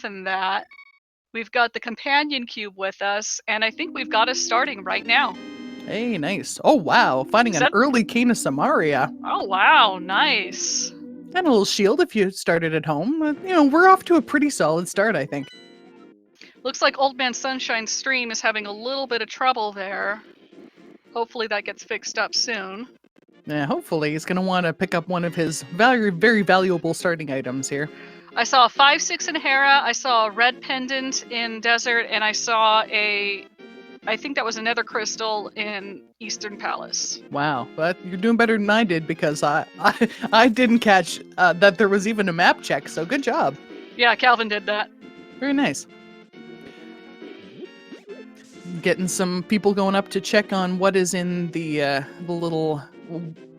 than that, we've got the companion cube with us, and I think we've got us starting right now. Hey, nice. Oh, wow. Finding an early Canis Samaria. Oh, wow. Nice. And a little shield if you started at home. We're off to a pretty solid start, I think. Looks like Old Man Sunshine's stream is having a little bit of trouble there. Hopefully that gets fixed up soon. Yeah, hopefully he's going to want to pick up one of his very valuable starting items here. I saw a 5/6 in Hera, I saw a red pendant in Desert, and I saw I think that was a nether crystal in Eastern Palace. Wow, but you're doing better than I did because I didn't catch that there was even a map check, so good job. Yeah, Calvin did that. Very nice. Getting some people going up to check on what is in the little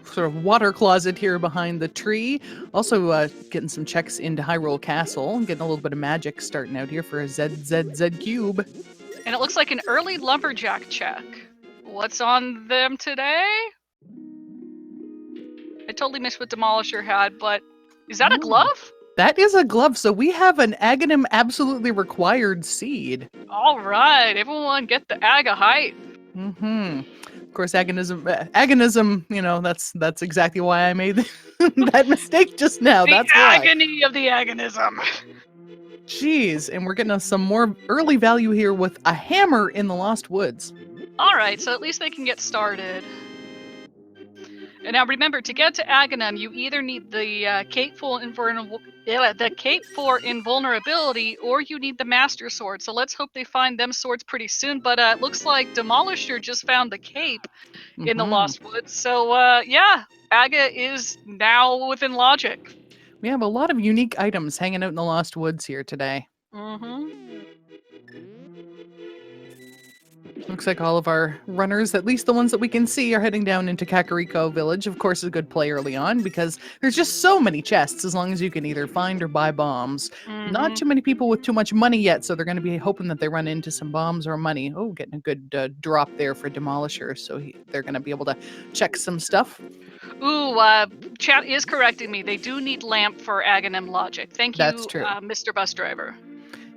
sort of water closet here behind the tree. Also getting some checks into Hyrule Castle and getting a little bit of magic starting out here for a ZZZ cube. And it looks like an early lumberjack check. What's on them today? I totally missed what Demolisher had, but is that a glove? That is a glove, so we have an Aghanim absolutely required seed. All right, everyone get the Aga height. Mm-hmm. Of course, agonism, that's exactly why I made that mistake just now. The that's agony of the agonism. Jeez, and we're getting some more early value here with a hammer in the Lost Woods. All right, so at least they can get started. And now remember, to get to Aghanim, you either need the cape for invulnerability, or you need the Master Sword. So let's hope they find them swords pretty soon. But it looks like Demolisher just found the cape in the Lost Woods. So yeah, Aga is now within logic. We have a lot of unique items hanging out in the Lost Woods here today. Looks like all of our runners, at least the ones that we can see, are heading down into Kakariko Village. Of course, a good play early on because there's just so many chests as long as you can either find or buy bombs. Not too many people with too much money yet, so they're going to be hoping that they run into some bombs or money. Oh, getting a good drop there for Demolisher, so they're going to be able to check some stuff. Ooh, chat is correcting me. They do need lamp for Aghanim logic. Thank you, That's true. Mr. Bus Driver.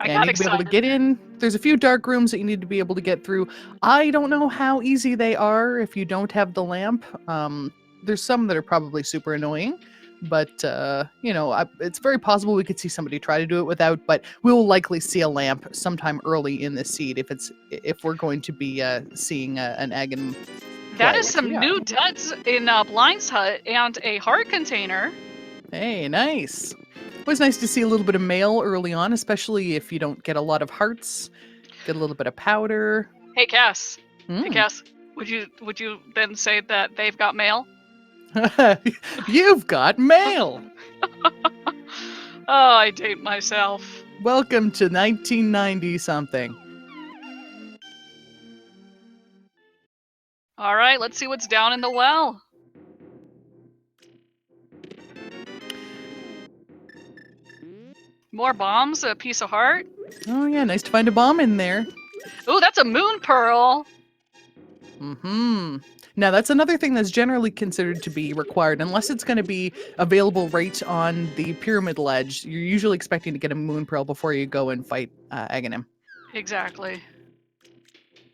I got excited. To be able to get in. There's a few dark rooms that you need to be able to get through. I don't know how easy they are if you don't have the lamp. There's some that are probably super annoying, but it's very possible we could see somebody try to do it without. But we'll likely see a lamp sometime early in the seed if we're going to be seeing an Aghanim. That is some new duds in Blind's Hut and a heart container. Hey, nice. Always nice to see a little bit of mail early on, especially if you don't get a lot of hearts. Get a little bit of powder. Hey, Cass. Hey, Cass. Would you then say that they've got mail? You've got mail. Oh, I date myself. Welcome to 1990 something. All right, let's see what's down in the well. More bombs, a piece of heart. Oh yeah, nice to find a bomb in there. Ooh, that's a moon pearl. Now that's another thing that's generally considered to be required, unless it's going to be available right on the pyramid ledge. You're usually expecting to get a moon pearl before you go and fight Aghanim. Exactly.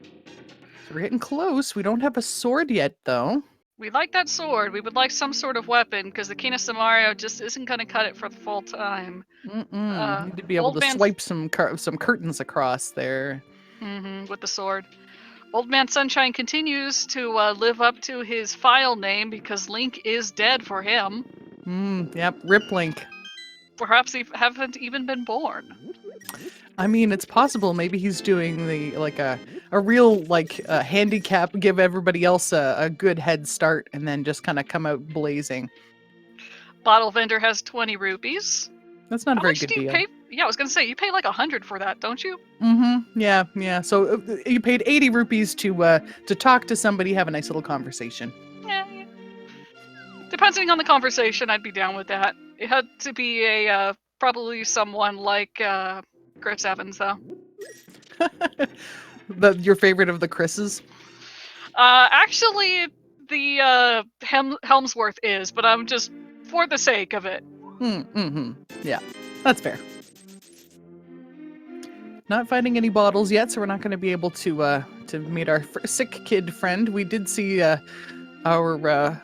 So we're getting close. We don't have a sword yet, though. We like that sword. We would like some sort of weapon, because the Canis Samaria just isn't going to cut it for the full time. Need to be able to swipe some curtains across there. With the sword. Old Man Sunshine continues to live up to his file name, because Link is dead for him. Yep, Rip Link. Perhaps he haven't even been born. I mean, it's possible. Maybe he's doing a real handicap, give everybody else a good head start, and then just kind of come out blazing. Bottle vendor has 20 rupees. That's not a very good deal. Pay? Yeah, I was gonna say you pay like 100 for that, don't you? Yeah. So you paid 80 rupees to talk to somebody, have a nice little conversation. Yeah. Depending on the conversation, I'd be down with that. It had to be a probably someone like Chris Evans, though. Your favorite of the Chris's? Actually, the Helmsworth is, but I'm just for the sake of it. Yeah, that's fair. Not finding any bottles yet, so we're not going to be able to meet our sick kid friend. We did see our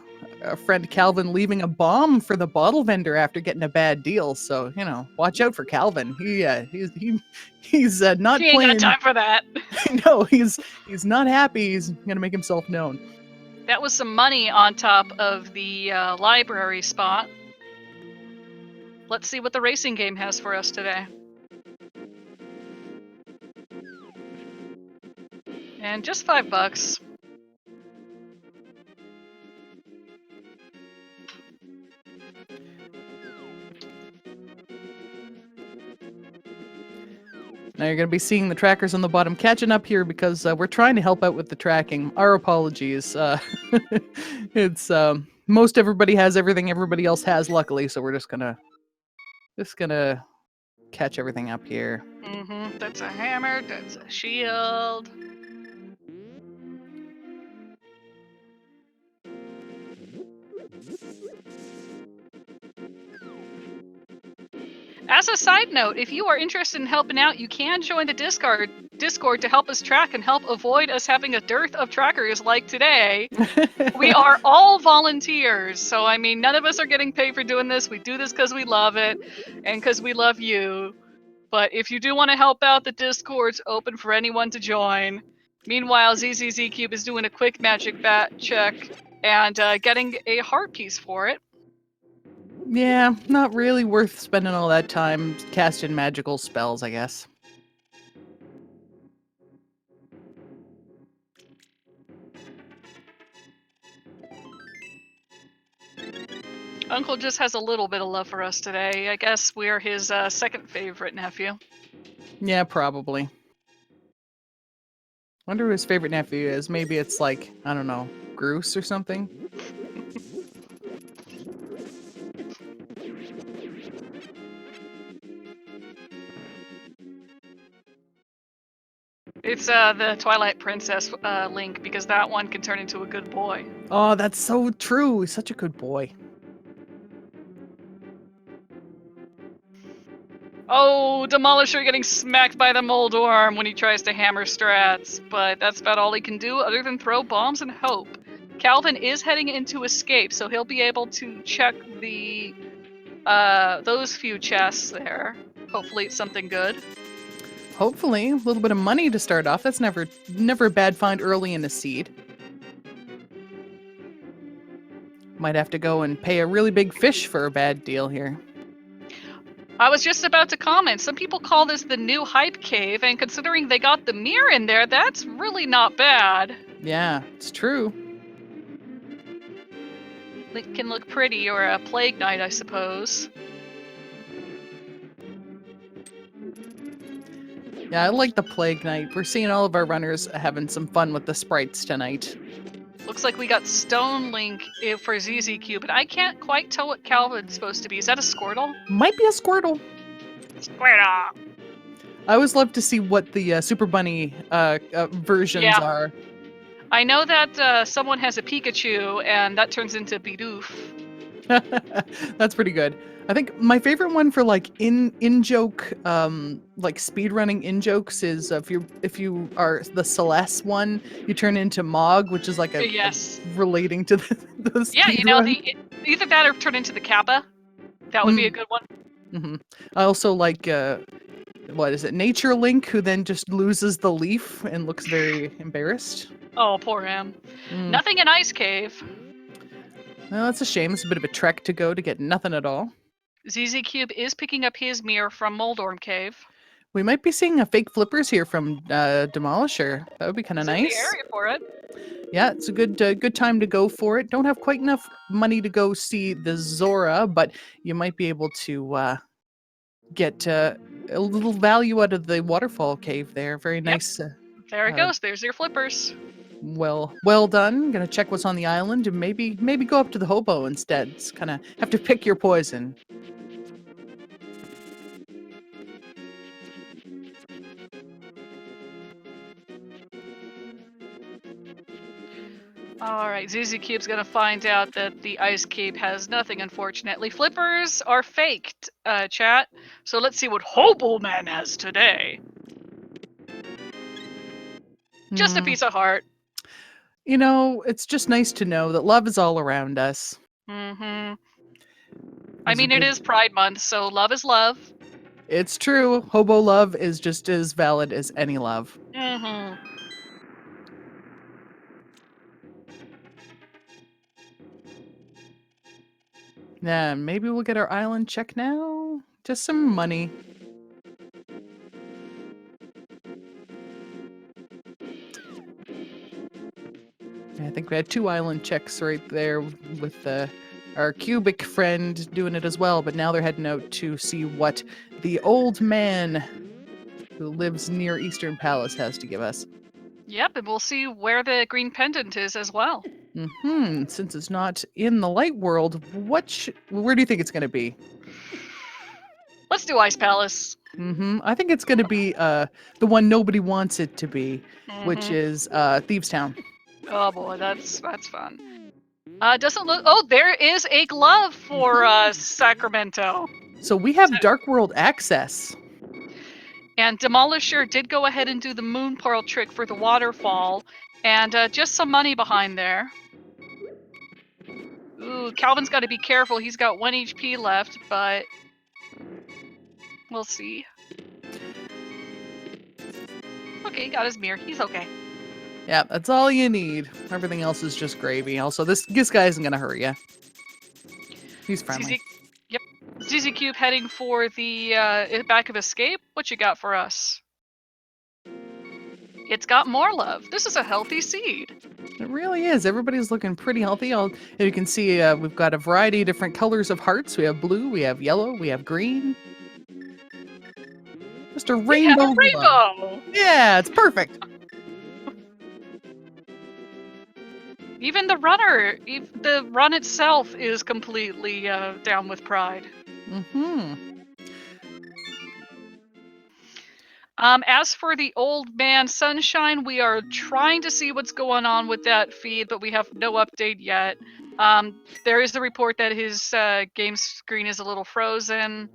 friend Calvin leaving a bomb for the bottle vendor after getting a bad deal. So watch out for Calvin. He's not He ain't got playing. time for that. No, he's not happy. He's gonna make himself known. That was some money on top of the library spot. Let's see what the racing game has for us today. And just $5. Now you're going to be seeing the trackers on the bottom catching up here because we're trying to help out with the tracking. Our apologies. It's most everybody has everything everybody else has, luckily, so we're just gonna catch everything up here. That's a hammer. That's a shield. As a side note, if you are interested in helping out, you can join the Discord to help us track and help avoid us having a dearth of trackers like today. We are all volunteers, so I mean, none of us are getting paid for doing this. We do this because we love it and because we love you. But if you do want to help out, the Discord's open for anyone to join. Meanwhile, ZZZ Cube is doing a quick magic bat check and getting a heart piece for it. Yeah, not really worth spending all that time casting magical spells, I guess. Uncle just has a little bit of love for us today. I guess we're his second favorite nephew. Yeah, probably. Wonder who his favorite nephew is. Maybe it's like, I don't know, Groose or something. It's the Twilight Princess Link, because that one can turn into a good boy. Oh, that's so true. He's such a good boy. Oh, Demolisher getting smacked by the Moldorm when he tries to hammer strats, but that's about all he can do other than throw bombs and hope. Calvin is heading into escape, so he'll be able to check the those few chests there. Hopefully it's something good. Hopefully, a little bit of money to start off. That's never a bad find early in a seed. Might have to go and pay a really big fish for a bad deal here. I was just about to comment. Some people call this the new hype cave, and considering they got the mirror in there, that's really not bad. Yeah, it's true. It can look pretty, or a plague knight, I suppose. Yeah, I like the Plague Knight. We're seeing all of our runners having some fun with the sprites tonight. Looks like we got Stone Link for ZZ Cube, but I can't quite tell what Calvin's supposed to be. Is that a Squirtle? Might be a Squirtle. Squirtle! I always love to see what the Super Bunny versions are. I know that someone has a Pikachu, and that turns into Bidoof. That's pretty good. I think my favorite one for like in joke like speedrunning in jokes is if you are the Celeste one, you turn into Mog, which is like a relating to the speed run. Either that or turn into the Kappa. That would be a good one. Mm-hmm. I also like what is it, Nature Link, who then just loses the leaf and looks very embarrassed. Oh, poor him. Nothing in Ice Cave. Well, that's a shame. It's a bit of a trek to go to get nothing at all. ZZ Cube is picking up his mirror from Moldorm Cave. We might be seeing a fake flippers here from Demolisher. That would be kind of nice. The area for it. Yeah, it's a good time to go for it. Don't have quite enough money to go see the Zora, but you might be able to get a little value out of the waterfall cave there. Very nice. There it goes. There's your flippers. Well done. Gonna check what's on the island and maybe go up to the hobo instead. It's kind of have to pick your poison. Alright, ZZ Cube's gonna find out that the Ice Cave has nothing, unfortunately. Flippers are faked, chat. So let's see what Hobo Man has today. Just a Mm, piece of heart. it's just nice to know that love is all around us. Mm-hmm. I There's a mean, it good. is Pride Month, so love is love. It's true. Hobo love is just as valid as any love. Mm-hmm. Yeah, maybe we'll get our island check now. Just some money. I think we had 2 island checks right there with our cubic friend doing it as well, but now they're heading out to see what the old man who lives near Eastern Palace has to give us. Yep, and we'll see where the green pendant is as well. Since it's not in the light world, where do you think it's going to be? Let's do Ice Palace. I think it's going to be the one nobody wants it to be, which Mm-hmm. is Thieves Town. Oh boy, that's fun. Doesn't look. Oh, there is a glove for Sacramento. So we have Dark World access. And Demolisher did go ahead and do the Moon Pearl trick for the waterfall, and just some money behind there. Ooh, Calvin's got to be careful. He's got 1 HP left, but we'll see. Okay, he got his mirror. He's okay. Yeah, that's all you need. Everything else is just gravy. Also, this guy isn't gonna hurt you. He's friendly. ZZ, yep. ZZ Cube heading for the back of Escape. What you got for us? It's got more love. This is a healthy seed. It really is. Everybody's looking pretty healthy. You can see we've got a variety of different colors of hearts. We have blue, we have yellow, we have green. Just a We have rainbow a of love. rainbow! Yeah, it's perfect. Even the runner, the run itself is completely down with pride. As for the old man Sunshine, we are trying to see what's going on with that feed, but we have no update yet. There is the report that his game screen is a little frozen.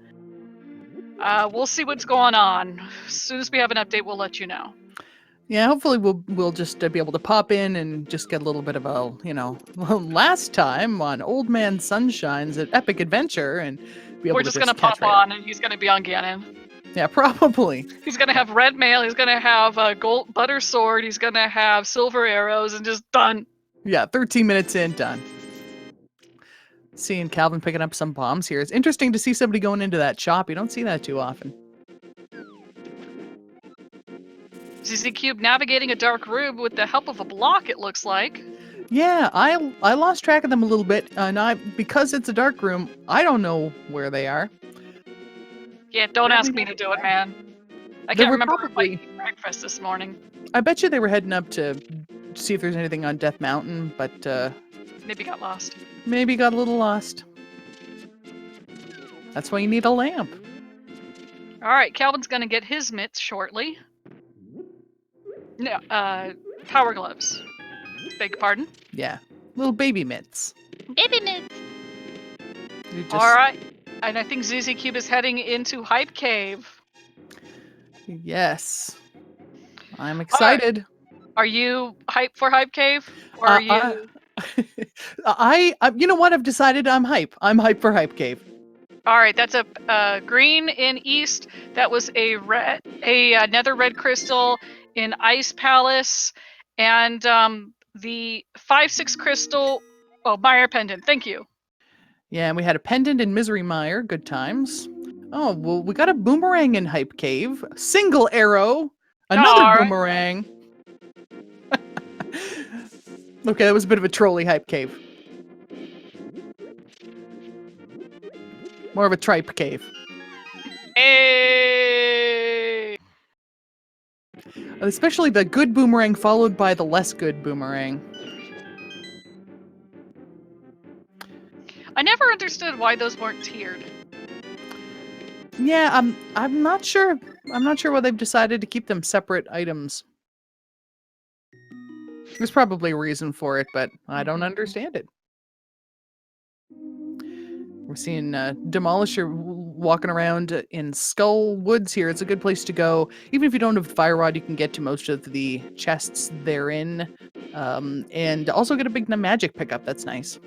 We'll see what's going on. As soon as we have an update, we'll let you know. Yeah, hopefully we'll just be able to pop in and just get a little bit of a, last time on Old Man Sunshine's an epic adventure and be able We're to just gonna just catch pop right up. on, and he's gonna be on Ganon. Yeah, probably. He's gonna have red mail. He's gonna have gold butter sword. He's gonna have silver arrows, and just done. Yeah, 13 minutes in, done. Seeing Calvin picking up some bombs here. It's interesting to see somebody going into that shop. You don't see that too often. ZZ Cube navigating a dark room with the help of a block, it looks like. Yeah, I lost track of them a little bit, and because it's a dark room, I don't know where they are. Yeah, don't ask me to do it, man. I They can't were remember probably. my breakfast this morning. I bet you they were heading up to see if there's anything on Death Mountain, but Maybe got lost. maybe got a little lost. That's why you need a lamp. All right, Calvin's gonna get his mitts shortly. No, power gloves. Beg pardon. Yeah, little baby mitts. Baby mitts. Just... All right, and I think ZZ Cube is heading into Hype Cave. Yes, I'm excited. Are you hype for Hype Cave, or are you? You know what? I've decided I'm hype. I'm hype for Hype Cave. All right, that's a green in East. That was a red, nether red crystal in Ice Palace, and the 5/6 crystal. Oh, Mire pendant. Thank you. Yeah, and we had a pendant in Misery Mire. Good times. Oh, well, we got a boomerang in Hype Cave. Single arrow. Another boomerang. Okay, that was a bit of a trolly Hype Cave. More of a tripe cave. Hey! Especially the good boomerang followed by the less good boomerang. I never understood why those weren't tiered. Yeah, I'm not sure. I'm not sure why they've decided to keep them separate items. There's probably a reason for it, but I don't understand it. We're seeing Demolisher walking around in Skull Woods here. It's a good place to go. Even if you don't have the fire rod, you can get to most of the chests therein. And also get a big magic pickup. That's nice.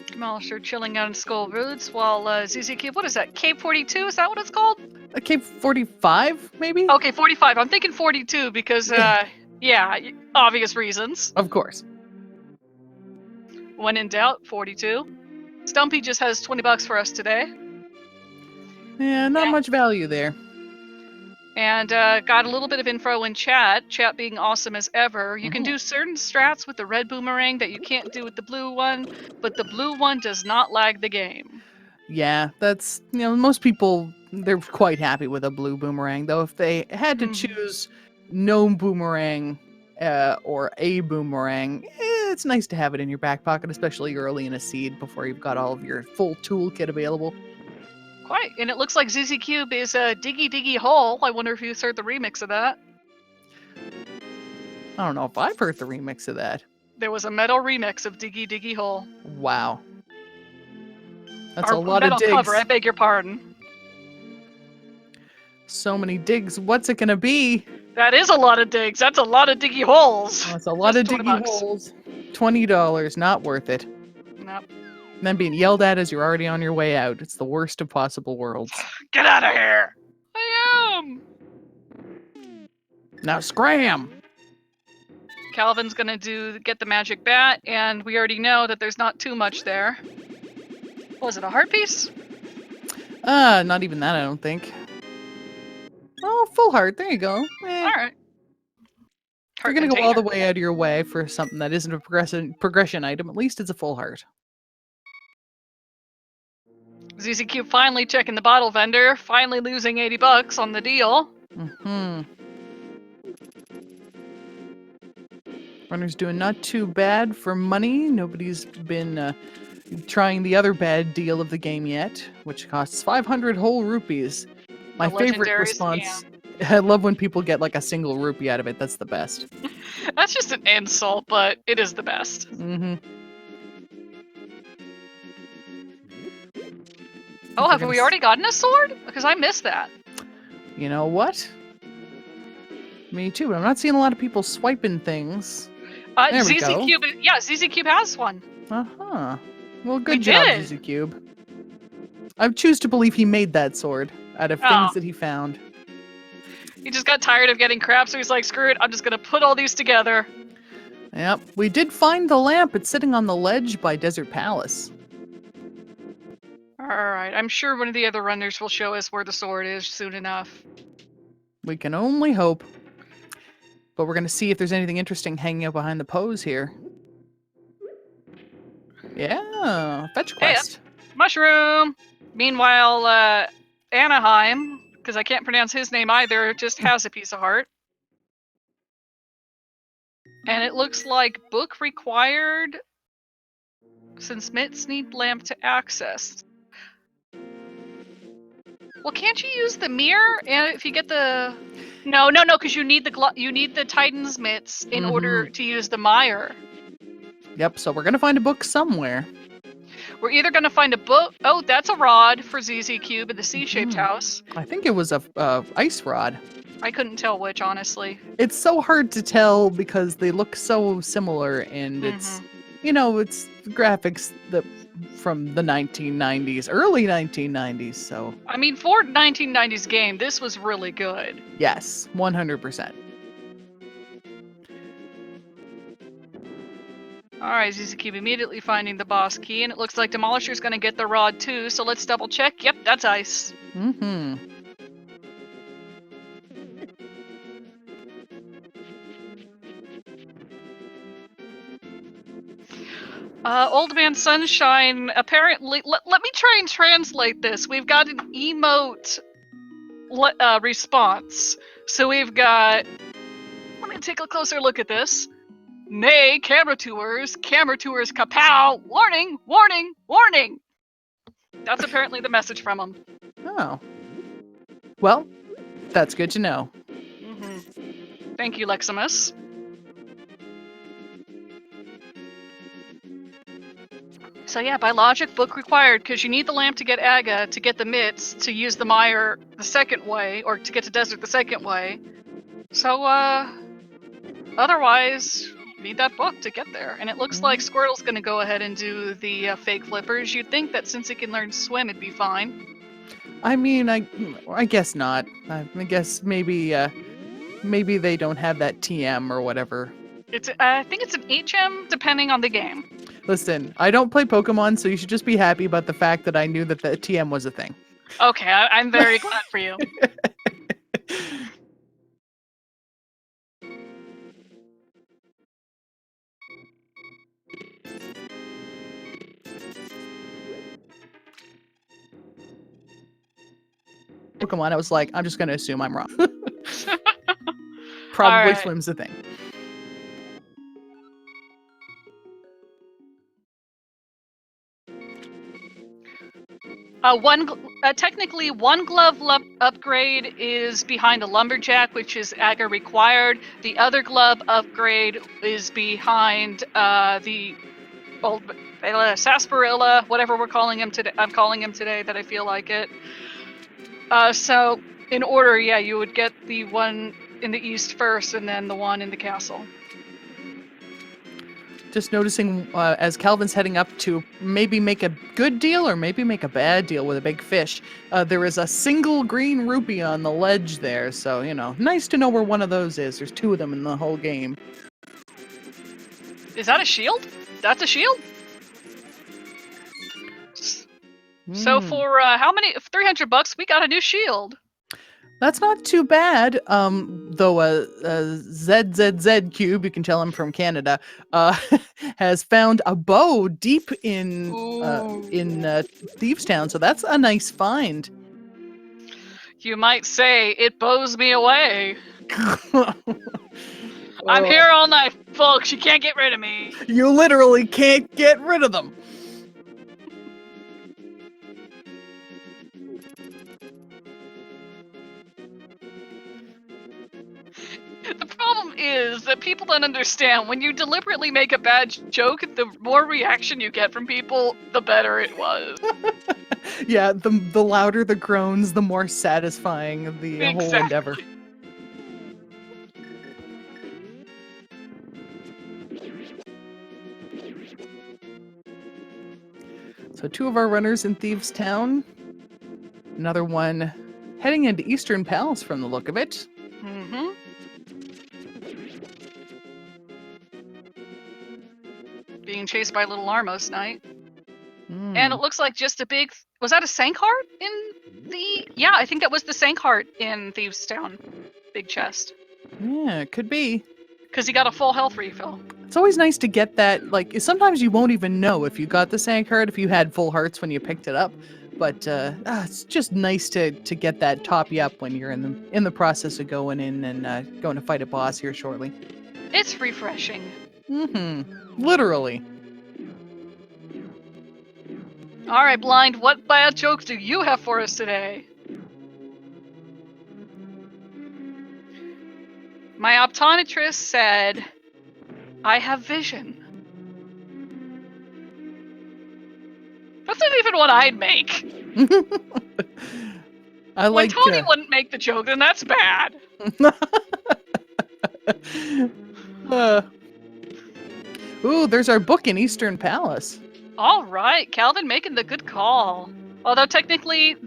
Demolisher chilling out in Skull Woods while ZZ Cube, what is that? Cape 42? Is that what it's called? A Cape 45, maybe? Okay, 45. I'm thinking 42 because, yeah, obvious reasons. Of course. When in doubt, 42. Stumpy just has 20 bucks for us today. Yeah, not much value there. And got a little bit of info in chat being awesome as ever. You can do certain strats with the red boomerang that you can't do with the blue one, but the blue one does not lag the game. Yeah, that's, most people, they're quite happy with a blue boomerang, though if they had to choose no boomerang or a boomerang, it's nice to have it in your back pocket, especially early in a seed before you've got all of your full toolkit available. Quite. And it looks like ZZ Cube is a Diggy Diggy Hole. I wonder if you heard the remix of that. I don't know if I've heard the remix of that. There was a metal remix of Diggy Diggy Hole. Wow. That's a lot of metal digs. Cover, I beg your pardon. So many digs. What's it gonna be? That is a lot of digs. That's a lot of diggy holes. That's a lot of diggy holes. $20, not worth it. Nope. And then being yelled at as you're already on your way out. It's the worst of possible worlds. Get out of here! I am! Now scram! Calvin's gonna get the magic bat, and we already know that there's not too much there. Was it a heart piece? Not even that, I don't think. Oh, full heart. There you go. Alright. You're gonna go all the way out of your way for something that isn't a progression item. At least it's a full heart. ZZ Cube finally checking the bottle vendor, finally losing 80 bucks on the deal. Runner's doing not too bad for money. Nobody's been trying the other bad deal of the game yet, which costs 500 whole rupees. My favorite response. I love when people get like a single rupee out of it. That's the best. That's just an insult, but it is the best. Oh, have we already gotten a sword? Because I missed that. You know what? Me too, but I'm not seeing a lot of people swiping things. There we go. Cube, yeah, ZZ Cube has one. Well, good job, ZZ Cube. I choose to believe he made that sword out of things that he found. He just got tired of getting crap, so he's like, screw it, I'm just gonna put all these together. Yep, we did find the lamp. It's sitting on the ledge by Desert Palace. Alright, I'm sure one of the other runners will show us where the sword is soon enough. We can only hope. But we're going to see if there's anything interesting hanging out behind the pose here. Yeah, fetch quest. Hey, mushroom! Meanwhile, Anaheim, because I can't pronounce his name either, just has a piece of heart. And it looks like book required since mitts need lamp to access. Well, can't you use the mirror? And if you get the no, because you need the Titan's mitts in order to use the mire. Yep. So we're gonna find a book somewhere. We're either gonna find a book. Oh, that's a rod for ZZ Cube in the C-shaped house. I think it was a ice rod. I couldn't tell which, honestly. It's so hard to tell because they look so similar, and it's it's graphics that from the 1990s, early 1990s. So I mean, for 1990s game, this was really good. Yes, 100%. Alright, ZZ Cube immediately finding the boss key, and it looks like Demolisher's gonna get the rod too, so let's double check. Yep, that's ice. Old Man Sunshine, apparently, let me try and translate this. We've got an emote response. So we've got, let me take a closer look at this. Nay, camera tours kapow, warning, warning, warning. That's apparently the message from him. Oh. Well, that's good to know. Thank you, Leximus. So yeah, by logic, book required, because you need the lamp to get Aga, to get the mitts, to use the mire the second way, or to get to desert the second way. So, otherwise, you need that book to get there. And it looks like Squirtle's gonna go ahead and do the fake flippers. You'd think that since he can learn to swim, it'd be fine. I mean, I guess not. I guess maybe they don't have that TM or whatever. I think it's an HM, depending on the game. Listen, I don't play Pokemon, so you should just be happy about the fact that I knew that the TM was a thing. Okay, I'm very glad for you. Pokemon, I was like, I'm just going to assume I'm wrong. Probably right. swim's a thing. Technically, one glove upgrade is behind a lumberjack, which is Aga required. The other glove upgrade is behind the old sarsaparilla, whatever we're calling him today. I'm calling him today that I feel like it. So in order, yeah, you would get the one in the east first, and then the one in the castle. Just noticing as Calvin's heading up to maybe make a good deal or maybe make a bad deal with a big fish, there is a single green rupee on the ledge there. So, nice to know where one of those is. There's 2 of them in the whole game. Is that a shield? That's a shield? So for how many? $300, we got a new shield. That's not too bad. Though ZZZ Cube, you can tell I'm from Canada, has found a bow deep in Thieves Town, so that's a nice find. You might say it bows me away. I'm here all night, folks. You can't get rid of me. You literally can't get rid of them. The problem is that people don't understand. When you deliberately make a bad joke, the more reaction you get from people, the better it was. Yeah, the louder the groans, the more satisfying the whole endeavor. So 2 of our runners in Thieves Town. Another one heading into Eastern Palace from the look of it. Mm-hmm. Being chased by Little Armos Knight. And it looks like just a big... Was that a Sankheart in the... Yeah, I think that was the Sankheart in Thieves Town. Big chest. Yeah, it could be. Because he got a full health refill. It's always nice to get that. Like, sometimes you won't even know if you got the Sankheart, if you had full hearts when you picked it up. But it's just nice to get that top you up when you're in the process of going in and going to fight a boss here shortly. It's refreshing. Mm-hmm. Literally. All right, Blind, what bad jokes do you have for us today? My optometrist said, I have vision. That's not even what I'd make. When Tony wouldn't make the joke, then that's bad. Ooh, there's our book in Eastern Palace. All right, Calvin making the good call. Although technically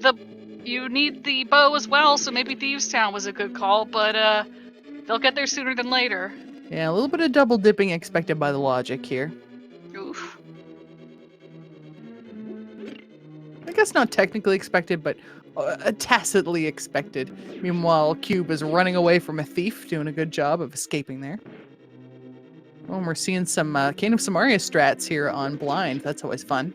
you need the bow as well, so maybe Thieves Town was a good call, but they'll get there sooner than later. Yeah, a little bit of double dipping expected by the logic here. Oof. I guess not technically expected, but tacitly expected. Meanwhile, Cube is running away from a thief, doing a good job of escaping there. Oh, and we're seeing some Cane of Samaria strats here on Blind. That's always fun.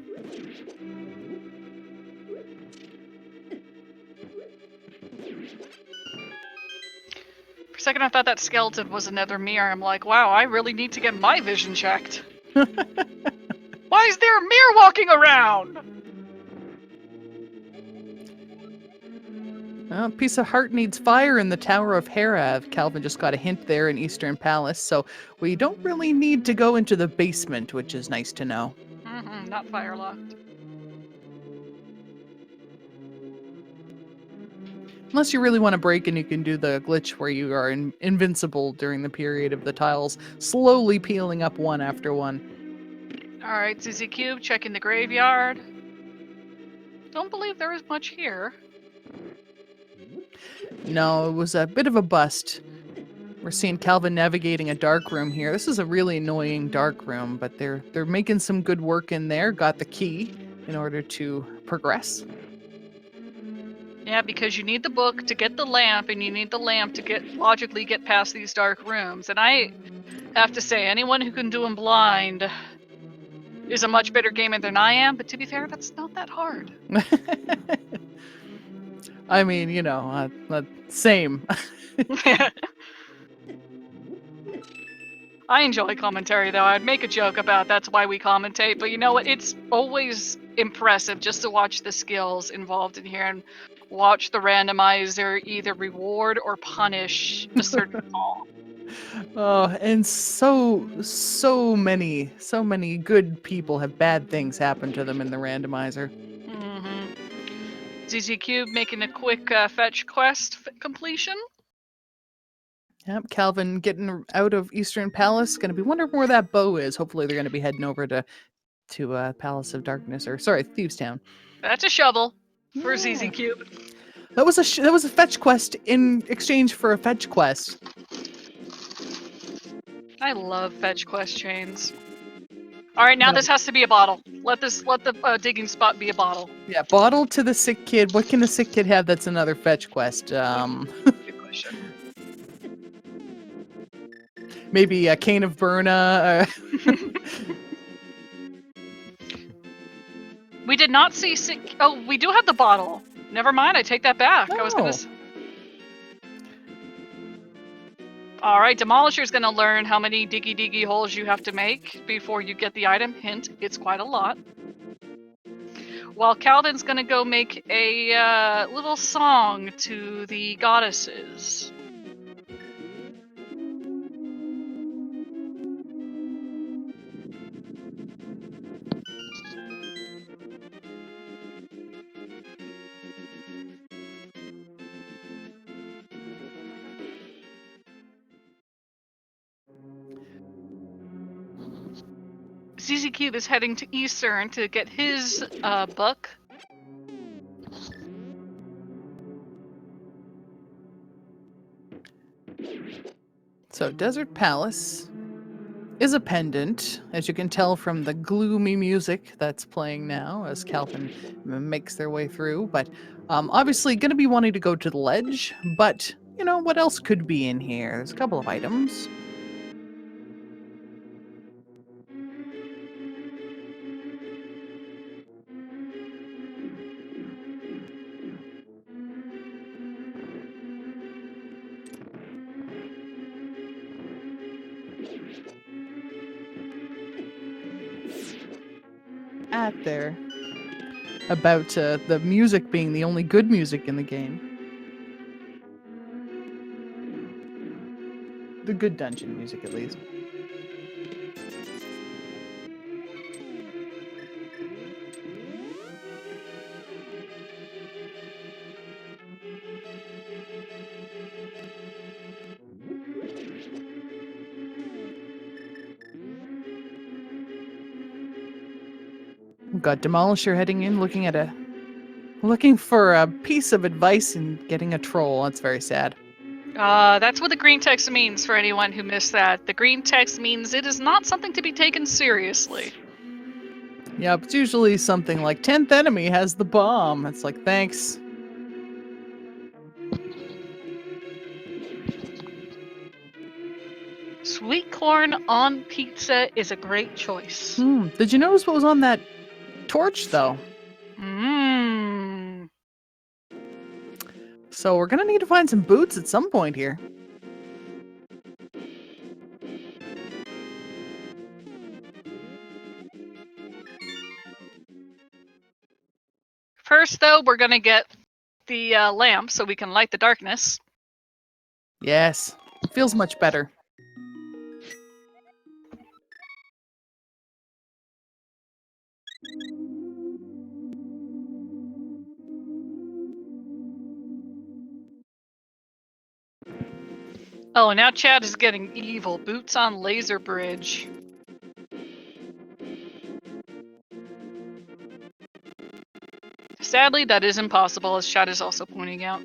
For a second, I thought that skeleton was another mirror. I'm like, wow, I really need to get my vision checked. Why is there a mirror walking around? Well, Piece of Heart needs fire in the Tower of Herav. Calvin just got a hint there in Eastern Palace, so we don't really need to go into the basement, which is nice to know. Not fire locked. Unless you really want to break and you can do the glitch where you are invincible during the period of the tiles slowly peeling up one after one. Alright, ZZ Cube, checking the graveyard. Don't believe there is much here. No, it was a bit of a bust. We're seeing Calvin navigating a dark room here. This is a really annoying dark room, but they're making some good work in there. Got the key in order to progress. Yeah, because you need the book to get the lamp, and you need the lamp to logically get past these dark rooms. And I have to say, anyone who can do them blind is a much better gamer than I am, but to be fair, that's not that hard. I mean, same. I enjoy commentary, though. I'd make a joke about that's why we commentate, but you know what? It's always impressive just to watch the skills involved in here and watch the randomizer either reward or punish a certain call. Oh, and so many good people have bad things happen to them in the randomizer. Mm-hmm. ZZ Cube making a quick fetch quest completion. Yep, Calvin getting out of Eastern Palace. Going to be wondering where that bow is. Hopefully, they're going to be heading over to Palace of Darkness, or sorry, Thieves Town. That's a shovel for Yeah. ZZ Cube. That was a fetch quest in exchange for a fetch quest. I love fetch quest chains. All right, now this has to be a bottle. Let the digging spot be a bottle. Yeah, bottle to the sick kid. What can the sick kid have that's another fetch quest? Good question. Maybe a cane of Burna. We did not see sick. Oh, we do have the bottle. Never mind, I take that back. I was gonna. All right, Demolisher's gonna learn how many diggy holes you have to make before you get the item. Hint: it's quite a lot. While Calvin's gonna go make a little song to the goddesses. ZZ Cube is heading to Eastern to get his book. So, Desert Palace is a pendant, as you can tell from the gloomy music that's playing now as Calvin makes their way through. But obviously, going to be wanting to go to the ledge. But, what else could be in here? There's a couple of items. At there about the music being the only good music in the game. The good dungeon music, at least. We've got Demolisher heading in, looking for a piece of advice and getting a troll. That's very sad. That's what the green text means for anyone who missed that. The green text means it is not something to be taken seriously. Yeah, it's usually something like 10th enemy has the bomb. It's like, thanks. Sweet corn on pizza is a great choice. Did you notice what was on that torch, though? Mmm. So we're gonna need to find some boots at some point here. First, though, we're gonna get the lamp so we can light the darkness. Yes, feels much better. Oh, now Chad is getting evil. Boots on laser bridge. Sadly, that is impossible, as Chad is also pointing out.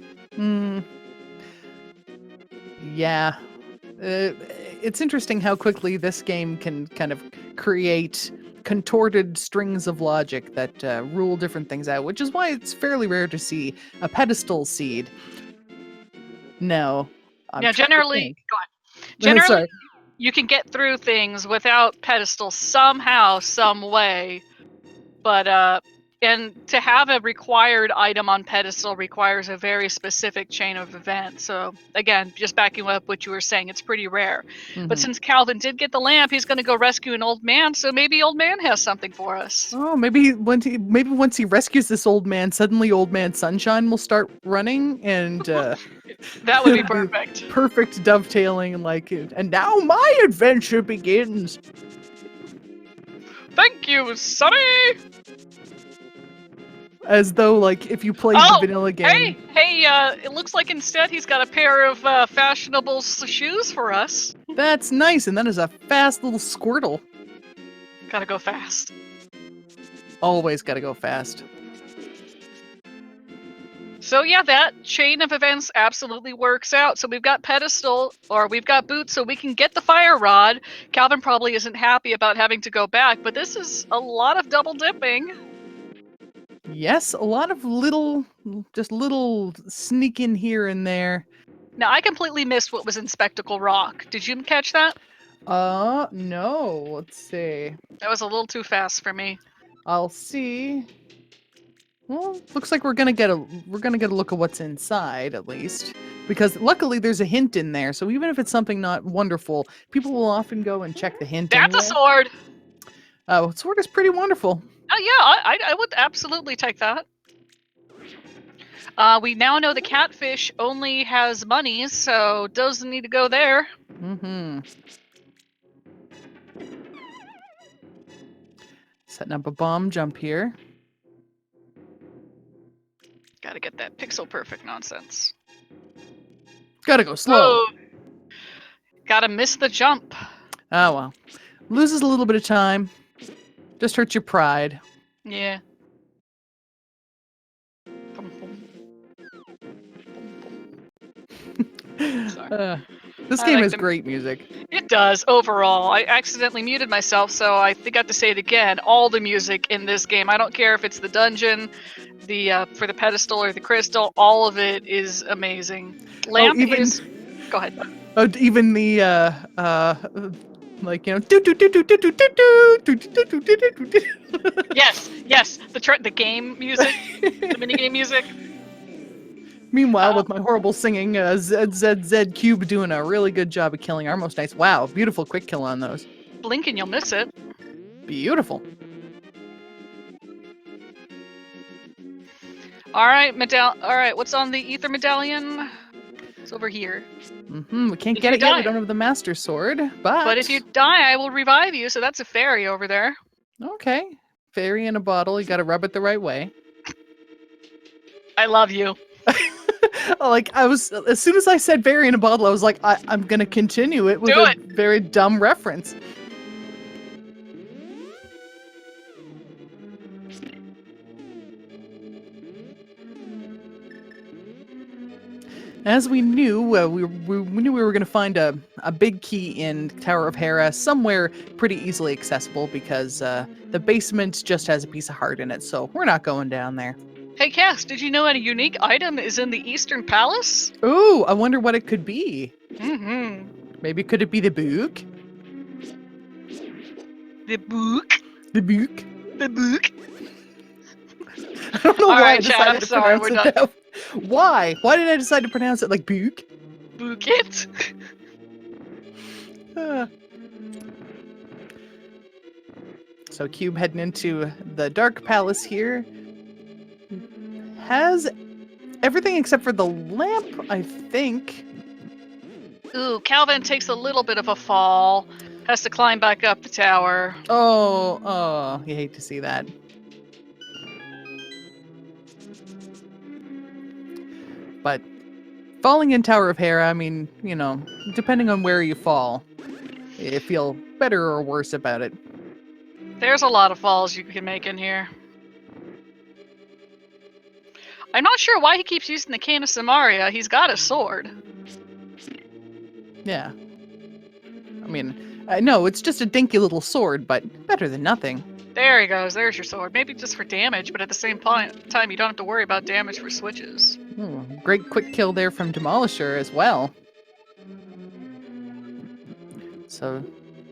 Yeah. It's interesting how quickly this game can kind of create contorted strings of logic that rule different things out, which is why it's fairly rare to see a pedestal seed. No. I'm Yeah, trying to generally, think. go on. Generally, Sorry. you can get through things without pedestal somehow, some way. But and to have a required item on pedestal requires a very specific chain of events. So again, just backing up what you were saying, it's pretty rare. But Mhm. since Calvin did get the lamp, he's going to go rescue an old man. So maybe old man has something for us. Oh, maybe once he rescues this old man, suddenly Old Man Sunshine will start running, and That would be it'll be perfect. perfect dovetailing, and now my adventure begins. Thank you, Sonny. As though, like, if you played the Oh, vanilla game. hey, it looks like instead he's got a pair of fashionable shoes for us. That's nice, and that is a fast little Squirtle. Gotta go fast. Always gotta go fast. So yeah, that chain of events absolutely works out. So we've got pedestal, or we've got boots, so we can get the fire rod. Calvin probably isn't happy about having to go back, but this is a lot of double dipping. Yes, a lot of just little sneak in here and there. Now I completely missed what was in Spectacle Rock. Did you catch that? No. Let's see. That was a little too fast for me. I'll see. Well, looks like we're gonna get a look at what's inside at least, because luckily there's a hint in there. So even if it's something not wonderful, people will often go and check the hint That's a anyway. sword. Oh, sword is pretty wonderful. Oh yeah, I would absolutely take that. We now know the catfish only has money, so doesn't need to go there. Mm-hmm. Setting up a bomb jump here. Gotta get that pixel perfect nonsense. Gotta go slow. Oh, gotta miss the jump. Oh well. Loses a little bit of time. Just hurts your pride. Yeah. This I game like has the- great music. It does, overall. I accidentally muted myself, so I got to say it again. All the music in this game, I don't care if it's the dungeon, the for the pedestal or the crystal, all of it is amazing. Lamp is... Go ahead. Even the like, Yes, the game music, the minigame music. Meanwhile, with my horrible singing, ZZZ Cube doing a really good job of killing our most nice. Wow, beautiful quick kill on those. Blink and you'll miss it. Beautiful. All right, what's on the ether medallion? It's over here. We can't If get you it yet. We die- don't have the Master Sword, but... But if you die, I will revive you, so that's a fairy over there. Okay. Fairy in a bottle. You gotta rub it the right way. I love you. Like, as soon as I said fairy in a bottle, I was like, I'm gonna continue it with Do a it. very dumb reference. As we knew, we knew we were going to find a big key in Tower of Hera somewhere pretty easily accessible, because the basement just has a piece of heart in it, so we're not going down there. Hey, Cass, did you know a unique item is in the Eastern Palace? Ooh, I wonder what it could be. Mm-hmm. Maybe could it be the book? The book? The book? The book? I don't know All why right, I Chad, decided I'm to sorry, pronounce we're it that. Why? Why did I decide to pronounce it like book? Book it? So Cube heading into the Dark Palace here. Has everything except for the lamp, I think. Ooh, Calvin takes a little bit of a fall. Has to climb back up the tower. Oh, you hate to see that. But Falling in Tower of Hera, I mean, you know, depending on where you fall, you feel better or worse about it. There's a lot of falls you can make in here. I'm not sure why he keeps using the Cane of Samaria. He's got a sword. Yeah. I mean, no, it's just a dinky little sword, but better than nothing. There he goes. There's your sword. Maybe just for damage, but at the same time, you don't have to worry about damage for switches. Great quick kill there from Demolisher as well. So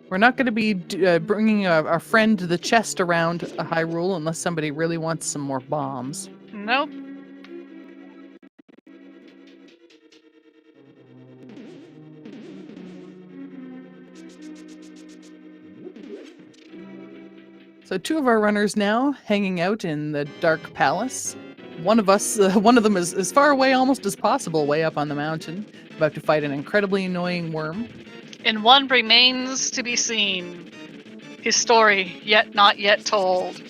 we're not going to be bringing our friend the chest around a Hyrule unless somebody really wants some more bombs. Nope. So 2 of our runners now hanging out in the Dark Palace. One of them is as far away almost as possible, way up on the mountain, about to fight an incredibly annoying worm. And one remains to be seen. His story, yet not yet told.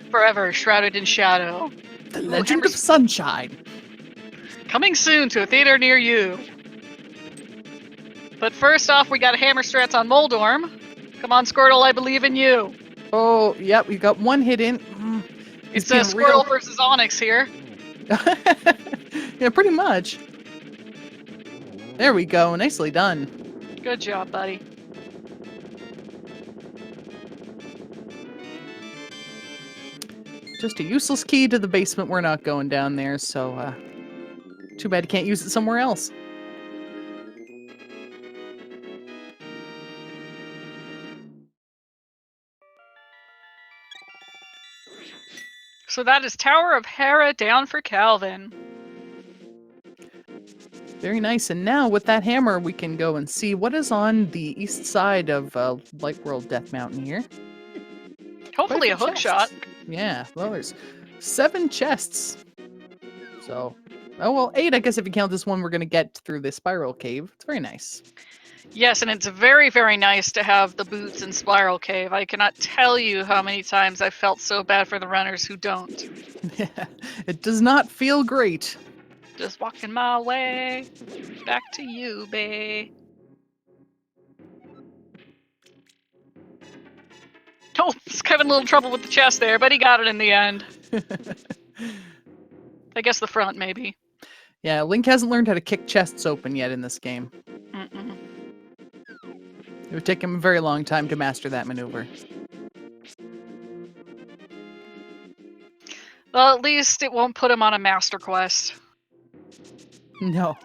Forever shrouded in shadow. The Legend of Sunshine. Coming soon to a theater near you. But first off, we got a hammer strats on Moldorm. Come on, Squirtle, I believe in you. Oh, yep, we got one hit in. It's a Squirtle versus Onyx here. Yeah, pretty much. There we go. Nicely done. Good job, buddy. Just a useless key to the basement. We're not going down there, so too bad you can't use it somewhere else. So that is Tower of Hera down for Calvin. Very nice. And now with that hammer, we can go and see what is on the east side of Light World Death Mountain here. Hopefully a hook shot. Yeah, well, there's 7 chests. So, oh well, 8, I guess, if you count this one we're going to get through the spiral cave. It's very nice. Yes, and it's very, very nice to have the boots in Spiral Cave. I cannot tell you how many times I felt so bad for the runners who don't. Yeah, it does not feel great. Just walking my way back to you, bae. Oh, he's having a little trouble with the chest there, but he got it in the end. I guess the front, maybe. Yeah, Link hasn't learned how to kick chests open yet in this game. Mm-mm. It would take him a very long time to master that maneuver. Well, at least it won't put him on a master quest. No.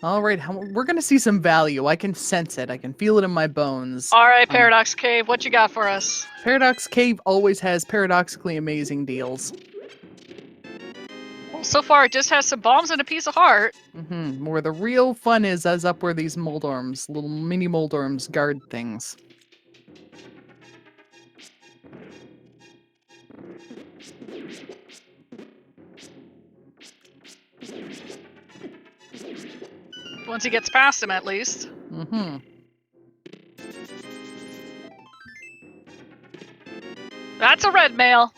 All right, we're going to see some value. I can sense it. I can feel it in my bones. All right, Paradox Cave, what you got for us? Paradox Cave always has paradoxically amazing deals. Well, so far it just has some bombs and a piece of heart. Where the real fun is up where these Moldorms, little mini Moldorms, guard things. Once he gets past him, at least. That's a red mail.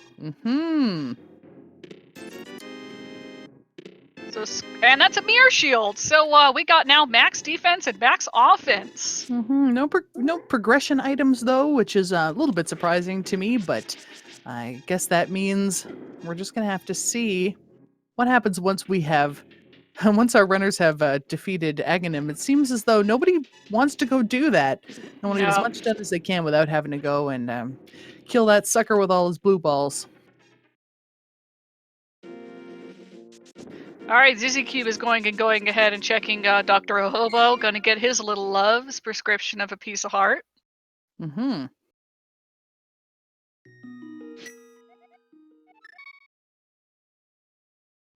So, and that's a mirror shield. So we got now max defense and max offense. No progression items though, which is a little bit surprising to me, but I guess that means we're just gonna have to see what happens once our runners have defeated Aghanim. It seems as though nobody wants to go do that. They want to get as much done as they can without having to go and kill that sucker with all his blue balls. All right, ZZCube is going ahead and checking Dr. Ohobo. Going to get his little love's prescription of a piece of heart.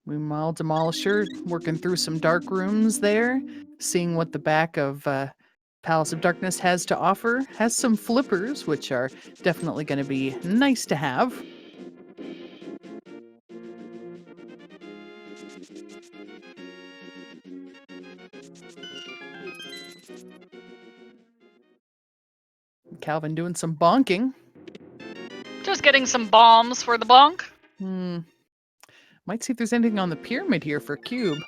Meanwhile, Demolisher working through some dark rooms there, seeing what the back of Palace of Darkness has to offer. Has some flippers, which are definitely going to be nice to have. Calvin doing some bonking. Just getting some bombs for the bonk. Might see if there's anything on the pyramid here for cube.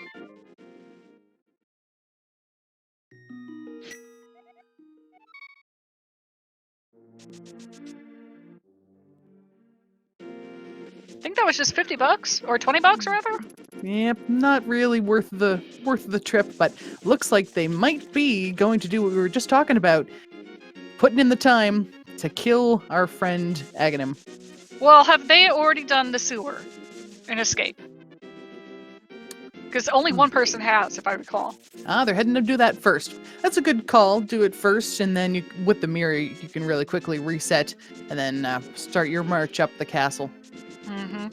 I think that was just $50 or $20 rather. Yep, not really worth the trip, but looks like they might be going to do what we were just talking about, putting in the time to kill our friend Aghanim. Well, have they already done the sewer and escape? Because only one person has, if I recall. They're heading to do that first. That's a good call. Do it first, and then you, with the mirror, you can really quickly reset and then start your march up the castle. Mm-hmm.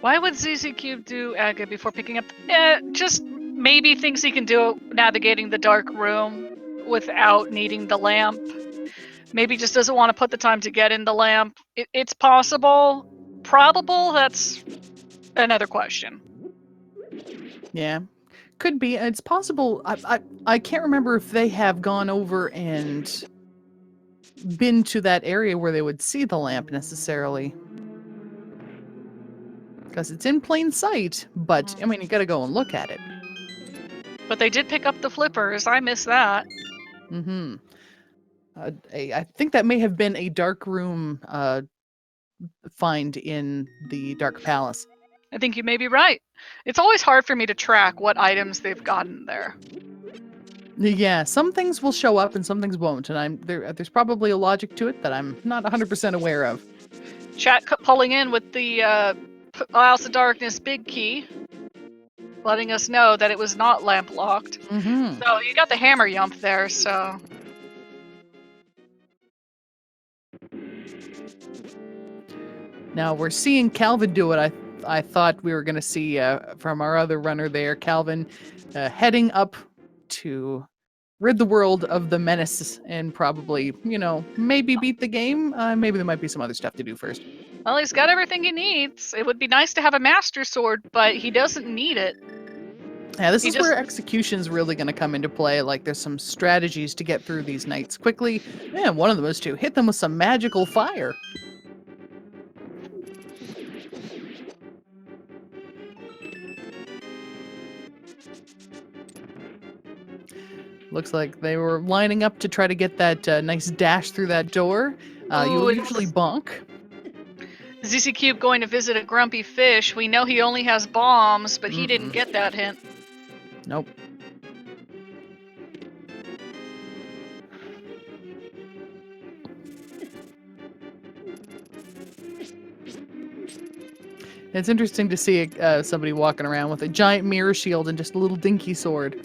Why would ZZ Cube do Aga before picking up? Just maybe thinks he can do navigating the dark room without needing the lamp. Maybe just doesn't want to put the time to get in the lamp. It's possible. Probable, that's another question. Yeah, could be. It's possible. I can't remember if they have gone over and been to that area where they would see the lamp necessarily. Because it's in plain sight, but I mean, you gotta go and look at it. But they did pick up the flippers. I missed that. Mm-hmm. I think that may have been a dark room find in the Dark Palace. I think you may be right. It's always hard for me to track what items they've gotten there. Yeah, some things will show up and some things won't, and there's probably a logic to it that I'm not 100% aware of. Chat pulling in with the House of Darkness big key, letting us know that it was not lamp locked. Mm-hmm. So you got the hammer yump there, so. Now we're seeing Calvin do it. I thought we were going to see from our other runner there, Calvin, heading up to rid the world of the menace and probably, maybe beat the game. Maybe there might be some other stuff to do first. Well, he's got everything he needs. It would be nice to have a master sword, but he doesn't need it. Yeah, this is where execution's really going to come into play. Like, there's some strategies to get through these knights quickly. And one of them is to hit them with some magical fire. Looks like they were lining up to try to get that nice dash through that door. You will usually bonk. ZC Cube going to visit a grumpy fish. We know he only has bombs, but he didn't get that hint. Nope. It's interesting to see somebody walking around with a giant mirror shield and just a little dinky sword.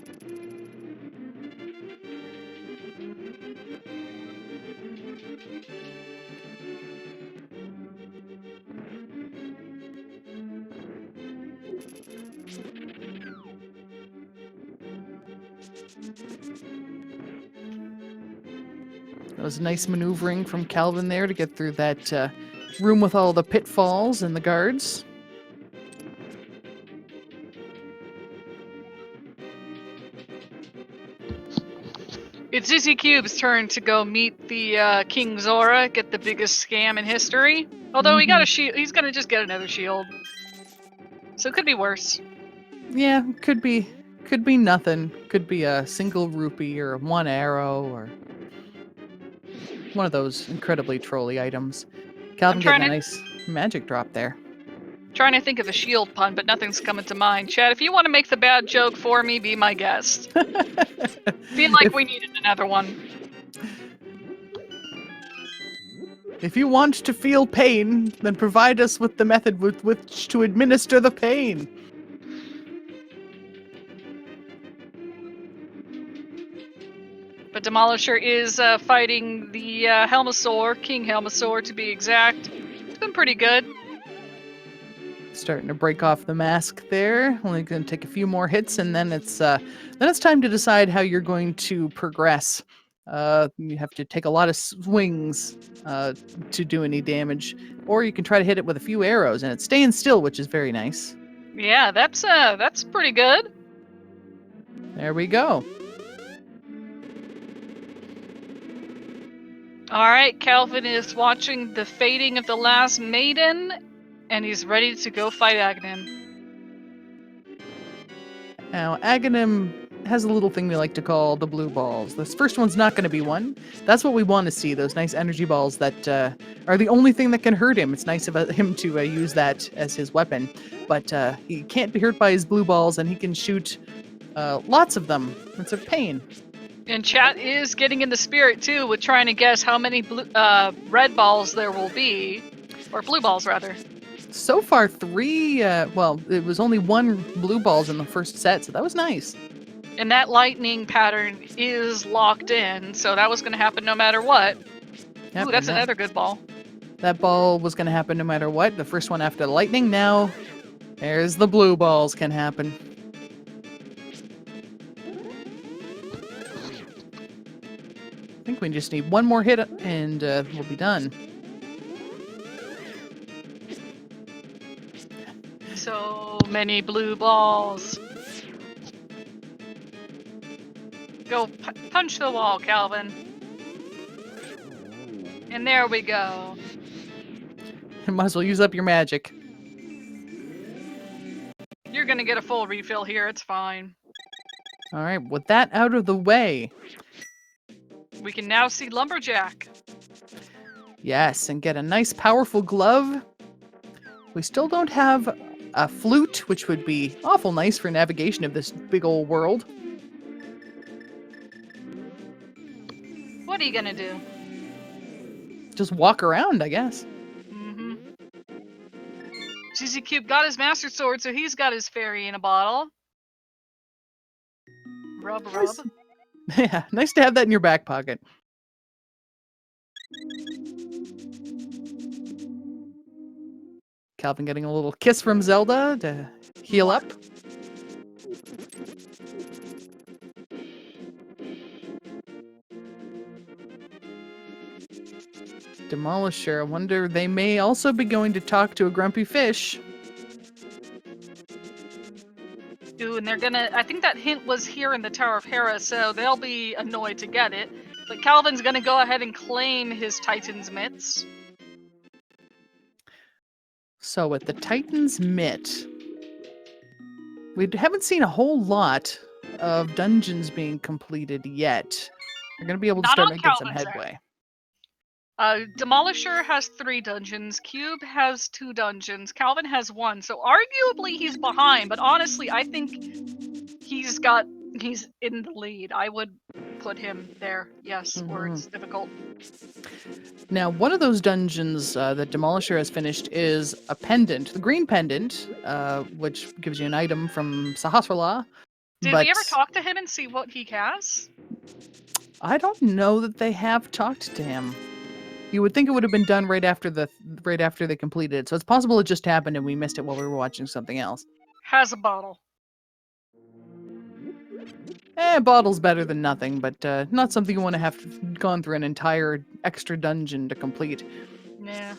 That was nice maneuvering from Calvin there to get through that room with all the pitfalls and the guards. It's ZZ Cube's turn to go meet the King Zora, get the biggest scam in history. Although he got a shield, he's gonna just get another shield. So it could be worse. Yeah, could be nothing. Could be a single rupee or one arrow or one of those incredibly trolly items. Calvin getting a nice magic drop there. Trying to think of a shield pun, but nothing's coming to mind. Chad, if you want to make the bad joke for me, be my guest. Feel like we needed another one. If you want to feel pain, then provide us with the method with which to administer the pain. But Demolisher is fighting the Helmasaur, King Helmasaur to be exact. It's been pretty good. Starting to break off the mask there. Only going to take a few more hits, and then it's time to decide how you're going to progress. You have to take a lot of swings to do any damage, or you can try to hit it with a few arrows, and it's staying still, which is very nice. Yeah, that's pretty good. There we go. All right, Calvin is watching the fading of the last maiden, and he's ready to go fight Aghanim. Now, Aghanim has a little thing we like to call the blue balls. This first one's not going to be one. That's what we want to see, those nice energy balls that are the only thing that can hurt him. It's nice of him to use that as his weapon. But he can't be hurt by his blue balls, and he can shoot lots of them. It's a pain. And chat is getting in the spirit, too, with trying to guess how many red balls there will be. Or blue balls, rather. So far, 3, well, it was only 1 blue balls in the first set, so that was nice. And that lightning pattern is locked in, so that was going to happen no matter what. Yep, Ooh, that's another good ball. That ball was going to happen no matter what. The first one after the lightning. Now, there's the blue balls can happen. I think we just need 1 more hit and we'll be done. So many blue balls. Go punch the wall, Calvin. And there we go. Might as well use up your magic. You're gonna get a full refill here, it's fine. All right, with that out of the way. We can now see Lumberjack. Yes, and get a nice powerful glove. We still don't have a flute, which would be awful nice for navigation of this big old world. What are you gonna do? Just walk around, I guess. Mm-hmm. GZ Cube got his Master Sword, so he's got his fairy in a bottle. Rub, rub. Nice. Yeah, nice to have that in your back pocket. Calvin getting a little kiss from Zelda to heal up. Demolisher. I wonder they may also be going to talk to a grumpy fish. Ooh, and they're gonna. I think that hint was here in the Tower of Hera, so they'll be annoyed to get it. But Calvin's gonna go ahead and claim his Titan's mitts. So with the Titan's Mitt, we haven't seen a whole lot of dungeons being completed yet. We're going to be able to Not start on making some Calvin's headway. Demolisher has 3 dungeons. Cube has 2 dungeons. Calvin has 1. So arguably he's behind, but honestly, I think he's in the lead. I would put him there, yes, or it's difficult. Now, one of those dungeons that Demolisher has finished is a pendant, the green pendant, which gives you an item from Sahasrahla. Did we ever talk to him and see what he has? I don't know that they have talked to him. You would think it would have been done right after they completed it. So it's possible it just happened and we missed it while we were watching something else. Has a bottle. Bottle's better than nothing, but not something you want to have gone through an entire extra dungeon to complete. Yeah.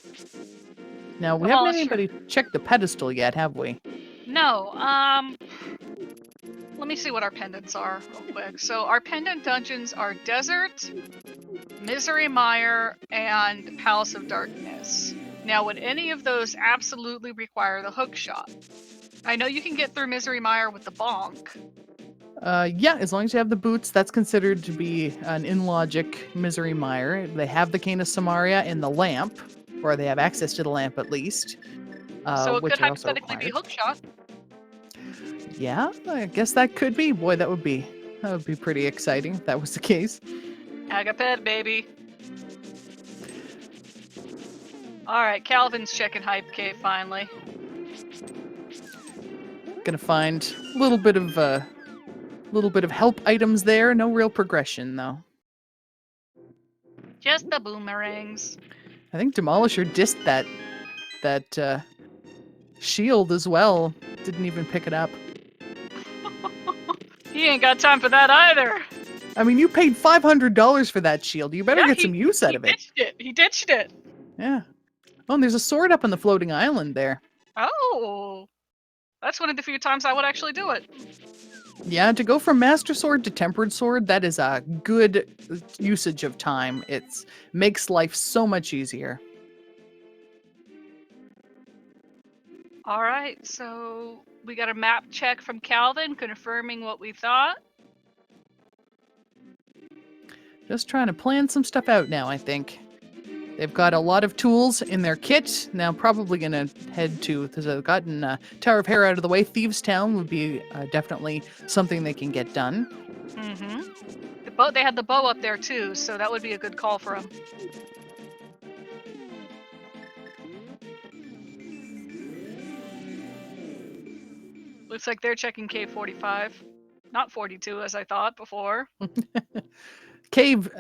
Now, we haven't had anybody check the pedestal yet, have we? No, let me see what our pendants are real quick. So our pendant dungeons are Desert, Misery Mire, and Palace of Darkness. Now, would any of those absolutely require the hook shot? I know you can get through Misery Mire with the bonk. Yeah, as long as you have the boots, that's considered to be an in-logic Misery Mire. They have the Cane of Samaria and the lamp, or they have access to the lamp at least. So it which could hypothetically be hook shot. Yeah, I guess that could be. Boy, that would be pretty exciting if that was the case. Agaped, baby. Alright, Calvin's checking Hype Cave finally. Gonna find a little bit of help items there. No real progression though. Just the boomerangs. I think Demolisher dissed that shield as well. Didn't even pick it up. He ain't got time for that either. I mean, you paid $500 for that shield. You better get some use out of it. He ditched it. Yeah. Oh, and there's a sword up on the floating island there. Oh. That's one of the few times I would actually do it. Yeah, to go from Master Sword to Tempered Sword, that is a good usage of time. It's makes life so much easier. All right, so we got a map check from Calvin confirming what we thought. Just trying to plan some stuff out now, I think. They've got a lot of tools in their kit. Now, probably going to head to, because they've gotten Tower of Hair out of the way. Thieves' Town would be definitely something they can get done. Mm-hmm. The bow, they had the bow up there too, so that would be a good call for them. Looks like they're checking K45, not 42 as I thought before. Cave,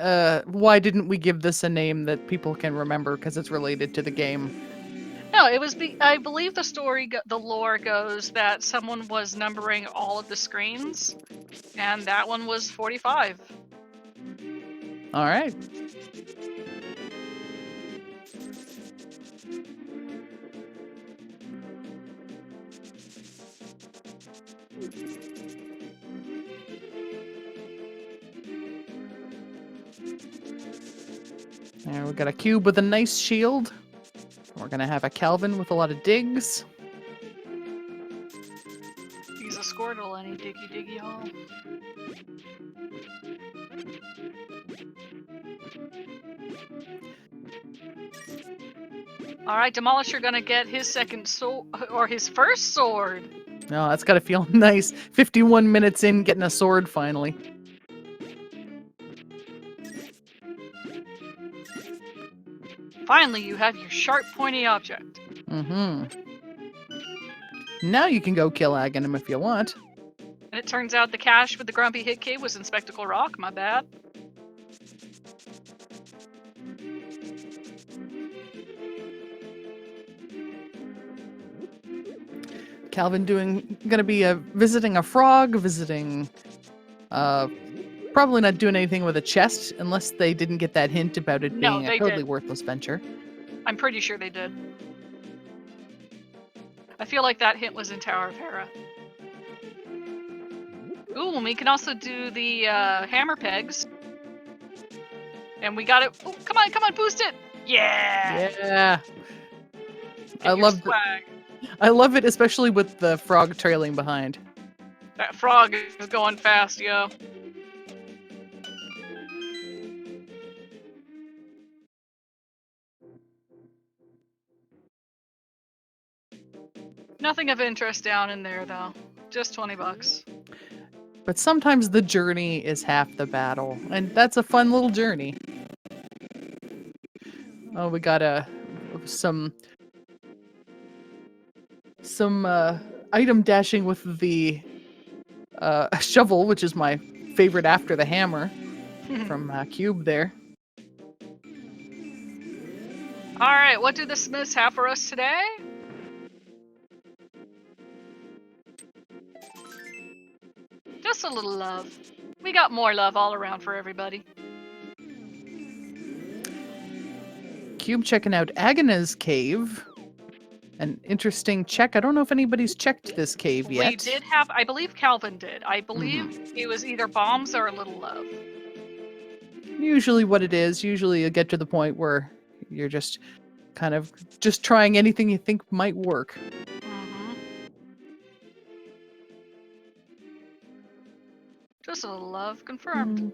why didn't we give this a name that people can remember because it's related to the game? No, it was I believe the story, the lore goes that someone was numbering all of the screens, and that one was 45. All right. There, we got a cube with a nice shield. We're gonna have a Calvin with a lot of digs. He's a Squirtle, any diggy diggy hole. All right, Demolisher gonna get his second sword, or his first sword. Oh, that's gotta feel nice. 51 minutes in, getting a sword finally. Finally, you have your sharp, pointy object. Mm-hmm. Now you can go kill Aghanim if you want. And it turns out the cache with the Grumpy Hit Key was in Spectacle Rock. My bad. Calvin gonna be visiting a frog, probably not doing anything with a chest unless they didn't get that hint about it No, being a they totally did. worthless venture. I'm pretty sure they did. I feel like that hint was in Tower of Hera. Ooh, and we can also do the hammer pegs. And we got it. Oh, come on, boost it! Yeah! Yeah. Get I your love swag. I love it, especially with the frog trailing behind. That frog is going fast, yo. Nothing of interest down in there, though. Just 20 bucks. But sometimes the journey is half the battle, and that's a fun little journey. Oh, we got some item dashing with the shovel, which is my favorite after the hammer from Cube there. Alright, what do the Smiths have for us today? Just a little love. We got more love all around for everybody. Cube checking out Agana's cave. An interesting check. I don't know if anybody's checked this cave yet. We did have, I believe Calvin did. I believe it was either bombs or a little love. Usually what it is, usually you get to the point where you're just kind of just trying anything you think might work. Mm-hmm. Just a little love, confirmed.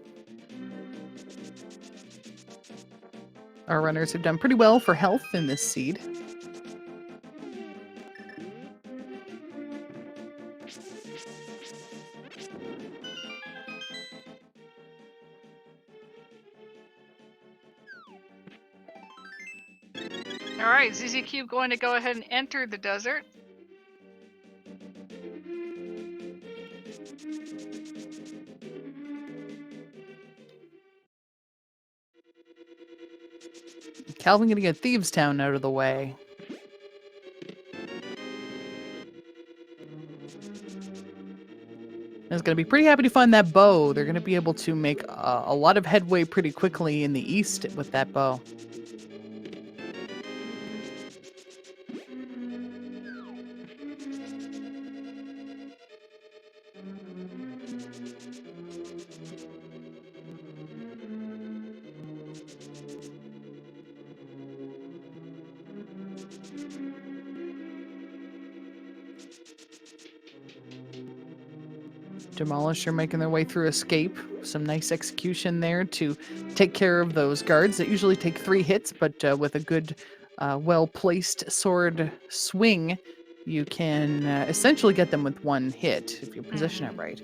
Our runners have done pretty well for health in this seed. Alright, ZZ Cube going to go ahead and enter the desert. Calvin gonna get Thieves Town out of the way. Is going to be pretty happy to find that bow. They're going to be able to make a lot of headway pretty quickly in the east with that bow. Demolisher making their way through escape. Some nice execution there to take care of those guards that usually take 3 hits, but with a good, well-placed sword swing, you can essentially get them with 1 hit if you position it right.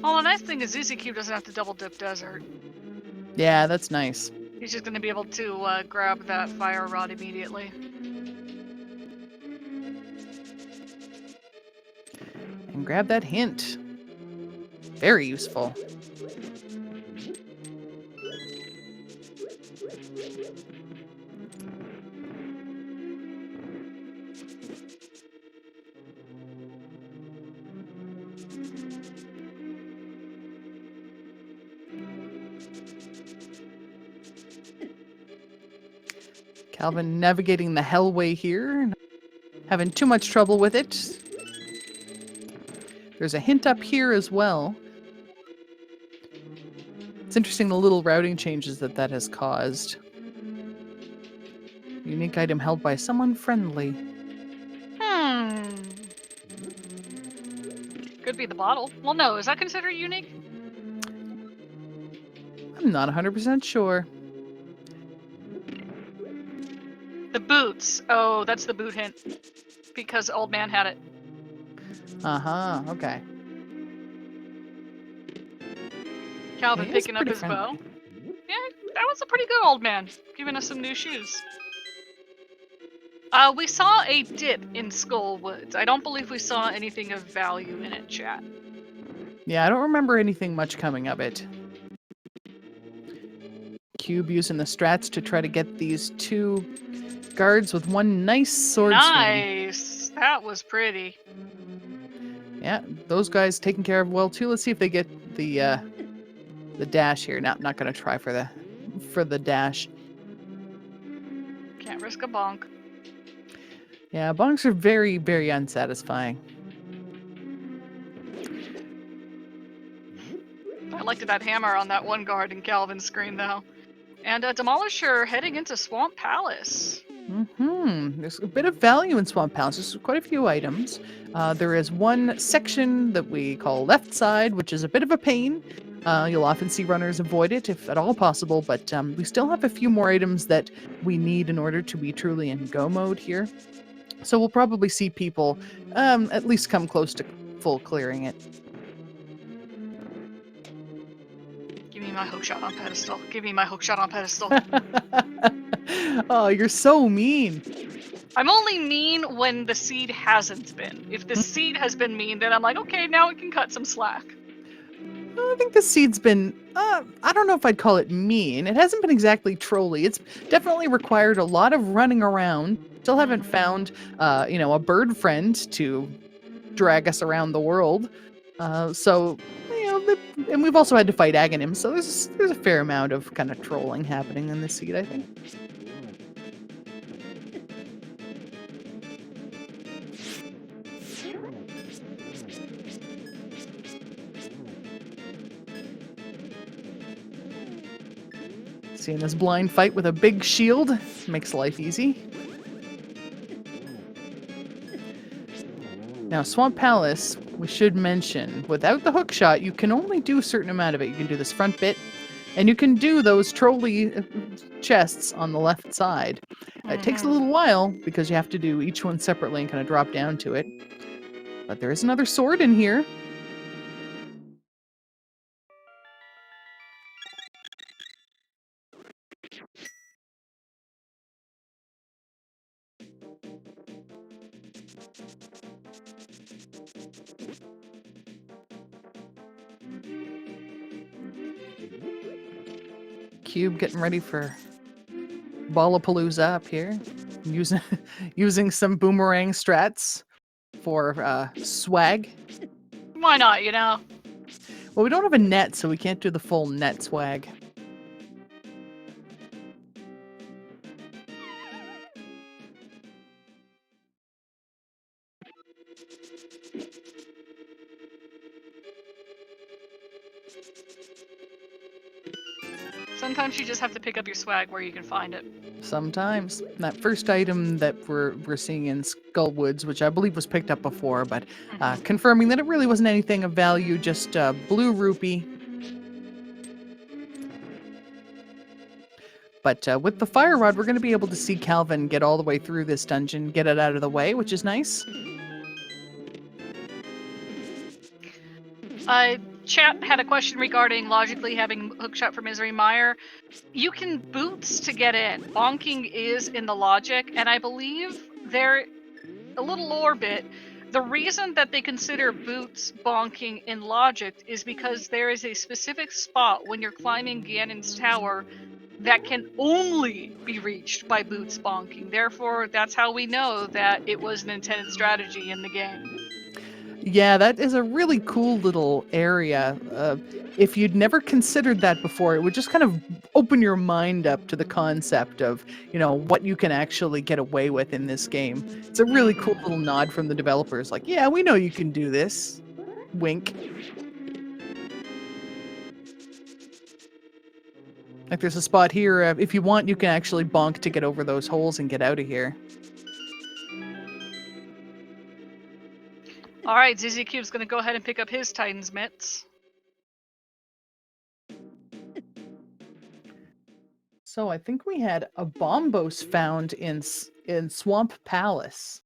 Well, the nice thing is Easy Cube doesn't have to double dip desert. Yeah, that's nice. He's just going to be able to grab that fire rod immediately. And grab that hint. Very useful. Calvin navigating the hellway here. Having too much trouble with it. There's a hint up here as well. It's interesting the little routing changes that has caused. Unique item held by someone friendly. Could be the bottle. Well, no. Is that considered unique? I'm not 100% sure. The boots. Oh, that's the boot hint. Because Old Man had it. Uh-huh, okay. Calvin He is picking up pretty his bow. friendly. Yeah, that was a pretty good Old Man. Giving us some new shoes. We saw a dip in Skull Woods. I don't believe we saw anything of value in it, chat. Yeah, I don't remember anything much coming of it. Cube using the strats to try to get these 2 guards with 1 nice sword swing. Nice! That was pretty. Yeah, those guys taken care of well too. Let's see if they get the dash here. Not gonna try for the dash. Can't risk a bonk. Yeah, bonks are very, very unsatisfying. I liked that hammer on that one guard in Calvin's screen, though. And Demolisher heading into Swamp Palace. There's a bit of value in Swamp Palace. There's quite a few items. There is one section that we call left side, which is a bit of a pain. You'll often see runners avoid it if at all possible, but we still have a few more items that we need in order to be truly in go mode here. So we'll probably see people at least come close to full clearing it. Give me my hookshot on pedestal. Give me my hookshot on pedestal. Oh, you're so mean. I'm only mean when the seed hasn't been. If the seed has been mean, then I'm like, okay, now we can cut some slack. I think the seed's been, I don't know if I'd call it mean. It hasn't been exactly trolly. It's definitely required a lot of running around. Still haven't found, a bird friend to drag us around the world. And we've also had to fight Aghanim, so there's a fair amount of kind of trolling happening in this seed, I think. Seeing this blind fight with a big shield makes life easy. Now, Swamp Palace, we should mention, without the hookshot, you can only do a certain amount of it. You can do this front bit, and you can do those trolley chests on the left side. It takes a little while, because you have to do each one separately and kind of drop down to it. But there is another sword in here. Cube getting ready for Ballapalooza up here. Using some boomerang strats for swag. Why not, you know? Well, we don't have a net, so we can't do the full net swag. Sometimes you just have to pick up your swag where you can find it. Sometimes. That first item that we're seeing in Skullwoods, which I believe was picked up before, but Mhm. confirming that it really wasn't anything of value, just blue rupee. But with the fire rod, we're going to be able to see Calvin get all the way through this dungeon, get it out of the way, which is nice. Chat had a question regarding logically having Hookshot for Misery Mire. You can boots to get in. Bonking is in the logic, and I believe they're a little lore bit. The reason that they consider boots bonking in logic is because there is a specific spot when you're climbing Ganon's tower that can only be reached by boots bonking. Therefore, that's how we know that it was an intended strategy in the game. Yeah, that is a really cool little area. If you'd never considered that before, it would just kind of open your mind up to the concept of, what you can actually get away with in this game. It's a really cool little nod from the developers. Like, yeah, we know you can do this. Wink. Like, there's a spot here. If you want, you can actually bonk to get over those holes and get out of here. All right, ZZ Cube's going to go ahead and pick up his Titan's mitts. So I think we had a bombos found in Swamp Palace.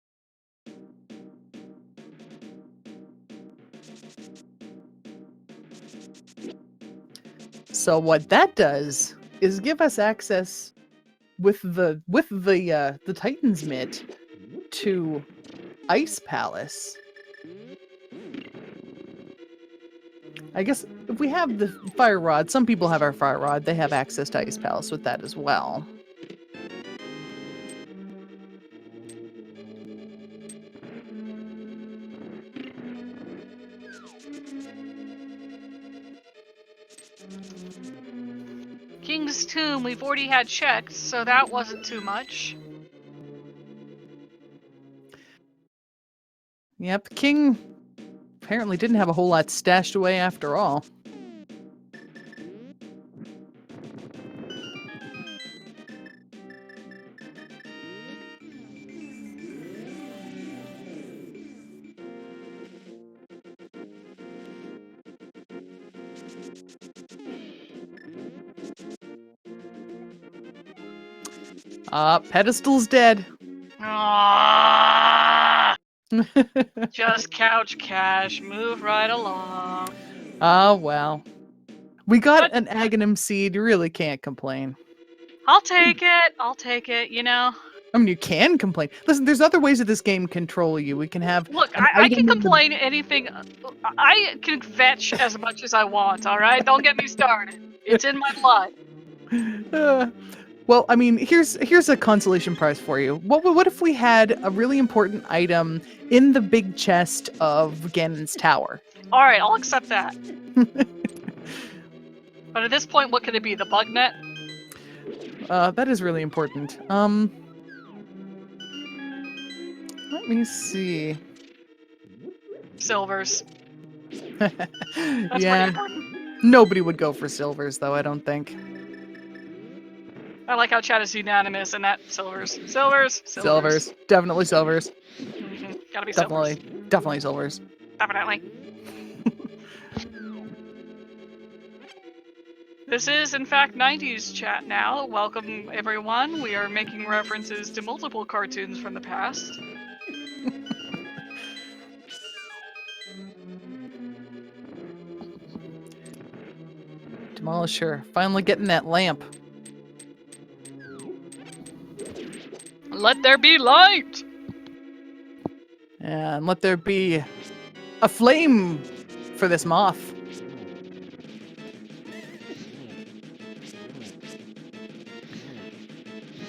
So what that does is give us access with the Titan's mitt to Ice Palace. I guess if we have the fire rod, some people have our fire rod, they have access to Ice Palace with that as well. King's Tomb, we've already had checked, so that wasn't too much. Yep, King apparently didn't have a whole lot stashed away after all. Pedestal's dead. Ah! Just couch cash, move right along. Oh, well. We got But an Aghanim seed, you really can't complain. I'll take it, you know. I mean, you can complain. Listen, there's other ways that this game control you. We can have Look, an I can item in the complain anything. I can fetch as much as I want, alright? Don't get me started. It's in my blood. Well, I mean, here's a consolation prize for you. What if we had a really important item in the big chest of Ganon's tower? Alright, I'll accept that. But at this point, what could it be? The bug net? That is really important. Let me see. Silvers. That's pretty Yeah, important. nobody would go for silvers, though, I don't think. I like how chat is unanimous in that silvers. Silvers. Silvers. Definitely silvers. Gotta be Definitely. silvers. Definitely silvers. Definitely. This is, in fact, 90s chat now. Welcome, everyone. We are making references to multiple cartoons from the past. Demolisher. Finally getting that lamp. Let there be light! And let there be a flame for this moth.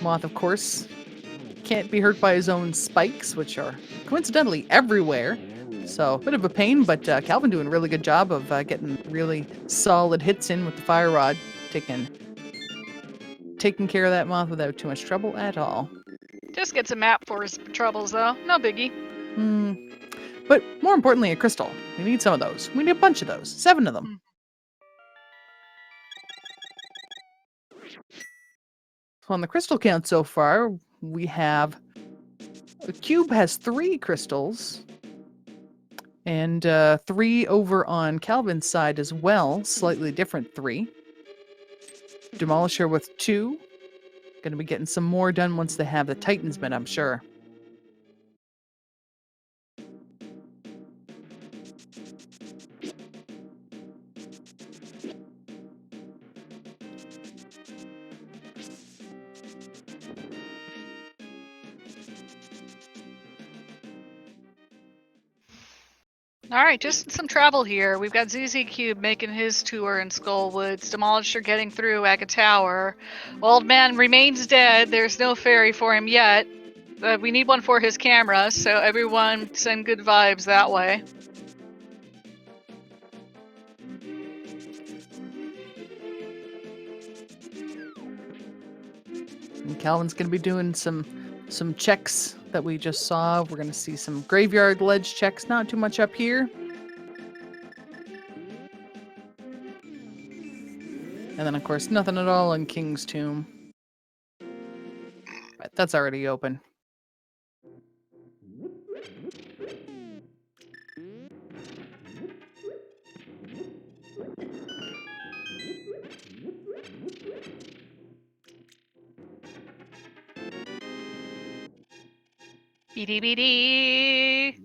Moth, of course, can't be hurt by his own spikes, which are coincidentally everywhere. So, a bit of a pain, but Calvin doing a really good job of getting really solid hits in with the fire rod, taking care of that moth without too much trouble at all. Just gets a map for his troubles, though. No biggie. But more importantly, a crystal. We need some of those. We need a bunch of those. 7 of them. On the crystal count so far, we have a cube has 3 crystals, and 3 over on Calvin's side as well, slightly different 3. Demolisher with 2. Gonna be getting some more done once they have the Titans met, I'm sure. Alright, just some travel here. We've got ZZ Cube making his tour in Skullwoods, Demolisher getting through Aga Tower. Old Man remains dead, there's no fairy for him yet. We need one for his camera, so everyone send good vibes that way. And Calvin's gonna be doing some checks that we just saw. We're gonna see some graveyard ledge checks, not too much up here. And then, of course, nothing at all in King's Tomb. But that's already open. BD.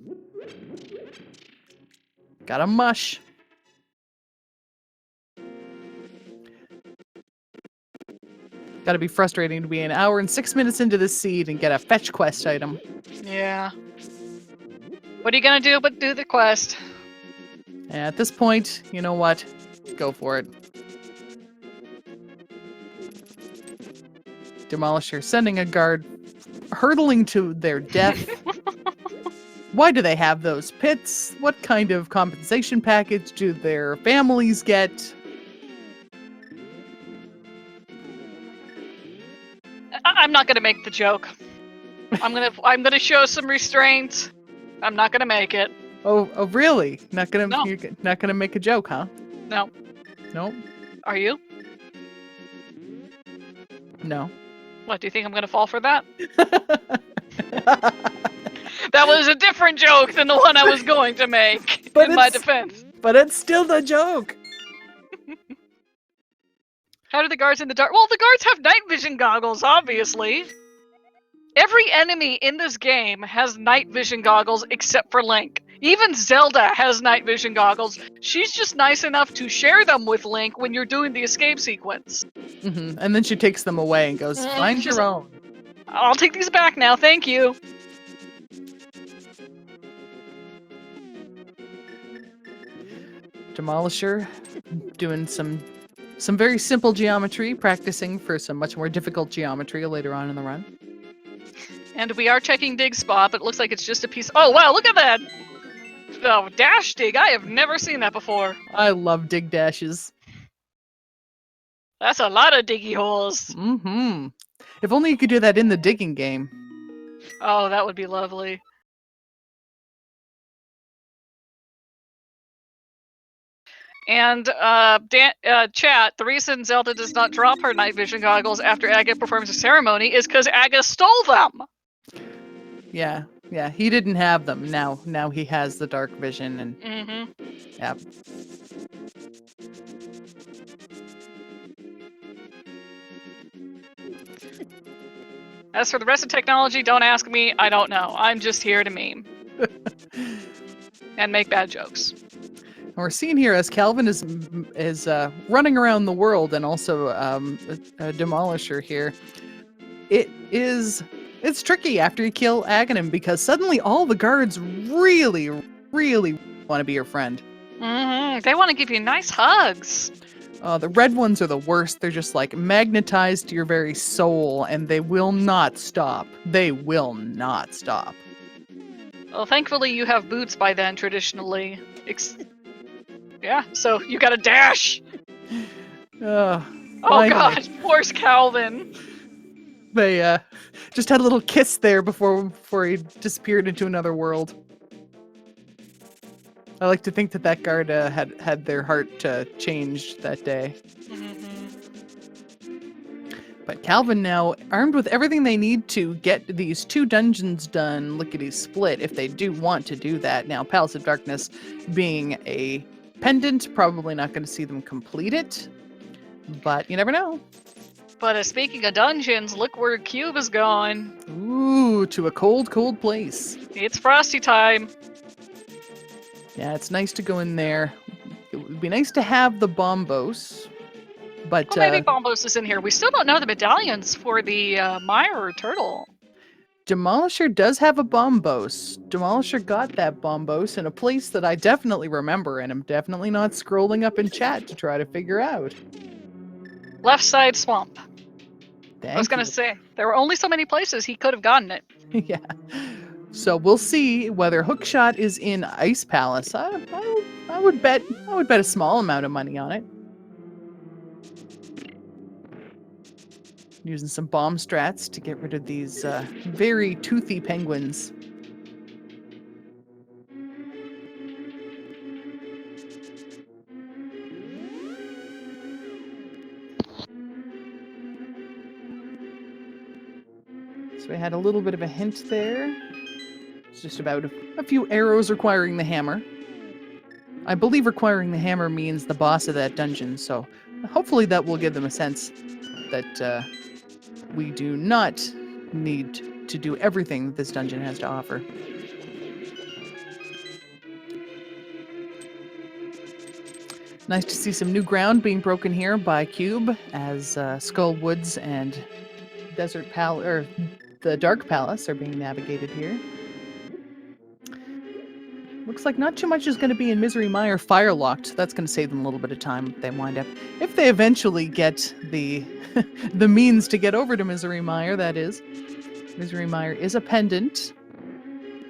Got a mush. Gotta be frustrating to be an hour and 6 minutes into this seed and get a fetch quest item. Yeah. What are you gonna do but do the quest? At this point, you know what? Go for it. Demolisher sending a guard hurtling to their death. Why do they have those pits? What kind of compensation package do their families get? I'm not gonna make the joke. I'm gonna show some restraint. I'm not gonna make it. Oh, really? Not gonna No. You're not gonna make a joke, huh? No. Nope. Are you? No. What, do you think I'm gonna fall for that? That was a different joke than the one I was going to make, in my defense. But it's still the joke. How do the guards in the dark? Well, the guards have night vision goggles, obviously. Every enemy in this game has night vision goggles except for Link. Even Zelda has night vision goggles. She's just nice enough to share them with Link when you're doing the escape sequence. Mm-hmm. And then she takes them away and goes, find your own. I'll take these back now, thank you. Demolisher doing some very simple geometry, practicing for some much more difficult geometry later on in the run. And we are checking dig spot, but it looks like it's just a piece. Oh wow, look at that! Oh, dash dig. I have never seen that before. I love dig dashes. That's a lot of diggy holes. Mm-hmm. If only you could do that in the digging game. Oh, that would be lovely. And chat, the reason Zelda does not drop her night vision goggles after Aga performs a ceremony is because Aga stole them. Yeah, he didn't have them. Now he has the dark vision, and yeah. As for the rest of technology, don't ask me. I don't know. I'm just here to meme and make bad jokes. And we're seeing here as Calvin is running around the world, and also a Demolisher here. It's tricky after you kill Aghanim, because suddenly all the guards really, really want to be your friend. They want to give you nice hugs. The red ones are the worst. They're just like magnetized to your very soul, and they will not stop. They will not stop. Well, thankfully you have boots by then, traditionally. Yeah, so you got a dash. Oh god, poor Calvin. They just had a little kiss there before he disappeared into another world. I like to think that guard had their heart changed that day. But Calvin now, armed with everything they need to get these 2 dungeons done, lickety split, if they do want to do that. Now, Palace of Darkness being a pendant, probably not going to see them complete it, but you never know. But speaking of dungeons, look where Cube is gone. Ooh, to a cold, cold place. It's frosty time. Yeah, it's nice to go in there. It would be nice to have the bombos, but Well, maybe Bombos is in here. We still don't know the medallions for the Mire or Turtle. Demolisher does have a bombos. Demolisher got that bombos in a place that I definitely remember, and I'm definitely not scrolling up in chat to try to figure out. Left side swamp. Thank I was gonna you. say there were only so many places he could have gotten it. Yeah. So we'll see whether Hookshot is in Ice Palace. I would bet a small amount of money on it. Using some bomb strats to get rid of these very toothy penguins. So I had a little bit of a hint there. It's just about a few arrows requiring the hammer. I believe requiring the hammer means the boss of that dungeon, so hopefully that will give them a sense that we do not need to do everything that this dungeon has to offer. Nice to see some new ground being broken here by Cube as Skull Woods and Desert Palace, or the Dark Palace, are being navigated here. Looks like not too much is going to be in Misery Mire firelocked, so that's going to save them a little bit of time if they wind up. If they eventually get the the means to get over to Misery Mire, that is. Misery Mire is a pendant,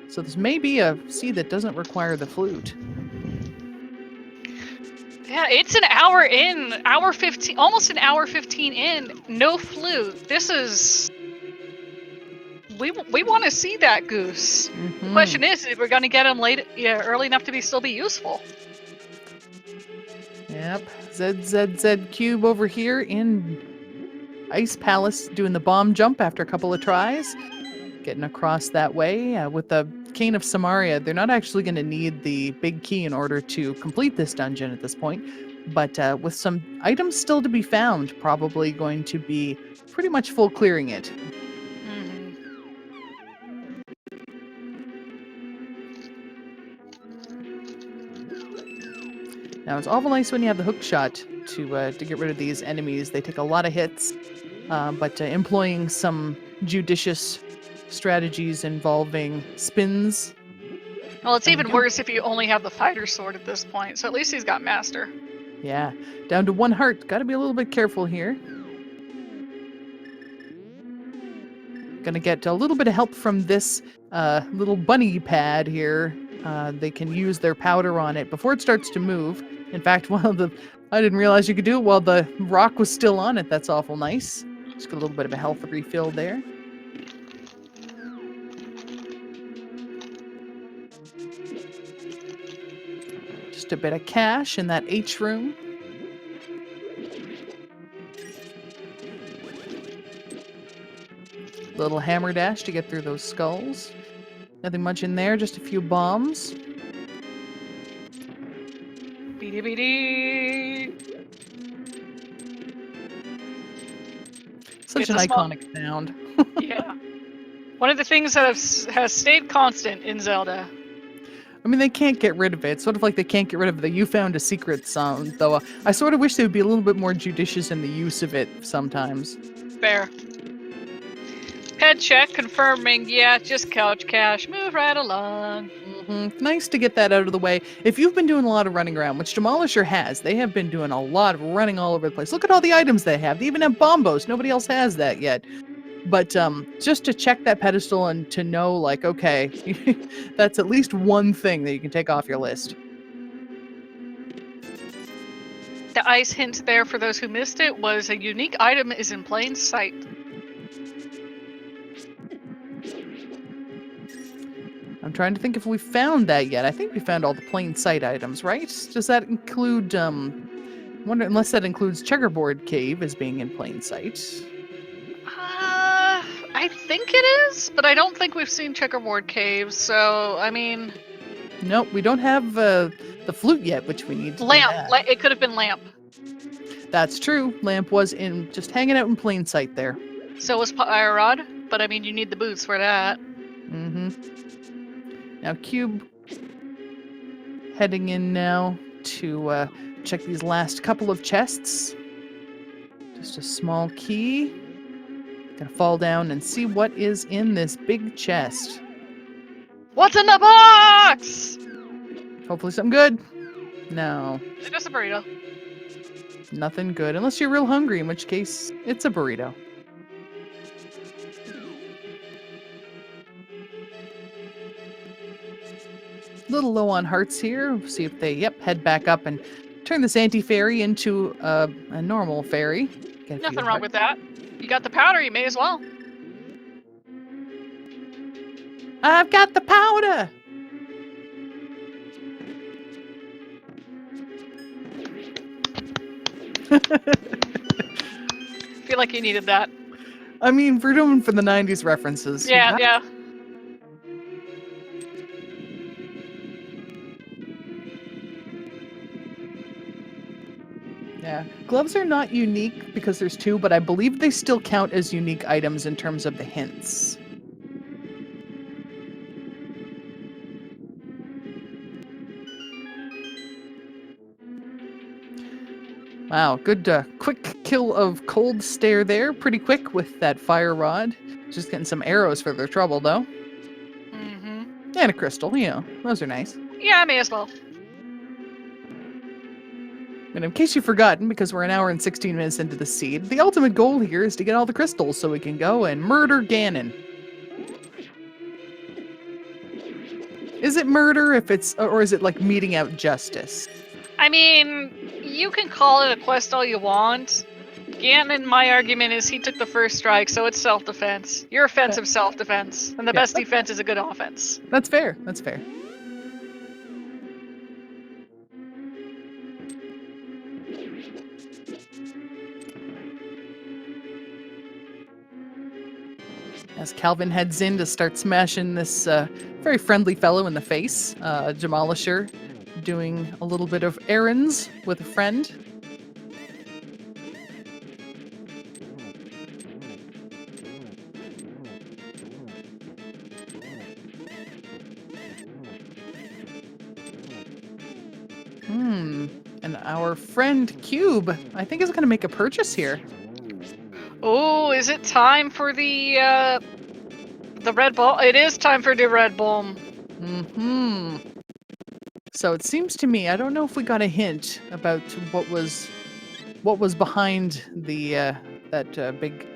so this may be a seed that doesn't require the flute. Yeah, it's an hour in, hour 15, almost an hour 15 in, no flute. This is... We want to see that goose. Mm-hmm. The question is, if we're going to get him late, early enough to still be useful. Yep, ZZZ Cube over here in Ice Palace doing the bomb jump after a couple of tries. Getting across that way with the Cane of Samaria. They're not actually going to need the big key in order to complete this dungeon at this point, but with some items still to be found, probably going to be pretty much full clearing it. Now, it's awful nice when you have the hook shot to get rid of these enemies. They take a lot of hits, but employing some judicious strategies involving spins. Well, it's even worse if you only have the fighter sword at this point, so at least he's got master. Yeah, down to 1 heart. Got to be a little bit careful here. Gonna get a little bit of help from this little bunny pad here. They can use their powder on it before it starts to move. In fact, I didn't realize you could do it while the rock was still on it. That's awful nice. Just get a little bit of a health refill there. Just a bit of cash in that H room. Little hammer dash to get through those skulls. Nothing much in there, just a few bombs. Beady beady. Such an iconic sound. Yeah. One of the things that has stayed constant in Zelda. I mean, they can't get rid of it. It's sort of like they can't get rid of the "You found a secret" sound, though. I sort of wish they would be a little bit more judicious in the use of it sometimes. Fair. Head check confirming, yeah, just couch cash. Move right along. Mm-hmm. Nice to get that out of the way. If you've been doing a lot of running around, which Demolisher has, they have been doing a lot of running all over the place. Look at all the items they have. They even have bombos. Nobody else has that yet. But just to check that pedestal and to know, like, okay, that's at least one thing that you can take off your list. The ice hint there, for those who missed it, was a unique item is in plain sight. I'm trying to think if we found that yet. I think we found all the plain sight items, right? Does that include, wonder, unless that includes Checkerboard Cave as being in plain sight? I think it is, but I don't think we've seen checkerboard caves, so, I mean... Nope, we don't have the flute yet, which we need to do Lamp! that. It could have been Lamp. That's true. Lamp was just hanging out in plain sight there. So was Rod, but I mean, you need the boots for that. Mm-hmm. Now, Cube heading in now to check these last couple of chests. Just a small key. Gonna fall down and see what is in this big chest. What's in the box? Hopefully something good. No. Is it just a burrito? Nothing good. Unless you're real hungry, in which case, it's a burrito. A little low on hearts here. See if they, head back up and turn this anti-fairy into a normal fairy. Get Nothing wrong with that. You got the powder, you may as well. I've got the powder! Feel like you needed that. I mean, we're doing for the 90s references. Yeah, yeah. Yeah. Gloves are not unique because there's two, but I believe they still count as unique items in terms of the hints. Wow, good quick kill of Cold Stare there. Pretty quick with that fire rod. Just getting some arrows for their trouble, though. Mm-hmm. And a crystal, those are nice. Yeah, may as well. And in case you've forgotten, because we're an hour and 16 minutes into the seed, the ultimate goal here is to get all the crystals so we can go and murder Ganon. Is it murder or is it like meting out justice? I mean, you can call it a quest all you want. Ganon, my argument is he took the first strike, so it's self-defense. Your offensive self-defense, and the best defense is a good offense. That's fair. That's fair. As Calvin heads in to start smashing this very friendly fellow in the face, Demolisher doing a little bit of errands with a friend. And our friend Cube, I think, is going to make a purchase here. Oh, is it time for the red ball? It is time for the red bomb. Mm-hmm. So it seems to me, I don't know if we got a hint about what was behind the that big,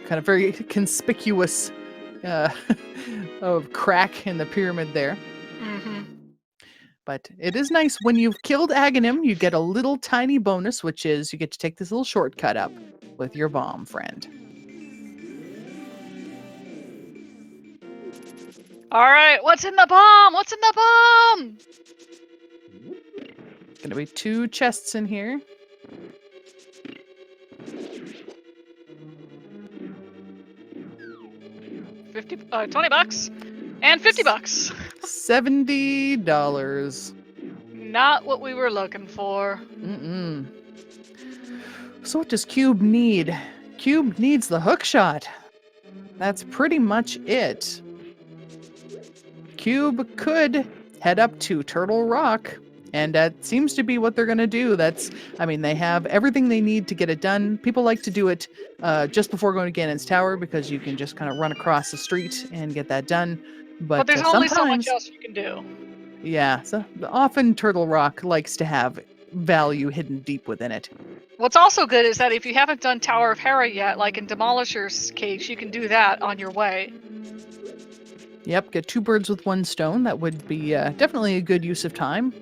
kind of very conspicuous crack in the pyramid there. Mm-hmm. But it is nice when you've killed Aghanim, you get a little tiny bonus, which is you get to take this little shortcut up with your bomb friend. All right, what's in the bomb? What's in the bomb? Gonna be 2 chests in here. $20 and $50. $70. Not what we were looking for. Mm-mm. So what does Cube need? Cube needs the hook shot. That's pretty much it. Cube could head up to Turtle Rock, and that seems to be what they're going to do. They have everything they need to get it done. People like to do it just before going to Ganon's Tower because you can just kind of run across the street and get that done. But there's only so much else you can do. Yeah, so often Turtle Rock likes to have value hidden deep within it. What's also good is that if you haven't done Tower of Hera yet, like in Demolisher's case, you can do that on your way. Yep, get 2 birds with 1 stone. That would be definitely a good use of time.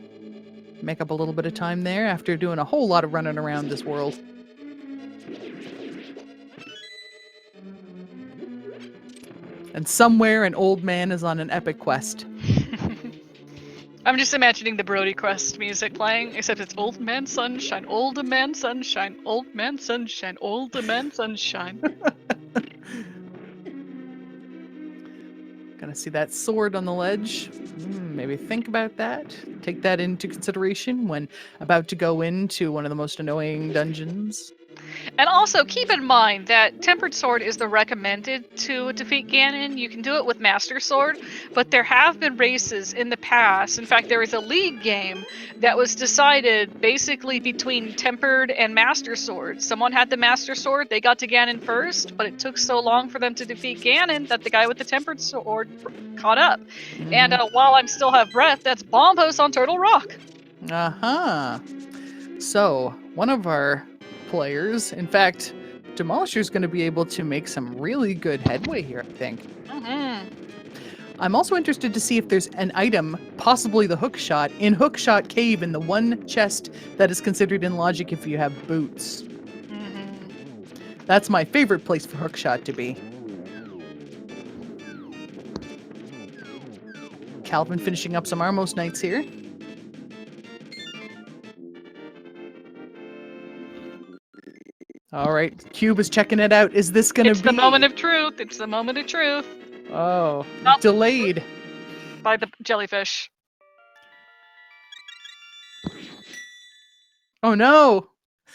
Make up a little bit of time there after doing a whole lot of running around this world. And somewhere an old man is on an epic quest. I'm just imagining the Brody Quest music playing, except it's Old Man Sunshine, Old Man Sunshine, Old Man Sunshine, Old Man Sunshine. I see that sword on the ledge. Maybe think about that. Take that into consideration when about to go into one of the most annoying dungeons. And also keep in mind that Tempered Sword is the recommended to defeat Ganon. You can do it with Master Sword, but there have been races in the past. In fact, there was a league game that was decided basically between Tempered and Master Sword. Someone had the Master Sword, they got to Ganon first, but it took so long for them to defeat Ganon that the guy with the Tempered Sword caught up. And while I still have breath, that's Bombos on Turtle Rock. Uh-huh. So, one of our players, in fact, Demolisher's going to be able to make some really good headway here, I think. I'm also interested to see if there's an item, possibly the hookshot, in Hookshot Cave in the one chest that is considered in logic if you have boots. That's my favorite place for hookshot to be. Calvin finishing up some Armos Knights here. All right, Cube is checking it out. Is this going to be... It's the moment of truth. It's the moment of truth. Oh, delayed. By the jellyfish. Oh no!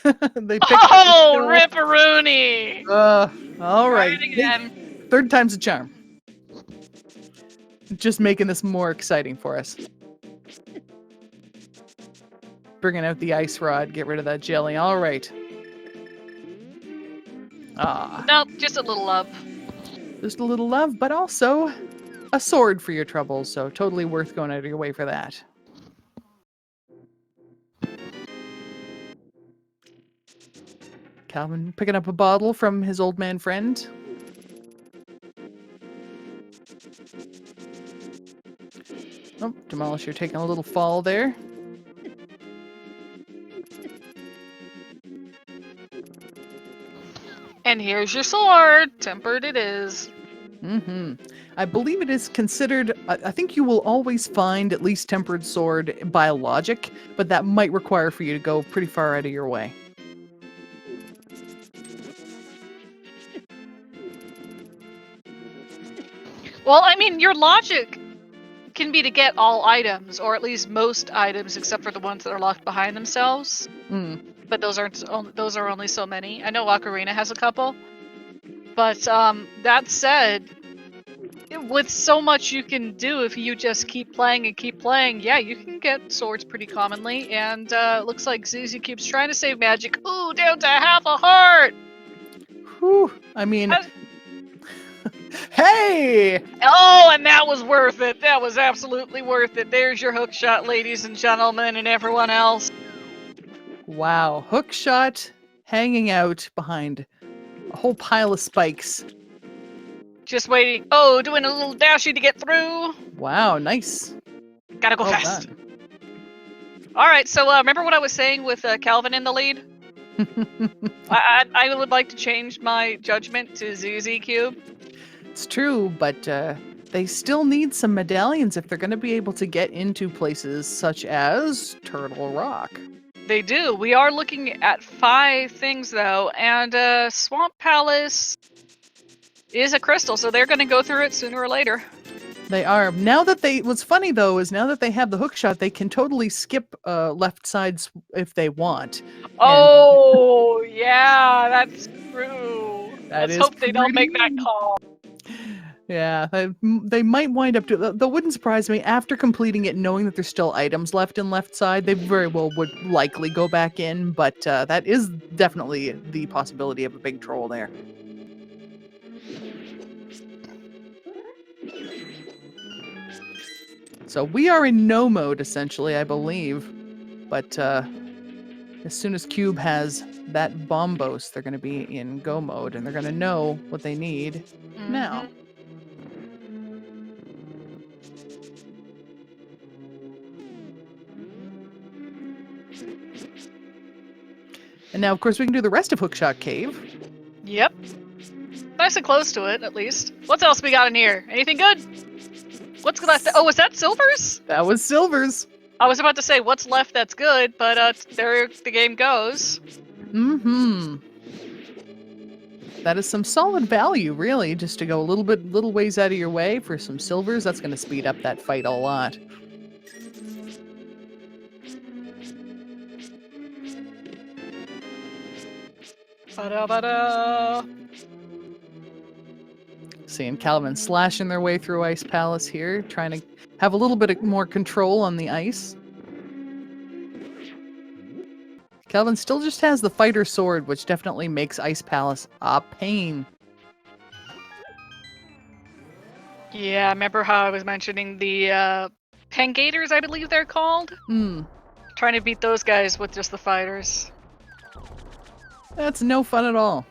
They picked Oh, Ripperoonie! All right. Again. Third time's a charm. Just making this more exciting for us. Bringing out the ice rod, get rid of that jelly. All right. Nope, just a little love. Just a little love, but also a sword for your troubles, so totally worth going out of your way for that. Calvin picking up a bottle from his old man friend. Oh, Demolisher taking a little fall there. And here's your sword. Tempered it is. I believe it is considered, I think you will always find at least Tempered Sword by logic, but that might require for you to go pretty far out of your way. Well, I mean, your logic can be to get all items, or at least most items, except for the ones that are locked behind themselves. But those are only so many. I know Ocarina has a couple. But that said, with so much you can do if you just keep playing and keep playing, yeah, you can get swords pretty commonly. And it looks like Zuzu keeps trying to save magic. Ooh, down to half a heart! Whew, I mean... Hey! Oh, and that was worth it. That was absolutely worth it. There's your hookshot, ladies and gentlemen, and everyone else. Wow, hookshot hanging out behind a whole pile of spikes. Just waiting. Oh, doing a little dashy to get through. Wow, nice. Gotta go fast. Alright, so remember what I was saying with Calvin in the lead? I would like to change my judgment to ZZ Cube. It's true, but they still need some medallions if they're going to be able to get into places such as Turtle Rock. They do. We are looking at 5 things, though, and Swamp Palace is a crystal, so they're going to go through it sooner or later. They are. Now that what's funny, though, is now that they have the hookshot, they can totally skip left sides if they want. Oh, yeah, that's true. Let's hope they don't make that call. Yeah, they might wind up doing that. Wouldn't surprise me after completing it, knowing that there's still items left in left side. They very well would likely go back in, but that is definitely the possibility of a big troll there. So we are in no mode essentially, I believe, but as soon as Cube has that bombos, they're going to be in go mode, and they're going to know what they need now. And now, of course, we can do the rest of Hookshot Cave. Yep. Nice and close to it, at least. What else we got in here? Anything good? What's left? Oh, was that Silver's? That was Silver's. I was about to say what's left that's good, but there the game goes. That is some solid value, really, just to go a little ways out of your way for some silvers. That's going to speed up that fight a lot. Ba-da-ba-da. Seeing Calvin slashing their way through Ice Palace here, trying to have a little bit more control on the ice. Calvin still just has the fighter sword, which definitely makes Ice Palace a pain. Yeah, remember how I was mentioning the Pengators, I believe they're called? Hmm. Trying to beat those guys with just the fighters. That's no fun at all.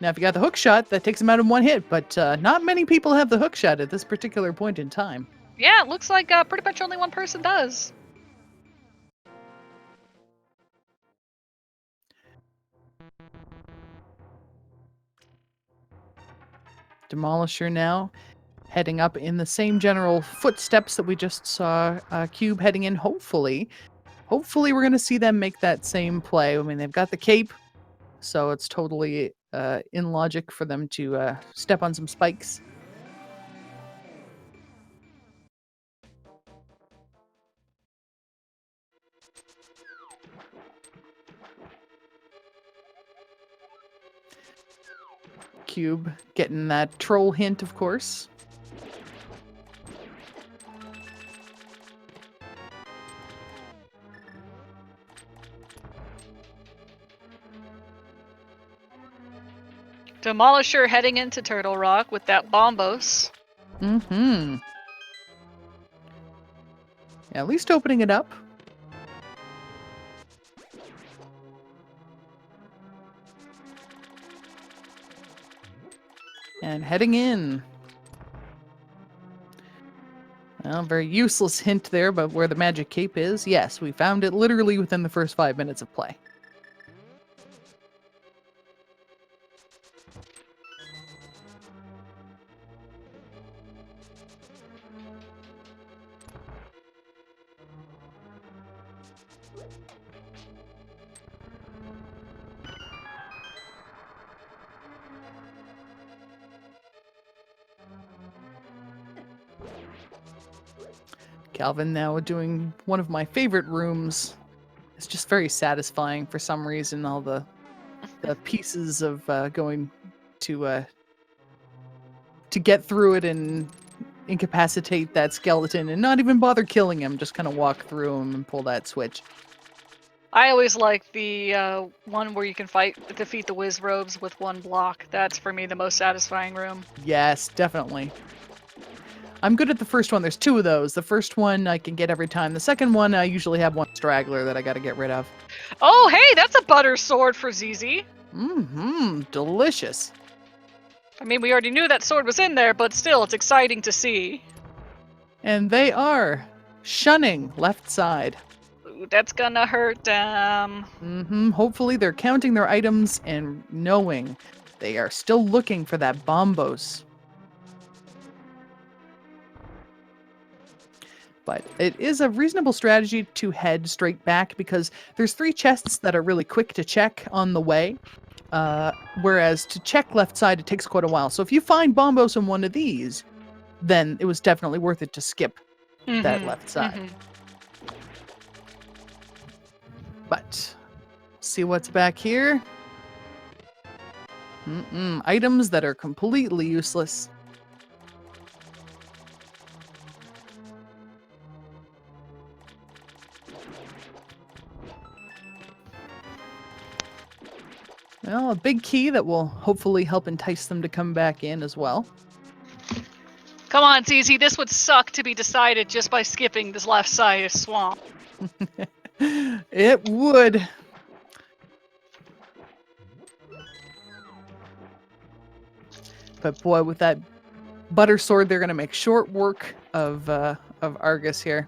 Now, if you got the hook shot, that takes him out in one hit, but not many people have the hook shot at this particular point in time. Yeah, it looks like pretty much only one person does. Demolisher now heading up in the same general footsteps that we just saw Cube heading in. Hopefully we're going to see them make that same play. I mean, they've got the cape, so it's totally in logic for them to step on some spikes. Cube getting that troll hint, of course. Demolisher heading into Turtle Rock with that Bombos. Mm-hmm. Yeah, at least opening it up. And heading in. Well, very useless hint there, but where the magic cape is, yes, we found it literally within the first 5 minutes of play. Calvin now doing one of my favorite rooms. It's just very satisfying for some reason. All the pieces of going to get through it and incapacitate that skeleton and not even bother killing him. Just kind of walk through him and pull that switch. I always like the one where you can defeat the Wizrobes with one block. That's for me the most satisfying room. Yes, definitely. I'm good at the first one. There's 2 of those. The first one I can get every time. The second one, I usually have one straggler that I got to get rid of. Oh, hey, that's a butter sword for ZZ. Mm-hmm. Delicious. I mean, we already knew that sword was in there, but still, it's exciting to see. And they are shunning left side. Ooh, that's gonna hurt them. Mm-hmm. Hopefully they're counting their items and knowing they are still looking for that bombos. But it is a reasonable strategy to head straight back because there's 3 chests that are really quick to check on the way. Whereas to check left side, it takes quite a while. So if you find bombos in one of these, then it was definitely worth it to skip that left side. But see what's back here. Items that are completely useless. Well, a big key that will hopefully help entice them to come back in as well. Come on, ZZ, this would suck to be decided just by skipping this left side of swamp. It would. But boy, with that butter sword, they're going to make short work of Argus here.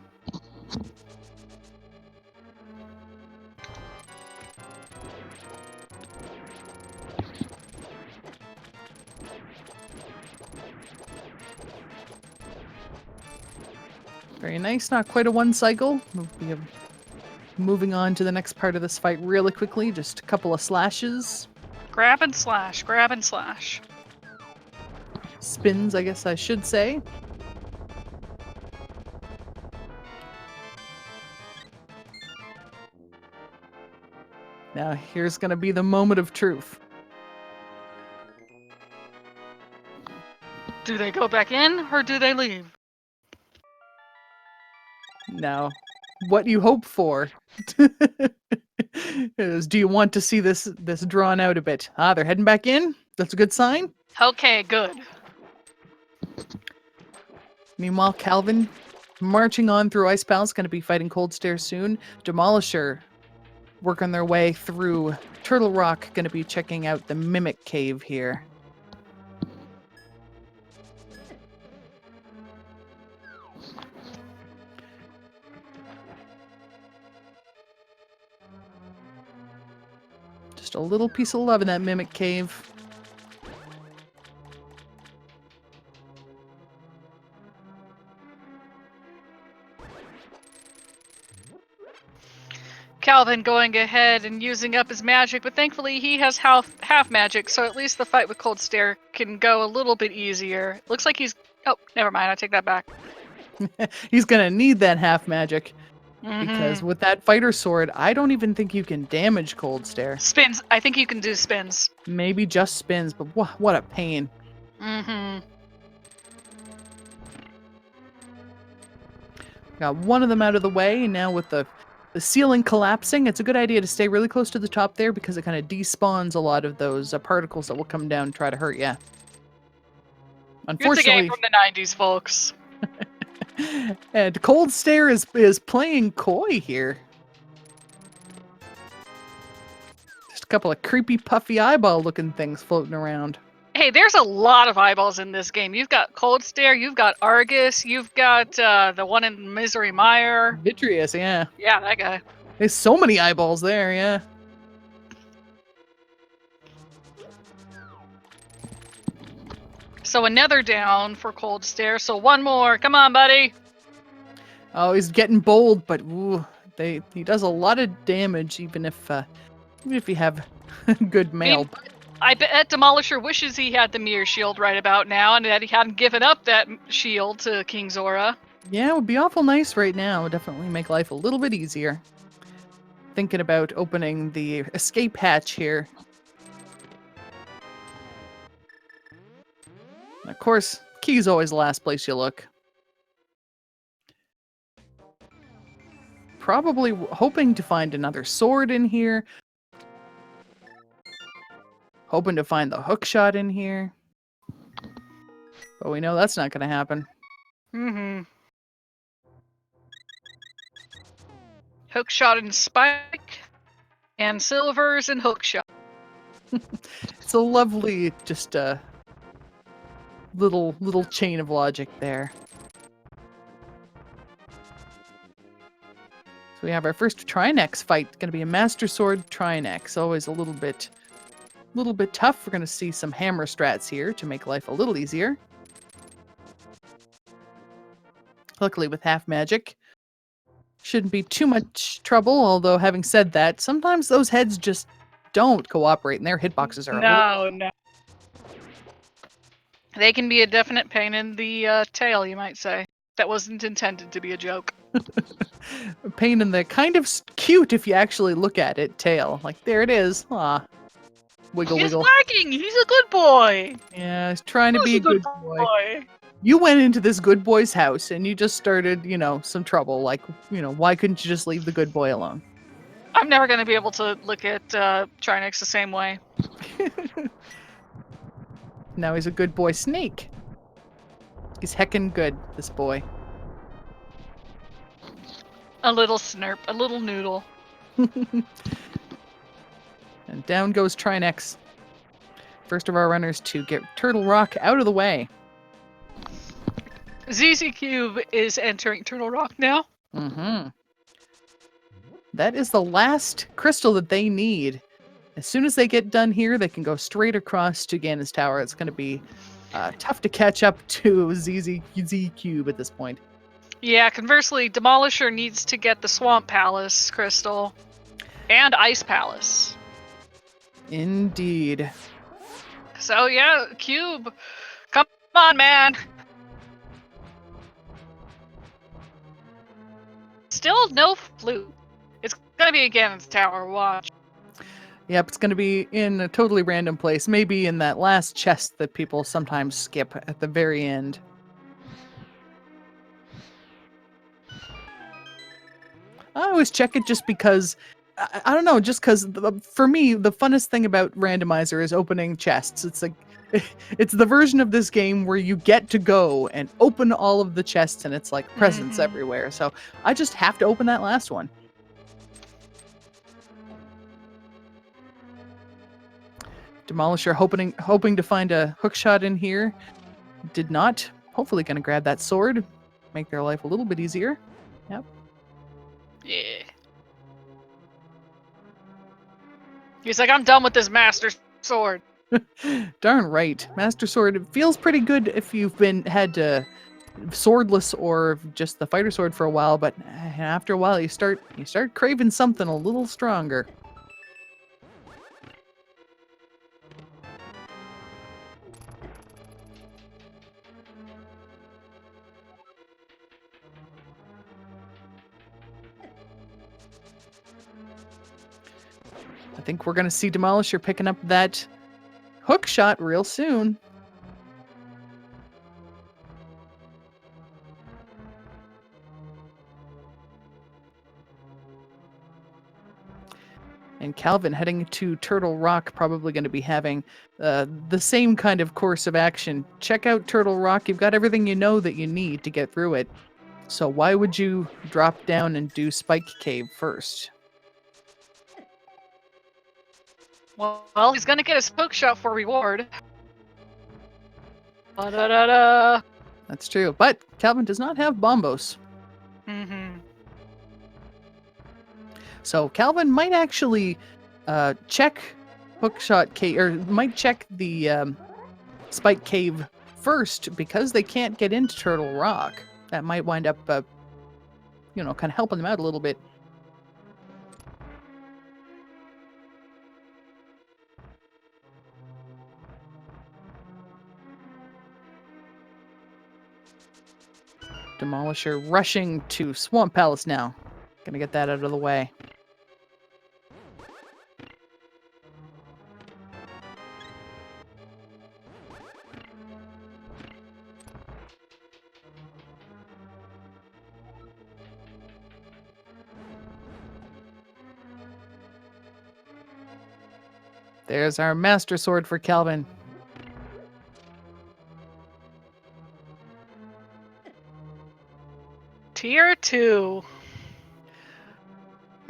Very nice. Not quite a one cycle. We'll be moving on to the next part of this fight really quickly. Just a couple of slashes. Grab and slash, grab and slash. Spins, I guess I should say. Now, here's going to be the moment of truth. Do they go back in, or do they leave? Now, what you hope for is, do you want to see this drawn out a bit? Ah, they're heading back in. That's a good sign. Okay, good. Meanwhile, Calvin, marching on through Ice Palace, going to be fighting Cold Stare soon. Demolisher, working their way through Turtle Rock, going to be checking out the Mimic Cave here. Just a little piece of love in that Mimic Cave. Calvin going ahead and using up his magic, but thankfully he has half magic, so at least the fight with Cold Stare can go a little bit easier. Looks like he's... Oh, never mind, I take that back. He's going to need that half magic. Mm-hmm. Because with that fighter sword, I don't even think you can damage Cold Stare. Spins. I think you can do spins. Maybe just spins, but what a pain. Mm-hmm. Got one of them out of the way, and now with the ceiling collapsing, it's a good idea to stay really close to the top there because it kind of despawns a lot of those particles that will come down and try to hurt you. Unfortunately, it's a game from the 90s, folks. And Cold Stare is playing coy here. Just a couple of creepy, puffy eyeball-looking things floating around. Hey, there's a lot of eyeballs in this game. You've got Cold Stare, you've got Argus, you've got the one in Misery Mire. Vitreous, yeah. Yeah, that guy. There's so many eyeballs there, yeah. So another down for Cold Stare. So one more. Come on, buddy. Oh, he's getting bold, but ooh, he does a lot of damage, even if you have good mail. I bet Demolisher wishes he had the Mirror Shield right about now, and that he hadn't given up that shield to King Zora. Yeah, it would be awful nice right now. It would definitely make life a little bit easier. Thinking about opening the escape hatch here. Of course, key's always the last place you look. Probably hoping to find another sword in here. Hoping to find the hook shot in here. But we know that's not going to happen. Mm-hmm. Hook shot and spike. And silvers and hook shot. It's a lovely, just little chain of logic there. So we have our first Trinex fight. Going to be a Master Sword Trinex. Always a little bit tough. We're going to see some hammer strats here to make life a little easier. Luckily with half magic, shouldn't be too much trouble. Although having said that, sometimes those heads just don't cooperate and their hitboxes are No. They can be a definite pain in the tail, you might say. That wasn't intended to be a joke. A pain in the kind of cute if you actually look at it tail. Like, there it is. Ah. Wiggle, He's wiggle. working! He's a good boy! Yeah, he's trying to be a good boy. boy. You went into this good boy's house and you just started, some trouble. Like, why couldn't you just leave the good boy alone? I'm never going to be able to look at Trinex the same way. Now he's a good boy snake. He's heckin' good, this boy. A little snurp, a little noodle. And down goes Trinex. First of our runners to get Turtle Rock out of the way. ZZ Cube is entering Turtle Rock now. Mm-hmm. That is the last crystal that they need. As soon as they get done here, they can go straight across to Ganon's Tower. It's going to be tough to catch up to Z Cube at this point. Yeah, conversely, Demolisher needs to get the Swamp Palace crystal and Ice Palace. Indeed. So yeah, Cube, come on, man. Still no flute. It's gonna be against Tower Watch. Yep, it's going to be in a totally random place. Maybe in that last chest that people sometimes skip at the very end. I always check it just because, I don't know, just because for me, the funnest thing about Randomizer is opening chests. It's like, it's the version of this game where you get to go and open all of the chests and it's like presents everywhere. So I just have to open that last one. Demolisher hoping to find a hookshot in here. Did not. Hopefully gonna grab that sword. Make their life a little bit easier. Yep. Yeah. He's like, I'm done with this Master Sword. Darn right. Master Sword, it feels pretty good if you've had swordless or just the fighter sword for a while, but after a while you start craving something a little stronger. I think we're going to see Demolisher picking up that hook shot real soon. And Calvin heading to Turtle Rock, probably going to be having the same kind of course of action. Check out Turtle Rock. You've got everything you know that you need to get through it. So why would you drop down and do Spike Cave first? Well, he's gonna get his hook shot for reward. Da-da-da-da. That's true. But Calvin does not have bombos. So Calvin might actually check Hookshot Cave, or might check the Spike Cave first, because they can't get into Turtle Rock. That might wind up, kind of helping them out a little bit. Demolisher rushing to Swamp Palace now. Gonna get that out of the way. There's our Master Sword for Calvin. Tier 2.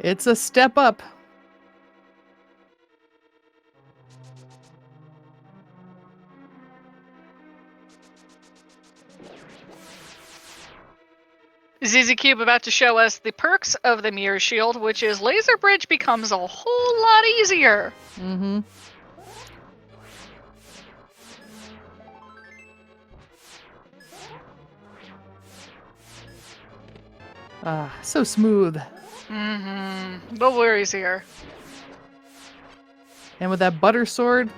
It's a step up. ZZ Cube about to show us the perks of the Mirror Shield, which is Laser Bridge becomes a whole lot easier. Mm-hmm. Ah, so smooth. Mm-hmm. No worries here. And with that butter sword,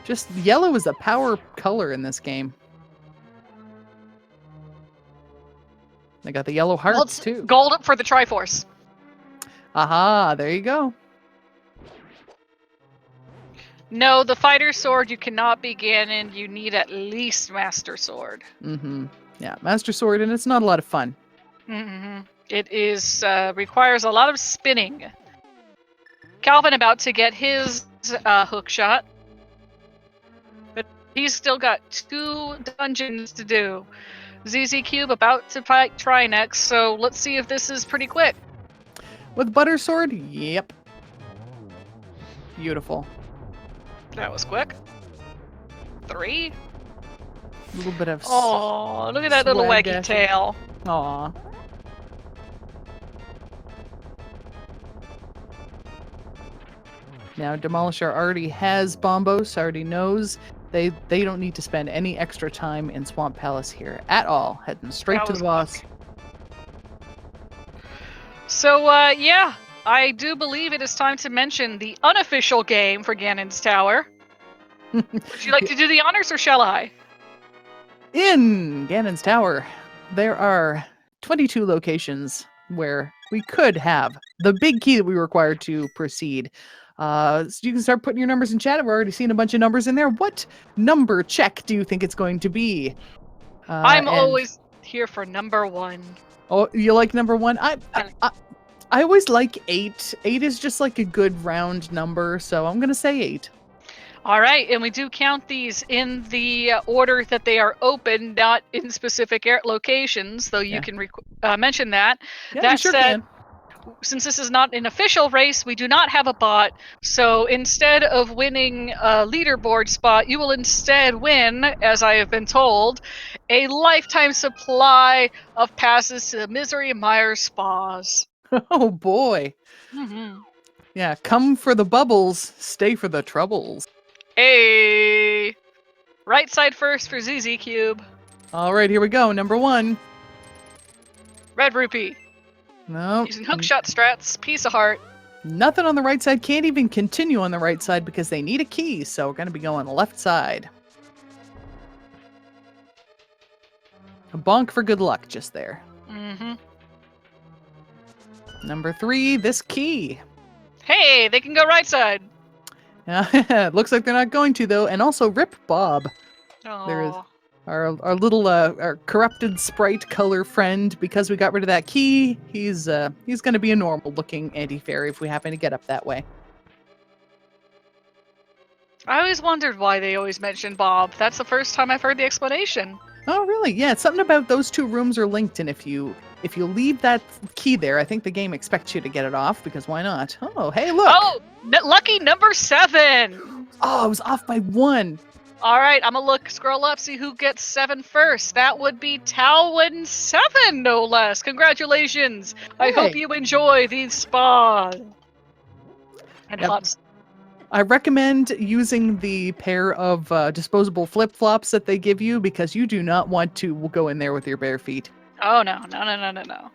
just yellow is the power color in this game. They got the yellow hearts too. Gold for the Triforce. Aha, there you go. No, the fighter sword you cannot be Ganon. You need at least Master Sword. Mm-hmm. Yeah, Master Sword, and it's not a lot of fun. Mm-hmm. It is requires a lot of spinning. Calvin about to get his hook shot, but he's still got 2 dungeons to do. ZZ Cube about to fight Trinex, so let's see if this is pretty quick. With butter sword, yep. Beautiful. That was quick. 3. A little bit of. Oh, look at that little swag waggy dashing. tail. Aw. Now Demolisher already has bombos, already knows they don't need to spend any extra time in Swamp Palace here at all. Heading straight That to was the boss. So, yeah. I do believe it is time to mention the unofficial game for Ganon's Tower. Would you like to do the honors, or shall I? In Ganon's Tower, there are 22 locations where we could have the big key that we require to proceed. So you can start putting your numbers in chat. We're already seeing a bunch of numbers in there. What number check do you think it's going to be? I'm And always here for number 1. oh, you like number one? And- I always like 8. 8 is just like a good round number, so I'm gonna say 8. All right, and we do count these in the order that they are open, not in specific locations, though you Yeah. can mention that. Yeah, you That sure said, can. since this is not an official race, we do not have a bot. So instead of winning a leaderboard spot, you will instead win, as I have been told, a lifetime supply of passes to the Misery Mire Spas. Oh boy. Mm-hmm. Yeah, come for the bubbles, stay for the troubles. Hey! Right side first for ZZ Cube. All right, here we go. Number 1. Red Rupee. No, Using hookshot strats. Piece of heart. nothing on the right side. Can't even continue on the right side because they need a key. So we're going to be going left side. A bonk for good luck just there. Mm-hmm. Number 3, this key. Hey, they can go right side. Looks like they're not going to, though. And also Rip Bob. There is Oh. our little our corrupted sprite color friend. Because we got rid of that key, he's going to be a normal looking anti-fairy if we happen to get up that way. I always wondered why they always mention Bob. That's the first time I've heard the explanation. Oh, really? Yeah, it's something about those two rooms are linked, and if you leave that key there, I think the game expects you to get it off, because why not? Oh, hey, look! Oh, lucky number 7! Oh, I was off by 1. All right, I'm gonna scroll up, see who gets 7 first. That would be Talwin 7, no less. Congratulations! I hope Hey. you enjoy these spas. And Yep. hot. I recommend using the pair of disposable flip-flops that they give you, because you do not want to go in there with your bare feet. Oh, no, no, no, no, no, no.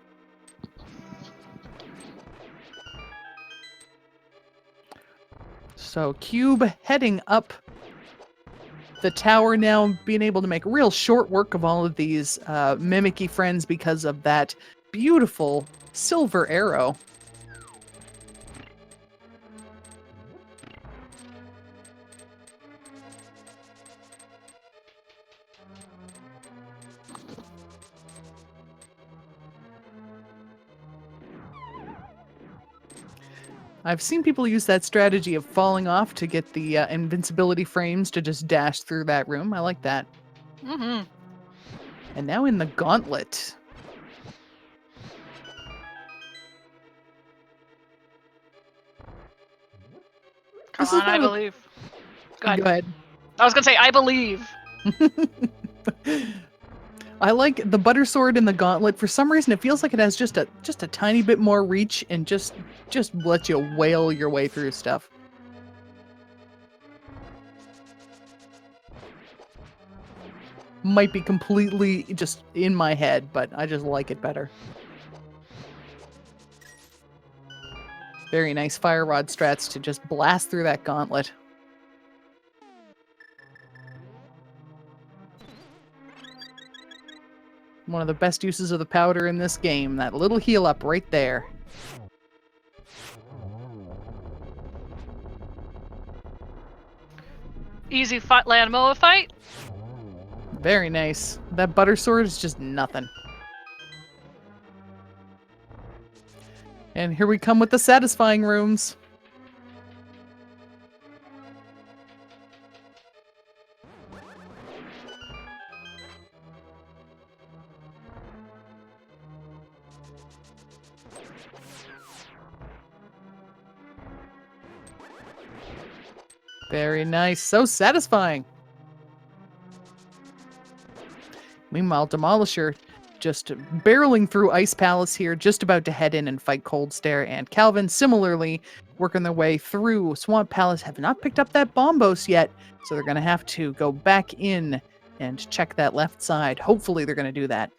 So, Cube heading up the tower now, being able to make real short work of all of these mimicky friends because of that beautiful silver arrow. I've seen people use that strategy of falling off to get the invincibility frames to just dash through that room. I like that. Mm-hmm. And now in the gauntlet. Come This is on, I one of believe. Go ahead. I was gonna say, I believe. I like the butter sword in the gauntlet. For some reason, it feels like it has just a tiny bit more reach and just lets you wail your way through stuff. Might be completely just in my head, but I just like it better. Very nice fire rod strats to just blast through that gauntlet. One of the best uses of the powder in this game, that little heal up right there. Easy land Moa fight. Very nice. That butter sword is just nothing. And here we come with the satisfying rooms. Very nice. So satisfying. Meanwhile, Demolisher just barreling through Ice Palace here, just about to head in and fight Cold Stare, and Calvin similarly working their way through Swamp Palace, have not picked up that Bombos yet, so they're going to have to go back in and check that left side. Hopefully they're going to do that.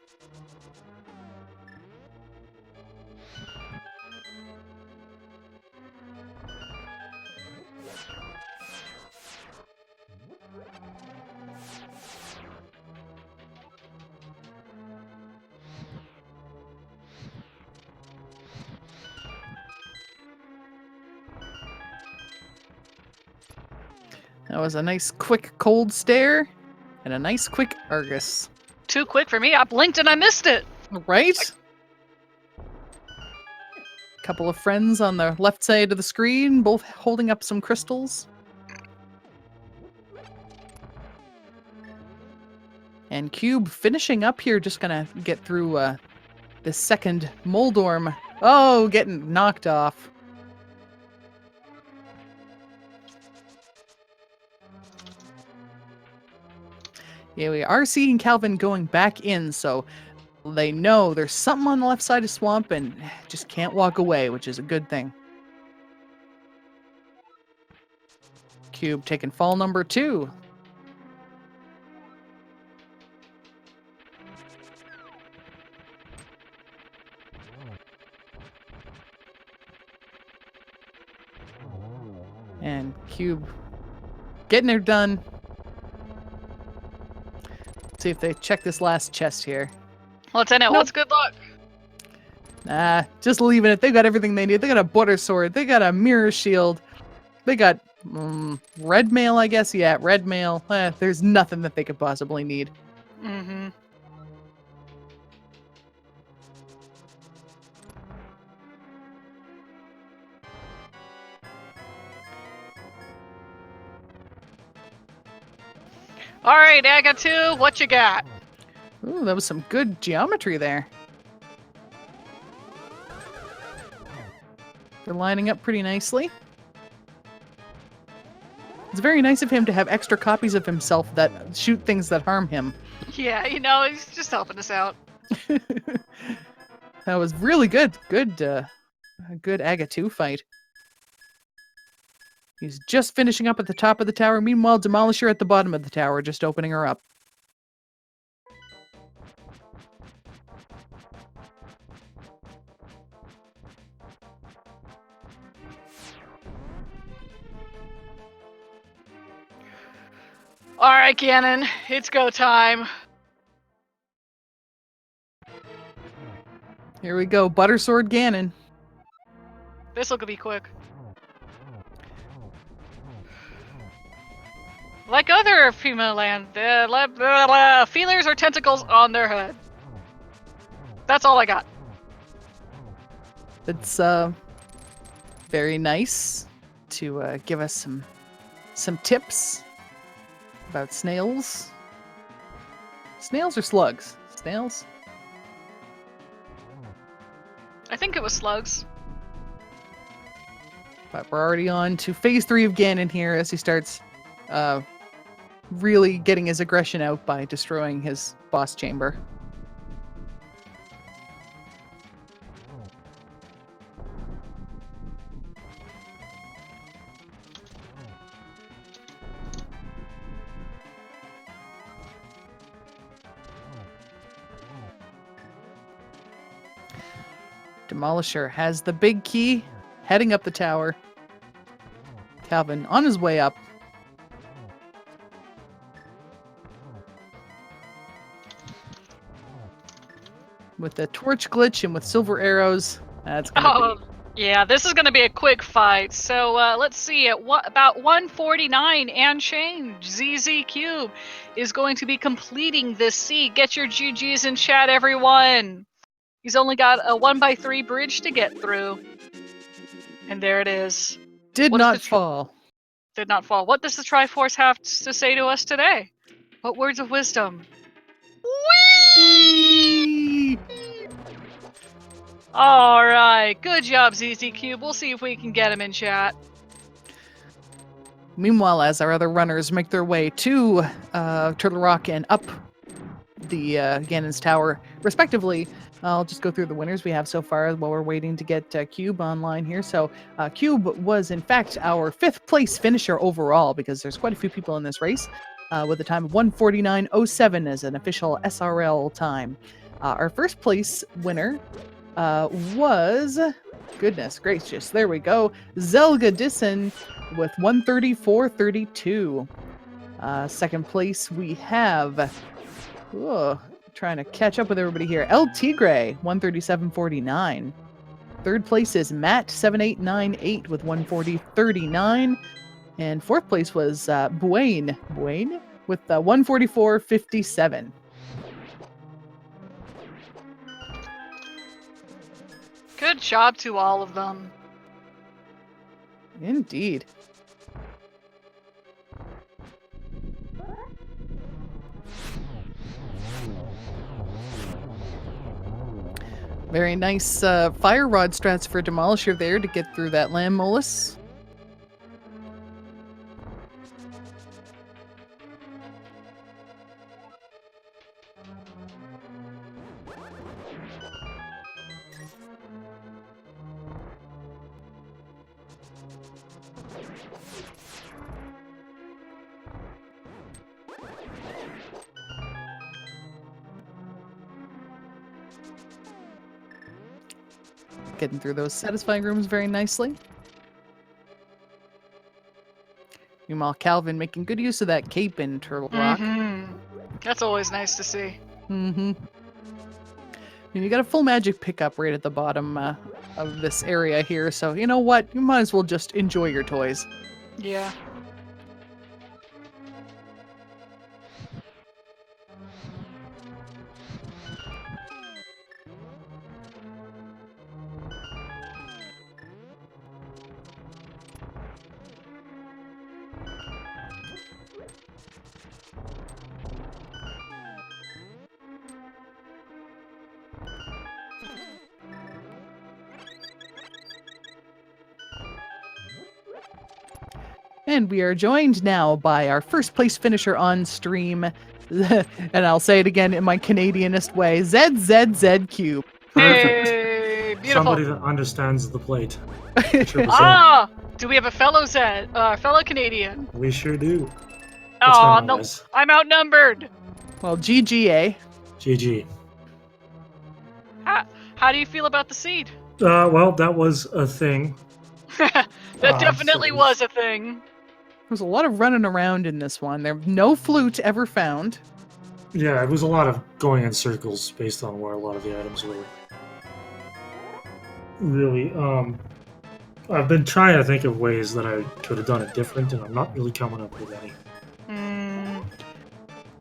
That was a nice quick cold stare and a nice quick Argus. Too quick for me. I blinked and I missed it. Right? Couple of friends on the left side of the screen, both holding up some crystals. And Cube finishing up here, just gonna get through the second Moldorm. Oh, getting knocked off. Yeah, we are seeing Calvin going back in, so they know there's something on the left side of Swamp and just can't walk away, which is a good thing. Cube taking fall number 2. And Cube getting her done. See if they check this last chest here. Let's end it. Nope. What's good luck? Nah, just leaving it. They got everything they need. They got a butter sword. They got a mirror shield. They got red mail, I guess. Yeah, red mail. There's nothing that they could possibly need. Mm-hmm. All right, Aga 2, what you got? Ooh, that was some good geometry there. They're lining up pretty nicely. It's very nice of him to have extra copies of himself that shoot things that harm him. Yeah, you know, he's just helping us out. That was really good. A good Aga 2 fight. He's just finishing up at the top of the tower. Meanwhile, Demolisher at the bottom of the tower, just opening her up. All right, Ganon, it's go time. Here we go, Butter Sword Ganon. This'll be quick. Like other female land, feelers or tentacles on their head. That's all I got. It's very nice to give us some tips about snails. Snails or slugs? Snails? I think it was slugs. But we're already on to phase 3 of Ganon here as he starts really getting his aggression out by destroying his boss chamber. Demolisher has the big key, heading up the tower. Calvin on his way up. With the torch glitch and with silver arrows, that's gonna be... Yeah, this is gonna be a quick fight. So let's see. At about 149 and change, ZZ Cube is going to be completing this seed. Get your GGs in chat, everyone. He's only got a 1x3 bridge to get through. And there it is. Did not fall. Did not fall. What does the Triforce have to say to us today? What words of wisdom? Whee! Alright, good job, ZZ Cube. We'll see if we can get him in chat. Meanwhile, as our other runners make their way to Turtle Rock and up the Ganon's Tower, respectively, I'll just go through the winners we have so far while we're waiting to get Cube online here. So Cube was, in fact, our 5th place finisher overall, because there's quite a few people in this race, with a time of 1:49.07 as an official SRL time. Our first place winner was, goodness gracious, there we go, Zelga Disson with 1:34.32. Second place we have, trying to catch up with everybody here, El Tigre 1:37.49. Third place is Matt 7898 with 1:40.39. And fourth place was Buane with 144.57. Good job to all of them. Indeed. Very nice fire rod strats for Demolisher there to get through that Land Molus. Getting through those satisfying rooms very nicely. Meanwhile, Calvin making good use of that cape in Turtle Rock. That's always nice to see. And you got a full magic pickup right at the bottom of this area here, so you know what? You might as well just enjoy your toys. Yeah. And we are joined now by our first place finisher on stream. And I'll say it again in my Canadianist way, ZZZ Cube. Perfect. Hey, beautiful. Somebody that understands the plate. Ah, do we have a fellow fellow Canadian? We sure do. Oh, going on, no, guys? I'm outnumbered. Well, GGA. GG. How do you feel about the seed? Well, that was a thing. That definitely so- was a thing. There's a lot of running around in this one. There's no flute ever found. Yeah, it was a lot of going in circles based on where a lot of the items were. Really, I've been trying to think of ways that I could have done it different, and I'm not really coming up with any.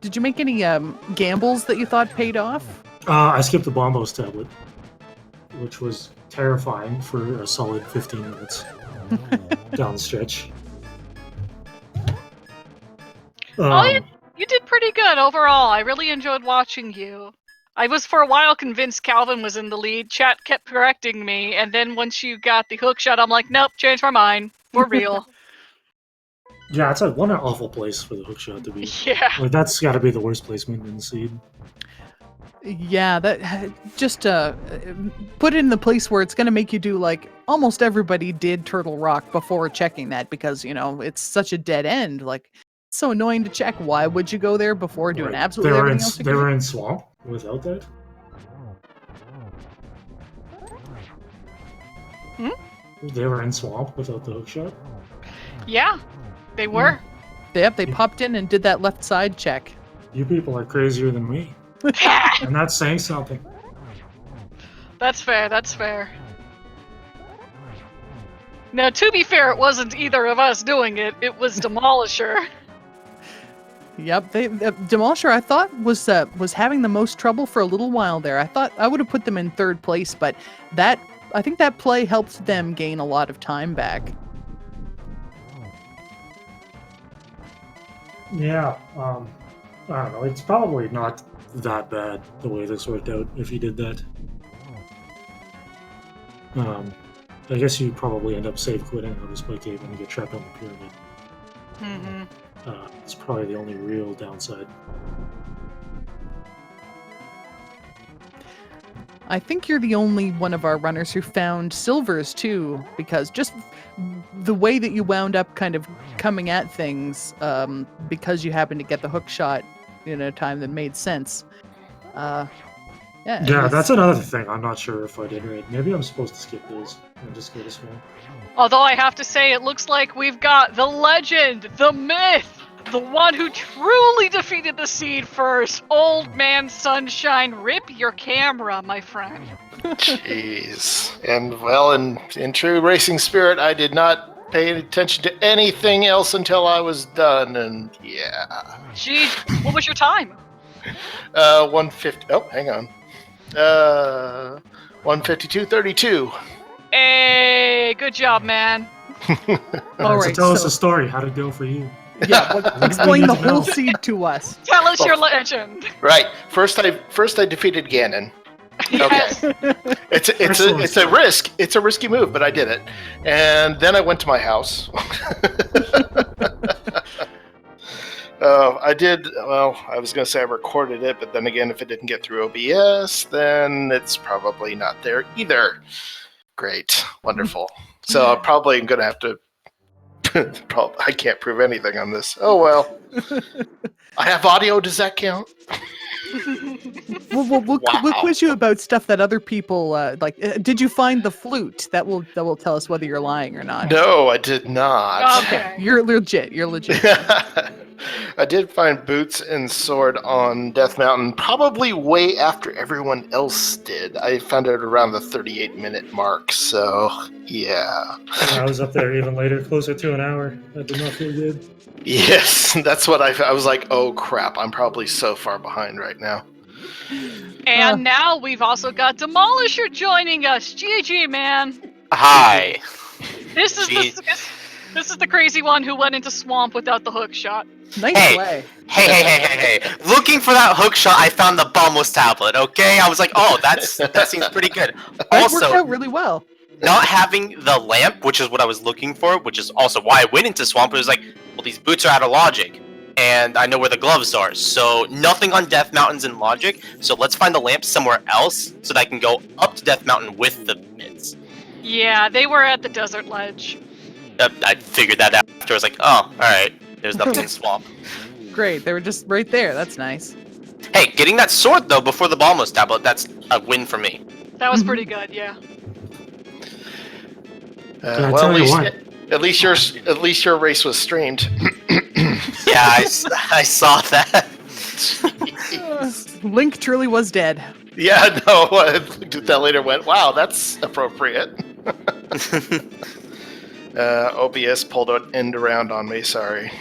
Did you make any gambles that you thought paid off? I skipped the Bombos tablet, which was terrifying for a solid 15 minutes down the stretch. You did pretty good overall. I really enjoyed watching you. I was for a while convinced Calvin was in the lead. Chat kept correcting me, and then once you got the hook shot, I'm like, nope, changed my mind. We're real. Yeah, it's one awful place for the hookshot to be. Yeah. Like, that's got to be the worst placement in the seed. Yeah, that just put it in the place where it's going to make you do like almost everybody did Turtle Rock before checking that, because, you know, it's such a dead end. Like, it's so annoying to check. Why would you go there before doing absolutely everything else? They were in Swamp without that? They were in Swamp without the hookshot? Yeah, they were. Yep, they popped in and did that left side check. You people are crazier than me. And that's saying something. That's fair, that's fair. Now, to be fair, it wasn't either of us doing it. It was Demolisher. Yep, Demolisher, I thought, was having the most trouble for a little while there. I thought I would have put them in third place, but I think that play helped them gain a lot of time back. Yeah, I don't know. It's probably not that bad the way this worked out if you did that. I guess you probably end up save quitting on the split cave when you get trapped on the pyramid. It's probably the only real downside. I think you're the only one of our runners who found silvers too, because just the way that you wound up kind of coming at things, because you happened to get the hook shot in a time that made sense. Yeah, that's another thing. I'm not sure if I did right. Maybe I'm supposed to skip those and just go to Swamp. Although I have to say, it looks like we've got the legend, the myth, the one who truly defeated the seed first, Old Man Sunshine. Rip your camera, my friend. Jeez. And well, in true racing spirit, I did not paying attention to anything else until I was done, and yeah. Gee, what was your time? 150. Oh, hang on. 152.32. Hey, good job, man. All So right, tell us so- a story. How did it go for you? Yeah, explain need the to whole know. seed to us. Tell us your legend. Right. First, I defeated Ganon. Yes. It's a risk. It's a risky move, but I did it. And then I went to my house. I did. Well, I was going to say I recorded it, but then again, if it didn't get through OBS, then it's probably not there either. Great, wonderful. So I'm probably going to have to. I can't prove anything on this. Oh well. I have audio. Does that count? We'll Wow. quiz you about stuff that other people like. Did you find the flute? That will tell us whether you're lying or not. No, I did not. Okay. You're legit. You're legit. I did find boots and sword on Death Mountain, probably way after everyone else did. I found it around the 38-minute mark, so yeah. I was up there even later, closer to an hour. That did not feel good. Yes, that's what I was like, oh crap, I'm probably so far behind right now. And now we've also got Demolisher joining us. GG, man. Hi. This is this is the crazy one who went into swamp without the hook shot. Nice Hey. play. Hey. Looking for that hook shot, I found the Bombos tablet, okay? I was like, oh, that seems pretty good. That worked Also, out really well. not having the lamp, which is what I was looking for, which is also why I went into swamp, it was like, well, these boots are out of logic. And I know where the gloves are, so nothing on Death Mountain's in logic, so let's find the lamp somewhere else so that I can go up to Death Mountain with the mitts. Yeah, they were at the desert ledge. I figured that out after. I was like, oh, alright, there's nothing in swamp. Great. They were just right there. That's nice. Hey, getting that sword, though, before the Bombos tablet, that's a win for me. That was pretty good, yeah. Can I Well, tell you what? at least your race was streamed. Yeah, I saw that. Link truly was dead. Yeah, no, I looked at that later and went, wow, that's appropriate. OBS pulled an end around on me, sorry.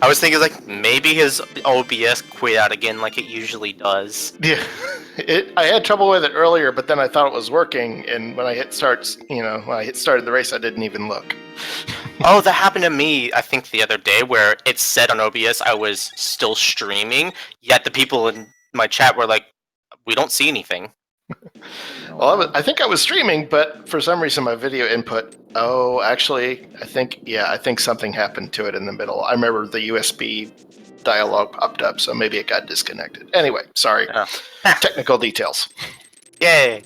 I was thinking, like, maybe his OBS quit out again like it usually does. Yeah, I had trouble with it earlier, but then I thought it was working, and when I hit start, when I hit started the race, I didn't even look. Oh, that happened to me, I think, the other day, where it said on OBS I was still streaming, yet the people in my chat were like, we don't see anything. Well, I think I was streaming, but for some reason my video input. Oh, actually, I think something happened to it in the middle. I remember the USB dialog popped up, so maybe it got disconnected. Anyway, sorry. Oh. Technical details. Yay!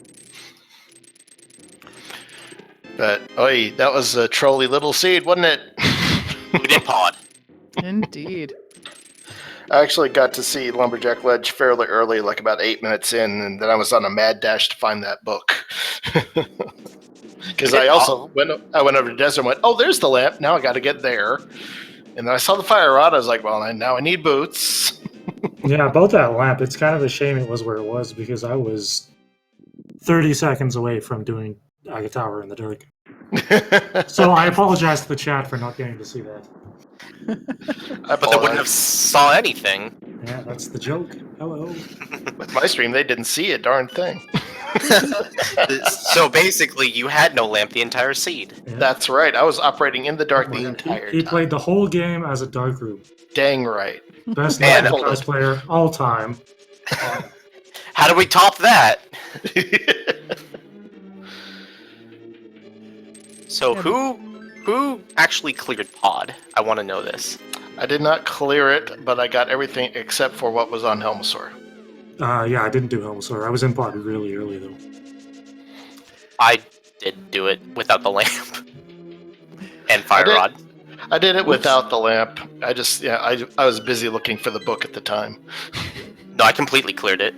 But, oi, that was a trolly little seed, wasn't it? We did pod. Indeed. I actually got to see Lumberjack Ledge fairly early, like about 8 minutes in, and then I was on a mad dash to find that book. Because I also went over to Desert and went, oh, there's the lamp, now I got to get there. And then I saw the fire rod, I was like, well, now I need boots. Yeah, about that lamp, it's kind of a shame it was where it was because I was 30 seconds away from doing Aga Tower in the dark. So I apologize to the chat for not getting to see that. But they wouldn't have saw anything. Yeah, that's the joke. Hello. With my stream, they didn't see a darn thing. So basically, you had no lamp the entire seed. Yeah. That's right. I was operating in the dark the entire He time. played the whole game as a dark room. Dang right. Best Man, Minecraft player all time. How do we top that? So who actually cleared pod? I want to know this. I did not clear it, but I got everything except for what was on Helmasaur. Yeah, I didn't do Helmasaur. I was in pod really early though. I did do it without the lamp and fire did. rod. I did it without the lamp. I was busy looking for the book at the time. No, I completely cleared it.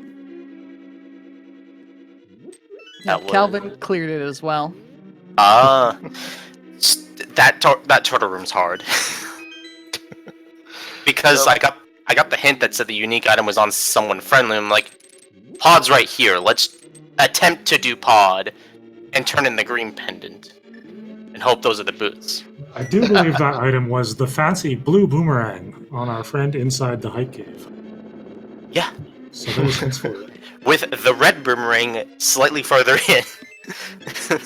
Yeah, That Calvin cleared it as well. That turtle room's hard. Because Well- I got the hint that said the unique item was on someone friendly. I'm like, pod's right here. Let's attempt to do pod and turn in the green pendant. and hope those are the boots. I do believe that item was the fancy blue boomerang on our friend inside the hype cave. Yeah. So there's hints for it. With the red boomerang slightly further in.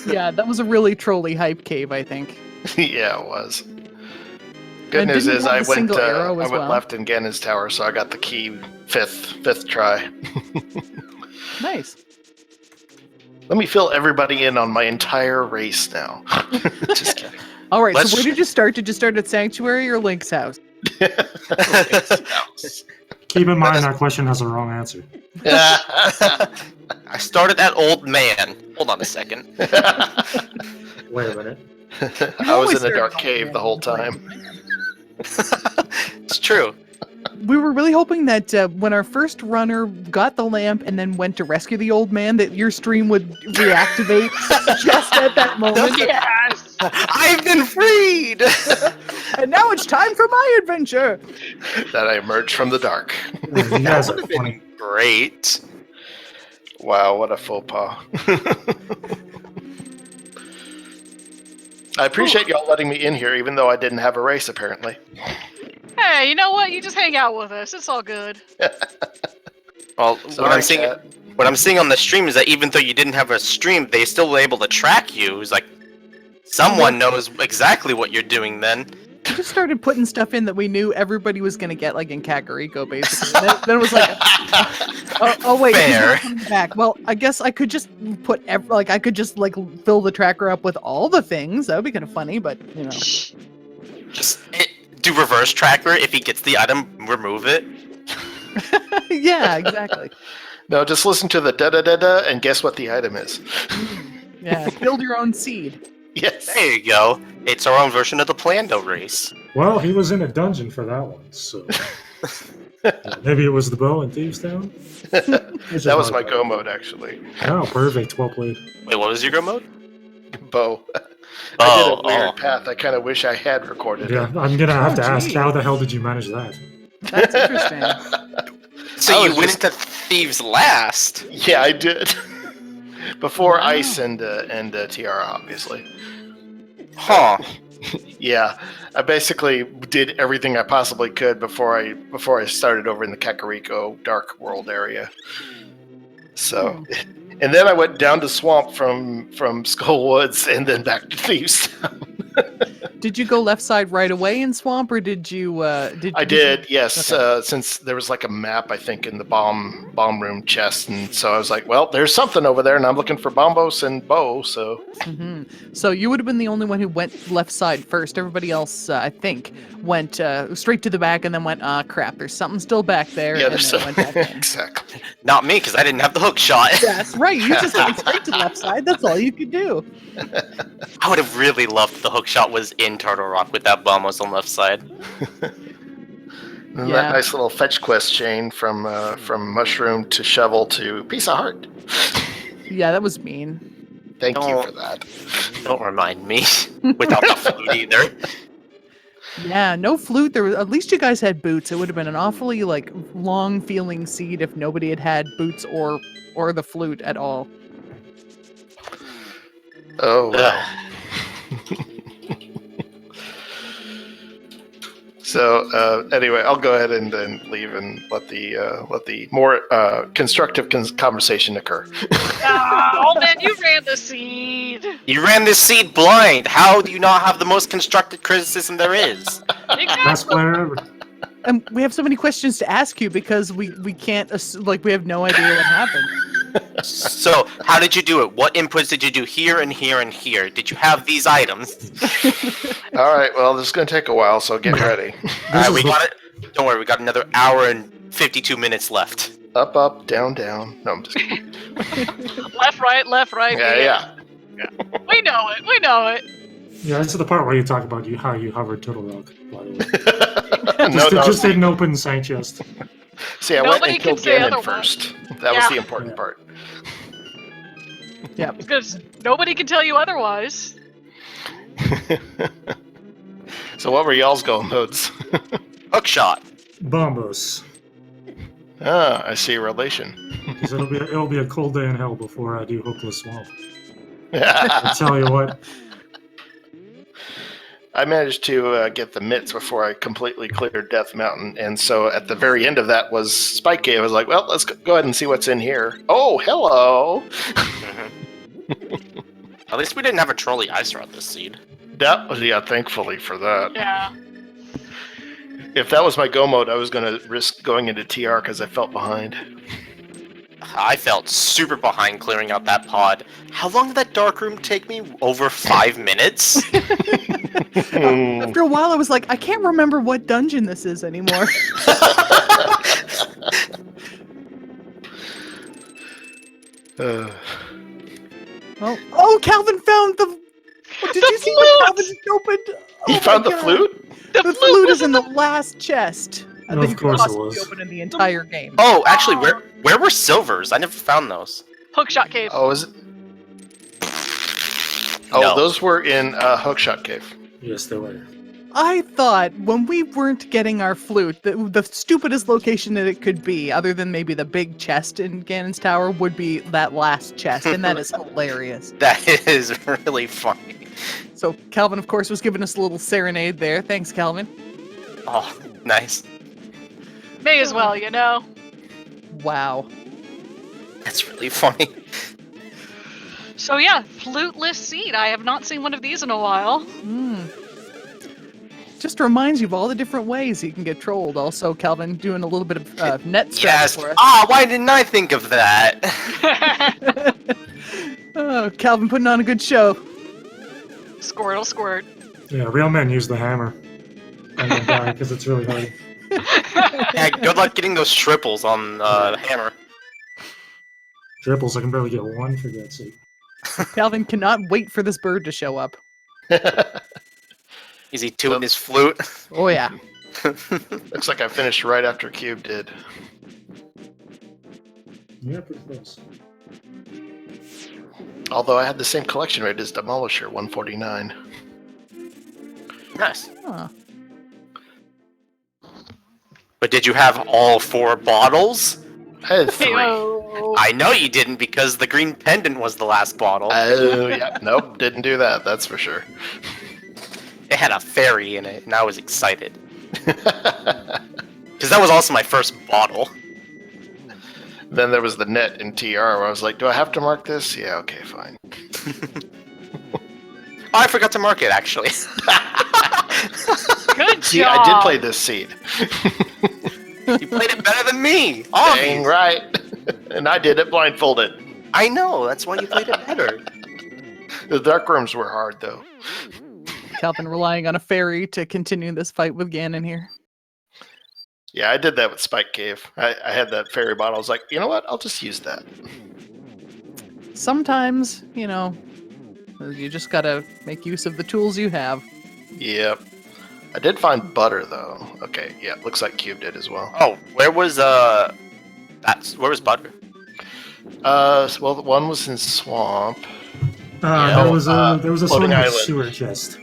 Yeah, that was a really trolly hype cave, I think. Yeah, it was. Good And news didn't it is have I the went single arrow I as went well? left in Ganon's tower, so I got the key fifth try. Nice. Let me fill everybody in on my entire race now. Just kidding. All right, Let's- so where did you start? Did you start at Sanctuary or Link's house? Keep in mind that question has a wrong answer. I started at old man. Hold on a second. Wait a minute. I was always in a dark start cave the whole time. It's true. We were really hoping that when our first runner got the lamp and then went to rescue the old man, that your stream would reactivate just at that moment. Yes! I've been freed! And now it's time for my adventure. That I emerged from the dark. You That guys would are have been funny. great. Wow, what a faux pas. I appreciate y'all letting me in here, even though I didn't have a race, apparently. Hey, you know what? You just hang out with us. It's all good. Well, Sorry, chat. what I'm seeing on the stream is that even though you didn't have a stream, they still were able to track you. It's like someone knows exactly what you're doing then. We just started putting stuff in that we knew everybody was going to get, like in Kakariko, basically. Then it was like, oh wait, he's Fair. not coming back. Well, I guess I could just put, I could just like fill the tracker up with all the things. That would be kind of funny, but you know. Just do reverse tracker. If he gets the item, remove it. Yeah, exactly. No, just listen to the da-da-da-da and guess what the item is. Yeah, build your own seed. Yes. There you go. It's our own version of the Plando race. Well, he was in a dungeon for that one, so maybe it was the bow in Thieves Town. That was my go mode, actually. Oh, perfect. Well played. Wait, what was your go mode? Bow. I did a Oh, weird path. I kind of wish I had recorded Yeah, it. I'm gonna have to ask, gee. how the hell did you manage that? That's interesting. So I you was went just- into Thieves last. Yeah, I did. Before Wow. Ice and Tiara, obviously. Huh. Yeah, I basically did everything I possibly could before I started over in the Kakariko Dark World area. So, and then I went down to Swamp from Skull Woods and then back to Thieves Town. Did you go left side right away in Swamp, or did you? I did, yes. Okay. Since there was like a map, I think, in the bomb room chest, and so I was like, well, there's something over there, and I'm looking for Bombos and Bo. So So you would have been the only one who went left side first. Everybody else, I think, went straight to the back and then went, crap, there's something still back there. yeah, and there's then some went back in. exactly. Not me, because I didn't have the hook shot. That's right. You just went straight to the left side. That's all you could do. I would have really loved if the hook shot was in Turtle Rock with that bomb was on the left side. And Yeah. that nice little fetch quest chain from mushroom to shovel to piece of heart. Yeah, that was mean. Thank you Oh. for that. Don't remind me. Without the flute either. Yeah, no flute. There was, at least you guys had boots. It would have been an awfully like long feeling seed if nobody had boots or the flute at all. Oh well. So anyway, I'll go ahead and then leave and let the more constructive conversation occur. Oh man, you ran the seed. You ran this seed blind. How do you not have the most constructive criticism there is? Best Exactly. player ever. And we have so many questions to ask you because we can't like we have no idea what happened. So, how did you do it? What inputs did you do here and here and here? Did you have these items? All right, well, this is going to take a while, so get ready. Alright, is we the- got it. Don't worry, we got another hour and 52 minutes left. Up, up, down, down. No, I'm just kidding. Left, right. Yeah. We know it. We know it. Yeah, this is the part where you talk about how you hovered Turtle Rock, by the way. No, Just didn't open Saint Chest. See, I went Nobody and can killed say Ganon otherwise. first. That was Yeah. the important part. Yeah. Because nobody can tell you otherwise. So what were y'all's go modes? Hook shot. Bombos. Ah, I see a relation. 'Cause it'll be a cold day in hell before I do Hookless Swamp. I tell you what. I managed to get the mitts before I completely cleared Death Mountain, and so at the very end of that was Spike Cave. I was like, well, let's go ahead and see what's in here. Oh, hello! At least we didn't have a trolley ice rod this seed. That was, yeah, thankfully for that. Yeah. If that was my go mode, I was going to risk going into TR because I felt behind. I felt super behind clearing out that pod. How long did that dark room take me? Over 5 minutes? After a while, I was like, I can't remember what dungeon this is anymore. Oh, Calvin found the. Oh, did you see what Calvin just opened? He found the flute? The flute is in the last chest. No, that of you could course it possibly was. open in the entire game. Oh, actually, where were silvers? I never found those. Hookshot Cave. Oh, is it? Oh, No. those were in Hookshot Cave. Yes, they were. I thought when we weren't getting our flute, the stupidest location that it could be, other than maybe the big chest in Ganon's Tower, would be that last chest, and that is hilarious. That is really funny. So Calvin, of course, was giving us a little serenade there. Thanks, Calvin. Oh, nice. May as well, you know. Wow. That's really funny. So yeah, fluteless seed. I have not seen one of these in a while. Just reminds you of all the different ways you can get trolled. Also, Calvin doing a little bit of net straps Yes. for us. Why didn't I think of that? Oh, Calvin putting on a good show. Squirtle squirt. Yeah, real men use the hammer. And then die because it's really hard. Yeah, good luck getting those triples on the hammer. Triples, I can barely get one for God's sake. Calvin cannot wait for this bird to show up. Is he tuning his flute? Oh yeah. Looks like I finished right after Cube did. Yeah, pretty close. Although I had the same collection rate as Demolisher, 149. Nice. Huh. But did you have all 4 bottles? I had 3. Heyo. I know you didn't because the green pendant was the last bottle. Oh, yeah. Nope, didn't do that, that's for sure. It had a fairy in it, and I was excited. Because that was also my first bottle. Then there was the net in TR where I was like, do I have to mark this? Yeah, okay, fine. Oh, I forgot to mark it, actually. Good job. See, I did play this seed. You played it better than me. Dang Obvious. right. And I did it blindfolded. I know, that's why you played it better. The dark rooms were hard, though. Calvin relying on a fairy to continue this fight with Ganon here. Yeah, I did that with Spike Cave. I had that fairy bottle. I was like, you know what? I'll just use that. Sometimes, you know, you just gotta make use of the tools you have. Yep. I did find butter, though. Okay, yeah, looks like Cube did as well. Oh, where was where was butter? Well, the one was in Swamp. Yeah. There was a Floating swimming island. sewer chest.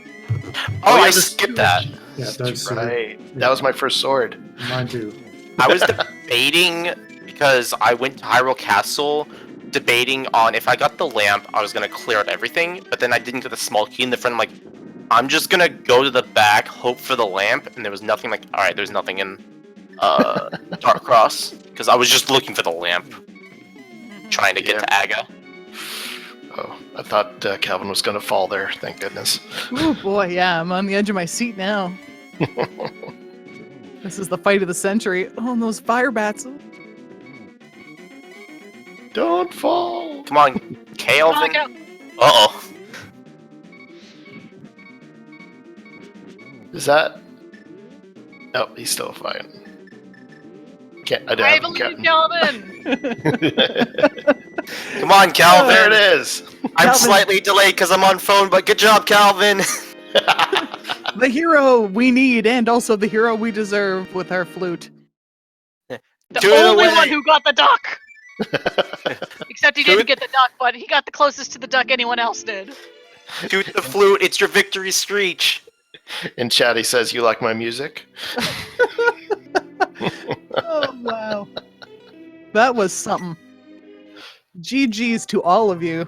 Oh, yeah, I the skipped that. Yeah, That's sewer. right. Yeah. That was my first sword. Mine too. I was debating because I went to Hyrule Castle, debating on if I got the lamp, I was gonna clear out everything, but then I didn't get the small key in the front. I'm like, I'm just gonna go to the back, hope for the lamp, and there was nothing. Like, all right, there's nothing in Dark Cross because I was just looking for the lamp, trying to get to Aga. Oh, I thought Calvin was going to fall there. Thank goodness. Oh boy, yeah, I'm on the edge of my seat now. This is the fight of the century. Oh, and those fire bats. Don't fall. Come on, Calvin. Knock out. Uh-oh. Is that? No, he's still fine. Can't. I I don't believe have Calvin. Come on, Calvin. There it is. I'm Calvin. slightly delayed because I'm on phone, but good job, Calvin. The hero we need, and also the hero we deserve with our flute. The Do it only away. one who got the duck. Except he Do didn't it. get the duck, but he got the closest to the duck anyone else did. Toot the flute, it's your victory screech. In chat, he says, "You like my music?" Oh wow, that was something. GG's to all of you.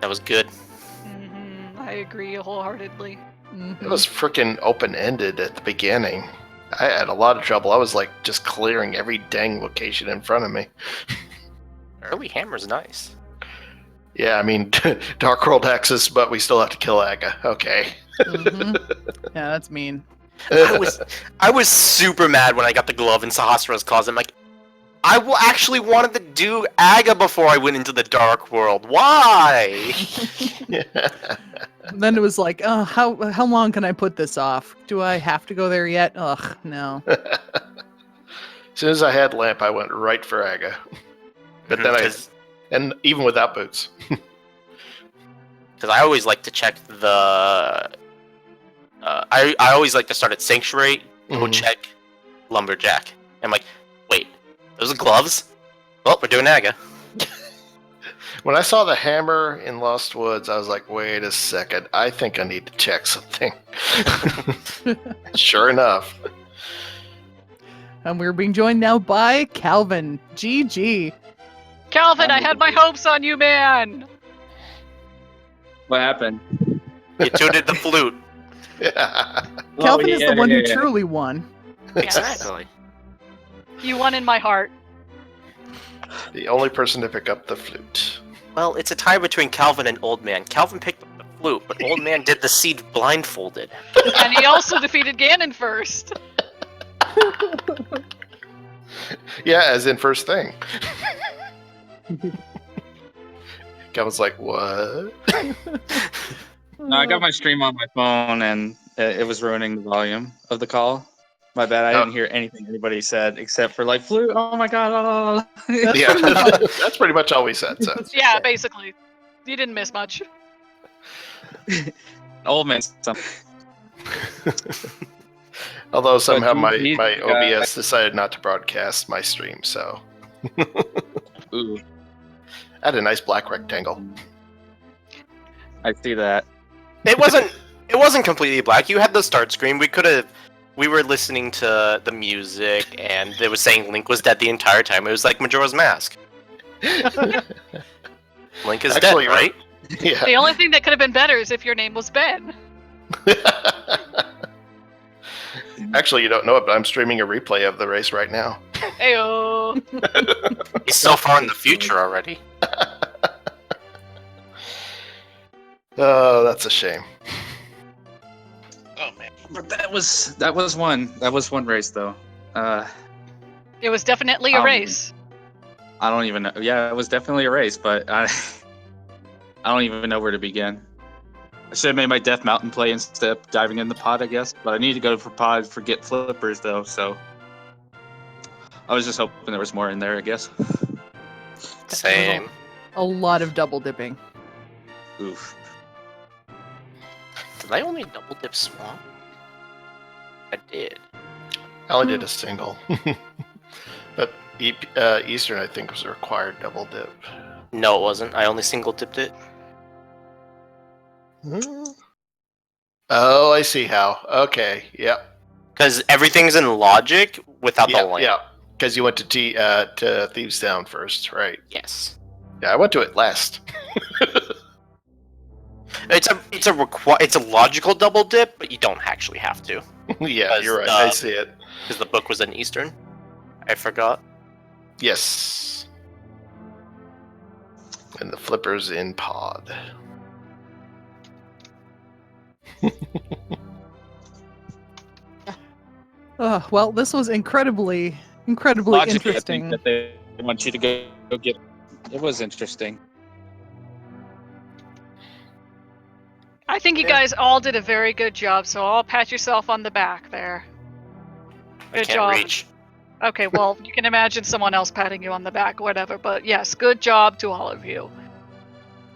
That was good. I agree wholeheartedly. It was freaking open-ended at the beginning. I had a lot of trouble. I was like just clearing every dang location in front of me. Early hammer's nice. Yeah, I mean, Dark World Axis, but we still have to kill Aga. Okay. Yeah, that's mean. I was super mad when I got the glove in Sahasrara's closet. I'm like, I actually wanted to do Aga before I went into the Dark World. Why? Then it was like, oh, how long can I put this off? Do I have to go there yet? Ugh, no. As soon as I had lamp, I went right for Aga. But then and even without boots. Because I always like to check the. I always like to start at Sanctuary, go check Lumberjack. I'm like, wait, those are gloves? Well, we're doing Aga. When I saw the hammer in Lost Woods, I was like, wait a second, I think I need to check something. Sure enough. And we're being joined now by Calvin. GG. Calvin, I had my hopes on you, man. What happened? You tooted the flute. Calvin is the one who truly won. Exactly. You won in my heart. The only person to pick up the flute. Well, it's a tie between Calvin and Old Man. Calvin picked up the flute, but Old Man did the seed blindfolded. And he also defeated Ganon first. Yeah, as in first thing. Calvin's like, what? No, I got my stream on my phone, and it was ruining the volume of the call. My bad. I didn't hear anything anybody said except for like flute. Oh my god! Oh. Yeah, that's pretty much all we said. So. Yeah, basically. You didn't miss much. Old man. Something. Although somehow my he's OBS decided not to broadcast my stream, so. Ooh, I had a nice black rectangle. I see that. It wasn't completely black. You had the start screen. We were listening to the music, and it was saying Link was dead the entire time. It was like Majora's Mask. Link is Actually, dead, right? Yeah. The only thing that could have been better is if your name was Ben. Actually, you don't know it, but I'm streaming a replay of the race right now. Ayo. He's so far in the future already. Oh, that's a shame. Oh man. But that was one race though. It was definitely a race. I don't even know. Yeah, it was definitely a race, but I don't even know where to begin. I should have made my Death Mountain play instead of diving in the pod, I guess. But I need to go for pod for get flippers though, so I was just hoping there was more in there, I guess. Same. A lot of double dipping. Oof. Did I only double dip Swamp? I did. I only did a single. But Eastern, I think, was a required double dip. No, it wasn't. I only single dipped it. Oh, I see how. Okay, yep. Because everything's in logic without the lamp. Yeah, because you went to Thieves Town first, right? Yes. Yeah, I went to it last. It's a logical double dip, but you don't actually have to. Yeah, you're right. I see it. Because the book was in Eastern. I forgot. Yes. And the flipper's in pod. Well, this was incredibly Logically, interesting. I think that they want you to go get. It was interesting. I think you guys all did a very good job, so I'll pat yourself on the back there. I Good can't job. reach. Okay, well, you can imagine someone else patting you on the back, whatever, but yes, good job to all of you.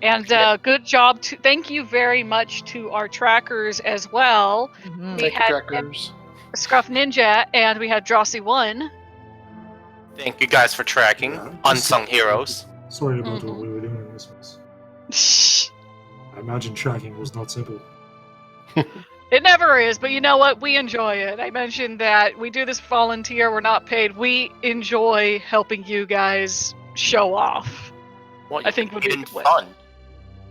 And good job to, thank you very much to our trackers as well. Mhm. We Thank you, had trackers. Scruff Ninja, and we had Drosy1. Thank you guys for tracking. Yeah. Unsung heroes. Sorry about what we were doing in this mess. I imagine tracking was not simple. It never is, but you know what? We enjoy it. I mentioned that we do this volunteer, we're not paid. We enjoy helping you guys show off. Well, I think you would be made a it good way. fun.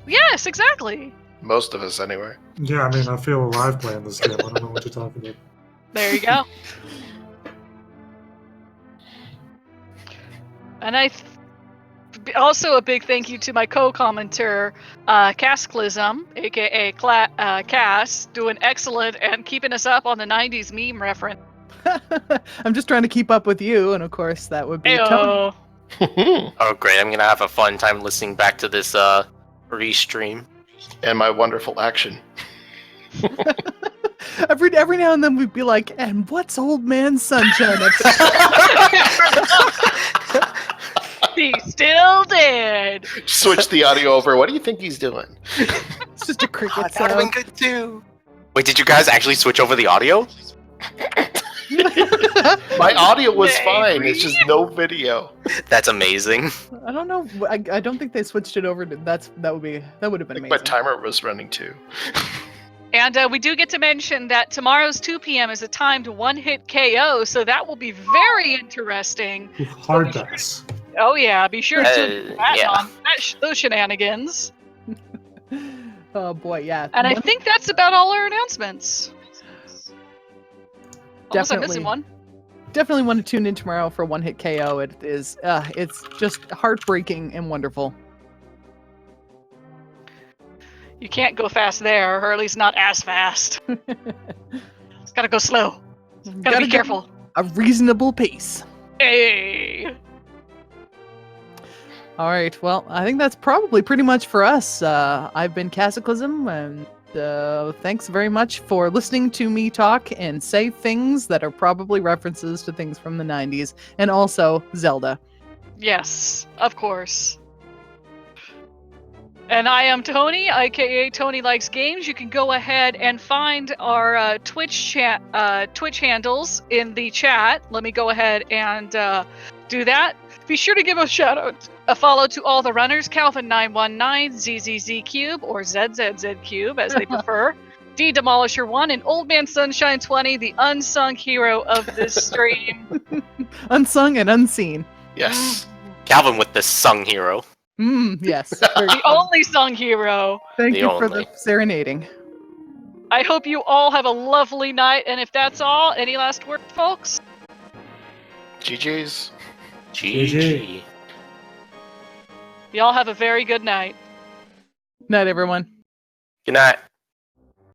Yes, exactly. Most of us, anyway. Yeah, I mean, I feel alive playing this game. I don't know what you're talking about. There you go. And also a big thank you to my co-commenter, Casclism, aka Cass, doing excellent and keeping us up on the 90s meme reference. I'm just trying to keep up with you, and of course that would be Tony. Ayo. Oh, great! I'm gonna have a fun time listening back to this restream. And my wonderful action. Every now and then we'd be like, and what's Old Man Sunshine up to?" He's still dead. Switch the audio over. What do you think he's doing? It's just a cricket That would have been sound. good too. Wait, did you guys actually switch over the audio? My audio was fine. Maybe. It's just no video. That's amazing. I don't know. I don't think they switched it over to that would have been Like my amazing. timer was running too. And we do get to mention that tomorrow's 2 p.m. is a timed one-hit KO, so that will be very interesting. Hard dice. Oh yeah, be sure to tune that yeah. on those shenanigans. Oh boy, yeah. And I think that's about all our announcements. Unless I'm missing Definitely. one. Definitely want to tune in tomorrow for One Hit KO. It is it's just heartbreaking and wonderful. You can't go fast there, or at least not as fast. It's gotta go slow. Gotta be go careful. A reasonable pace. Hey. All right. Well, I think that's probably pretty much for us. I've been Cataclysm, and thanks very much for listening to me talk and say things that are probably references to things from the 90s, and also Zelda. Yes, of course. And I am Tony, aka Tony Likes Games. You can go ahead and find our Twitch handles in the chat. Let me go ahead and do that. Be sure to give a follow to all the runners: Calvin919, ZZZ Cube, or ZZZ Cube as they prefer, D Demolisher 1, and Old Man Sunshine 20, the unsung hero of this stream. Unsung and unseen. Yes. Calvin with the sung hero. Yes. The only sung hero. Thank The you for only. the serenading. I hope you all have a lovely night, and if that's all, any last word, folks? GG's. GG. Y'all have a very good night. Night, everyone. Good night.